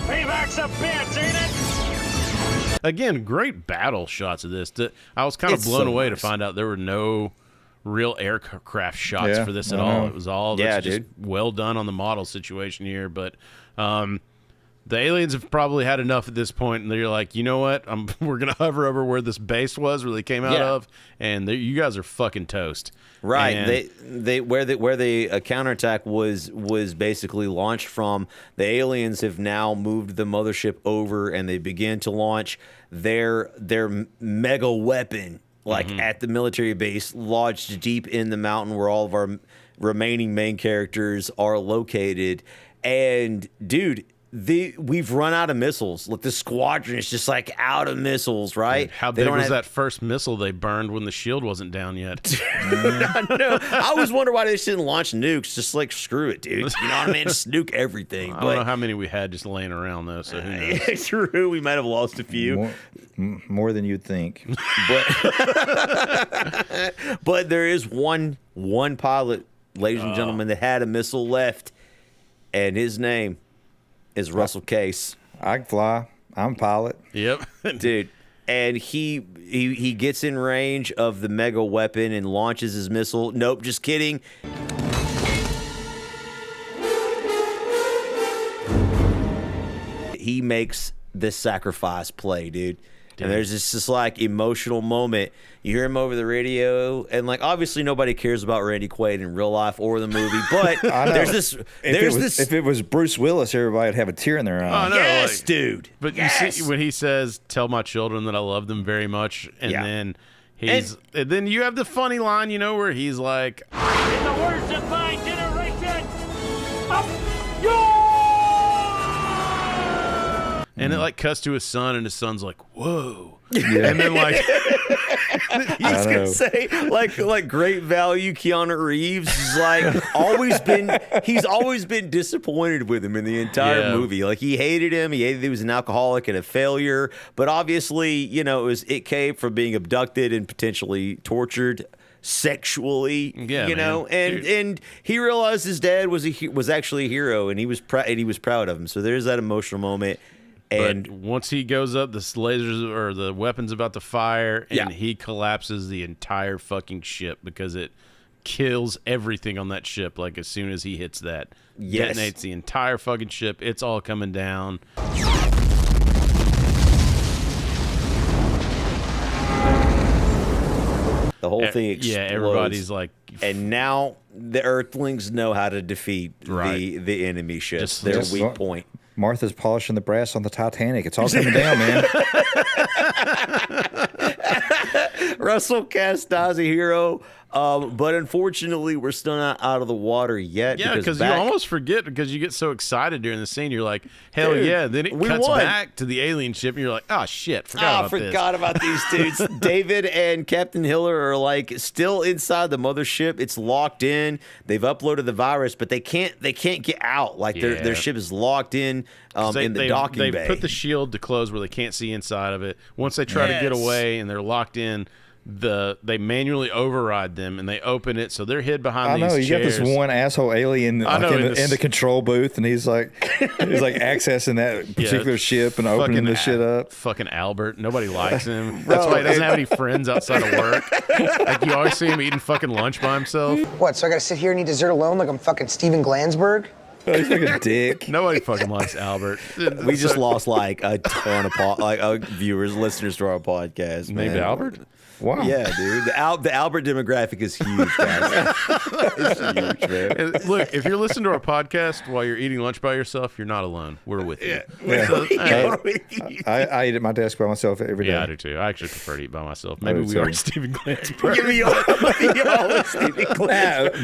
Paybacks a bitch, ain't it? Again, great battle shots of this. I was kind of blown away to find out there were no real aircraft shots for this at all. It was all just well done on the model situation here. But the aliens have probably had enough at this point, and they're like, you know what? We're gonna hover over where this base was, where they came out of, and you guys are fucking toast. Right. And where the counterattack was basically launched from. The aliens have now moved the mothership over, and they begin to launch their mega weapon at the military base, lodged deep in the mountain where all of our remaining main characters are located. And dude, we've run out of missiles. Look, the squadron is just like out of missiles, right? How big was that first missile they burned when the shield wasn't down yet? I know. I always wonder why they just didn't launch nukes. Just like, screw it, dude. You know what I mean? Just nuke everything. I don't know how many we had just laying around, though, so who knows? True. We might have lost a few. More than you'd think. But there is one pilot, ladies and gentlemen, that had a missile left, and his name is Russell Case. I can fly. I'm a pilot. Yep. Dude. And he gets in range of the mega weapon and launches his missile. Nope, just kidding. He makes this sacrifice play, dude. And there's this like emotional moment. You hear him over the radio, and like obviously nobody cares about Randy Quaid in real life or the movie, but there's this. If it was Bruce Willis, everybody would have a tear in their eye. Oh, no, yes, dude. But you see when he says, "Tell my children that I love them very much," and then and then you have the funny line, where he's like, In the words of my generation, up and it like cuts to his son, and his son's like, "Whoa!" And then like he's gonna say like great value. Keanu Reeves is he's always been disappointed with him in the entire movie. Like he hated him. He hated he was an alcoholic and a failure. But obviously, it came from being abducted and potentially tortured sexually, and he realized his dad was actually a hero, and he was proud of him. So there's that emotional moment. And but once he goes up, the lasers or the weapon's about to fire, and he collapses the entire fucking ship because it kills everything on that ship. Like as soon as he hits that, detonates the entire fucking ship. It's all coming down. The whole thing explodes. Yeah, everybody's like... And now the Earthlings know how to defeat the enemy ships. Their weak point. Martha's polishing the brass on the Titanic. It's all coming down, man. Russell Cast dies a hero. But unfortunately, we're still not out of the water yet. Yeah, because you almost forget because you get so excited during the scene. You're like, hell yeah. Then it cuts back to the alien ship, and you're like, oh, shit. Forgot about these dudes. David and Captain Hiller are like still inside the mothership. It's locked in. They've uploaded the virus, but they can't get out. Like their ship is locked in in the docking bay. They put the shield to close where they can't see inside of it. Once they try to get away and they're locked in, they manually override them and they open it, so they're hid behind these chairs. You got this one asshole alien in the control booth, and he's like accessing that particular ship and opening the shit up. Fucking Albert, nobody likes him. That's why he doesn't have any friends outside of work. Like you always see him eating fucking lunch by himself. What? So I gotta sit here and eat dessert alone like I'm fucking Steven Glansberg? Oh, he's like a dick. Nobody fucking likes Albert. We just lost like a ton of viewers, listeners to our podcast. Maybe Albert. Wow. Yeah, dude. The Albert demographic is huge, guys. It's huge, man. And look, if you're listening to our podcast while you're eating lunch by yourself, you're not alone. We're with you. Yeah. So, I eat at my desk by myself every day. Yeah, I do too. I actually prefer to eat by myself. Maybe we are Steven Glansberg.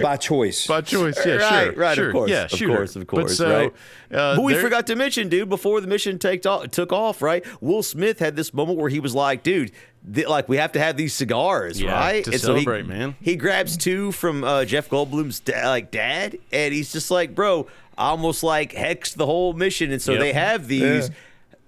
By choice. By choice, yeah, sure. Right, sure. of course. Yeah, of course, but right? But we forgot to mention, dude, before the mission took off, right? Will Smith had this moment where he was like, dude, like we have to have these cigars, right? To And celebrate, so man. He grabs 2 from Jeff Goldblum's dad, and he's just like, bro, I almost like hexed the whole mission. And so they have these.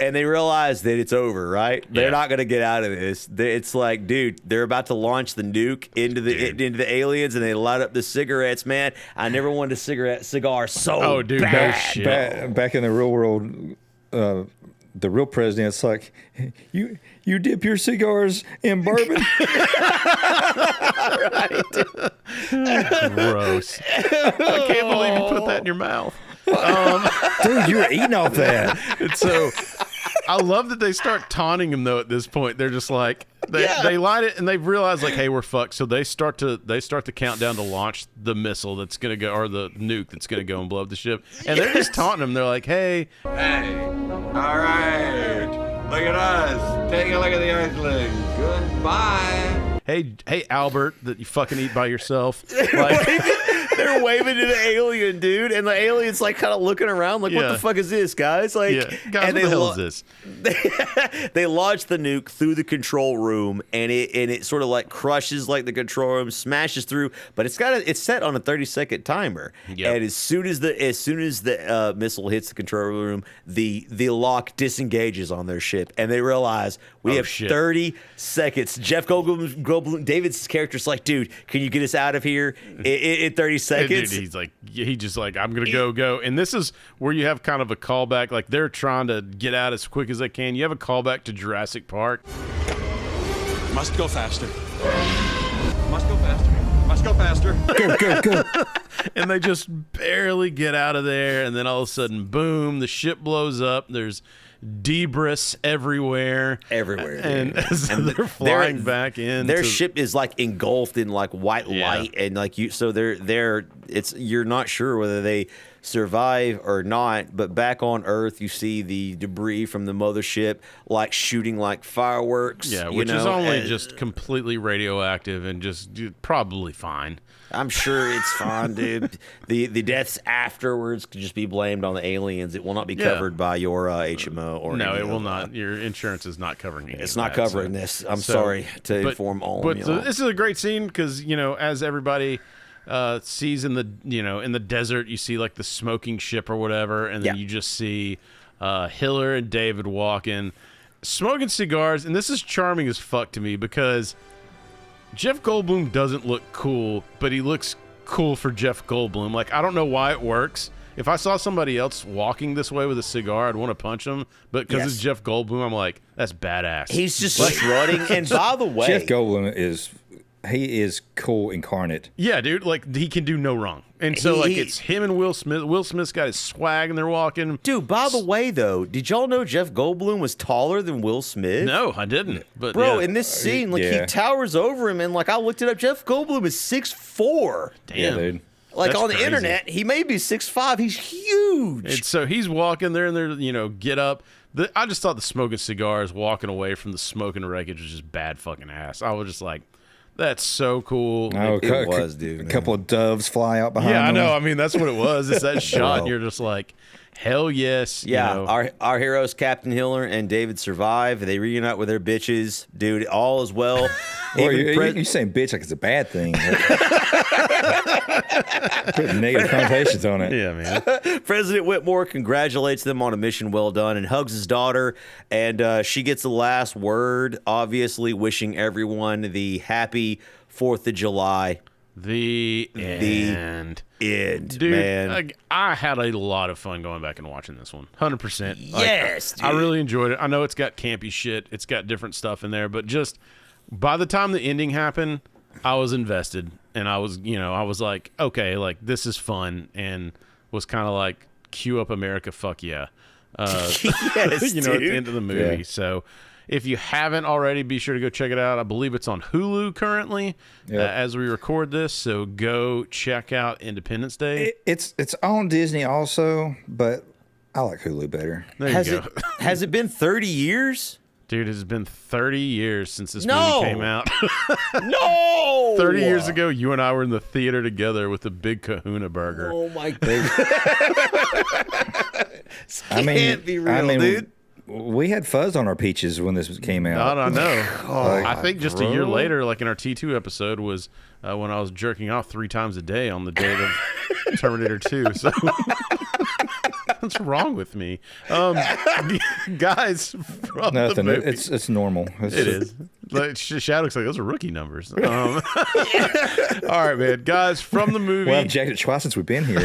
And they realize that it's over, right? They're not going to get out of this. It's like, dude, they're about to launch the nuke into the aliens, and they light up the cigarettes, man. I never wanted a cigar so bad. No shit. Back in the real world, the real president's like, you dip your cigars in bourbon. Gross. I can't believe you put that in your mouth. Dude, you were eating off that. And so I love that they start taunting him though. At this point, they're just like they light it and they realize like, hey, we're fucked. So they start the countdown to launch the missile that's gonna go, or the nuke that's gonna go and blow up the ship. And they're just taunting him. They're like, hey, all right, look at us. Take a look at the Earthlings. Goodbye. Hey, Albert, that you fucking eat by yourself. Like, they're waving to the alien, dude, and the alien's like kind of looking around, like, what the fuck is this, guys? Like, guys, what the hell is this? They launch the nuke through the control room, and it sort of like crushes like the control room, smashes through, but it's set on a 30-second timer. Yep. And as soon as the missile hits the control room, the lock disengages on their ship, and they realize we have 30 seconds. Jeff Goldblum, David's character's like, dude, can you get us out of here in 30 seconds? Dude, he's just like, I'm gonna go. And this is where you have kind of a callback, like they're trying to get out as quick as they can. You have a callback to Jurassic Park. Must go faster. Must go faster. Must go faster. Go. And they just barely get out of there, and then all of a sudden, boom, the ship blows up. There's debris everywhere, and they're flying back in. Their ship is like engulfed in like white light, and like you're not sure whether they survive or not. But back on Earth, you see the debris from the mothership like shooting like fireworks. Yeah, which is only just completely radioactive and just probably fine. I'm sure it's fine, dude. The deaths afterwards could just be blamed on the aliens. It will not be covered by your HMO or no, it will not. Your insurance is not covering it. It's not covering this. I'm sorry to inform all of you. But this is a great scene because as everybody sees in the desert, you see like the smoking ship or whatever, and then you just see Hiller and David walking, smoking cigars, and this is charming as fuck to me because Jeff Goldblum doesn't look cool, but he looks cool for Jeff Goldblum. Like, I don't know why it works. If I saw somebody else walking this way with a cigar, I'd want to punch him. But because it's Jeff Goldblum, I'm like, that's badass. He's just strutting. And by the way, Jeff Goldblum is cool incarnate. Yeah, dude. Like, he can do no wrong. And so, it's him and Will Smith. Will Smith's got his swag, and they're walking. Dude, by the way, though, did y'all know Jeff Goldblum was taller than Will Smith? No, I didn't. But bro, in this scene, like he towers over him, and like I looked it up, Jeff Goldblum is 6'4". Damn, yeah, dude. Like on the internet, he may be 6'5". He's huge. And so he's walking there, and they're get up. I just thought the smoking cigars, walking away from the smoking wreckage, was just bad fucking ass. I was just like, that's so cool. Oh, it was, dude. A couple of doves fly out behind them. Yeah, I know. I mean, that's what it was. It's that shot, and you're just like, hell yes. Yeah, our heroes, Captain Hiller and David, survive. They reunite with their bitches. Dude, all is well. Well, you're saying bitch like it's a bad thing. Put negative connotations on it. Yeah, man. President Whitmore congratulates them on a mission well done and hugs his daughter. And she gets the last word, obviously wishing everyone the happy 4th of July. The end. Dude, man. I had a lot of fun going back and watching this one. 100%. Yes, dude. I really enjoyed it. I know it's got campy shit. It's got different stuff in there. But just by the time the ending happened, I was invested. And I was, I was like, okay, like this is fun. And was kind of like, cue up America, fuck yeah. Yes, at the end of the movie. Yeah. So if you haven't already, be sure to go check it out. I believe it's on Hulu currently as we record this. So go check out Independence Day. It's on Disney also, but I like Hulu better. There you go. Has it been 30 years? Dude, it's been 30 years since this movie came out. No! 30 years ago, you and I were in the theater together with the big kahuna burger. Oh, my God. Can't be real, dude. We had fuzz on our peaches when this came out. I know. Oh, I think just a year bro. later, like in our T2 episode, was when I was jerking off 3 times a day on the date of Terminator 2. So what's wrong with me? Guys, from Nothing. the movie. It's normal. It is. Like, Shadow's like, those are rookie numbers. All right, man. Guys, from the movie. Well, I've jacked it twice since we've been here.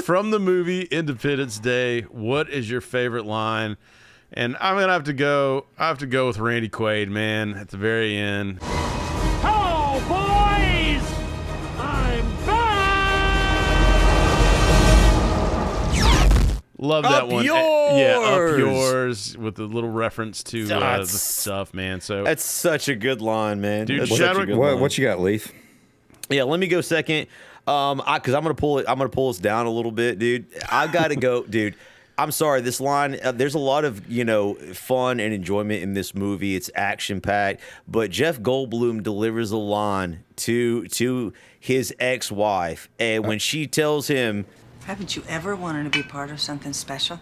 From the movie Independence Day, what is your favorite line? And I'm gonna have to go with Randy Quaid, man, at the very end. Hello, boys! I'm back! Love that Up one. yours! Yeah, up yours with the little reference to the stuff, man. So That's such a good line, man. Dude, That's such a Chadwick- good What, line. what you got, Leaf? Yeah, let me go second. Because I'm gonna pull us down a little bit, dude. I gotta go, dude. I'm sorry, this line. There's a lot of fun and enjoyment in this movie. It's action packed, but Jeff Goldblum delivers a line to his ex-wife, and when she tells him, Haven't you ever wanted to be part of something special?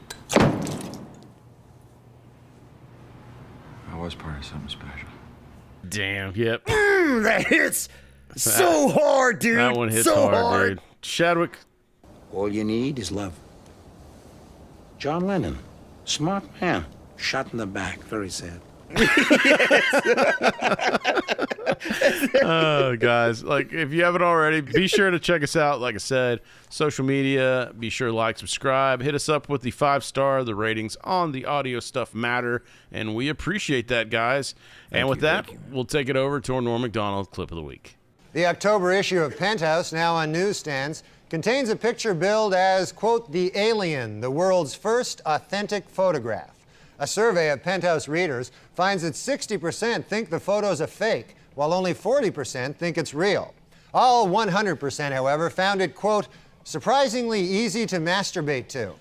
I was part of something special. damn, yep. that hits so hard, dude. That one hits so hard, dude. Chadwick. All you need is love. John Lennon, smart man, shot in the back, very sad. Guys, like, if you haven't already, be sure to check us out. Like I said, social media, be sure to like, subscribe, hit us up with the 5-star. The ratings on the audio stuff matter, and we appreciate that, guys. And with that, we'll take it over to our Norm Macdonald clip of the week. The October issue of Penthouse, now on newsstands, contains a picture billed as, quote, the alien, the world's first authentic photograph. A survey of Penthouse readers finds that 60% think the photo's a fake, while only 40% think it's real. All 100%, however, found it, quote, surprisingly easy to masturbate to.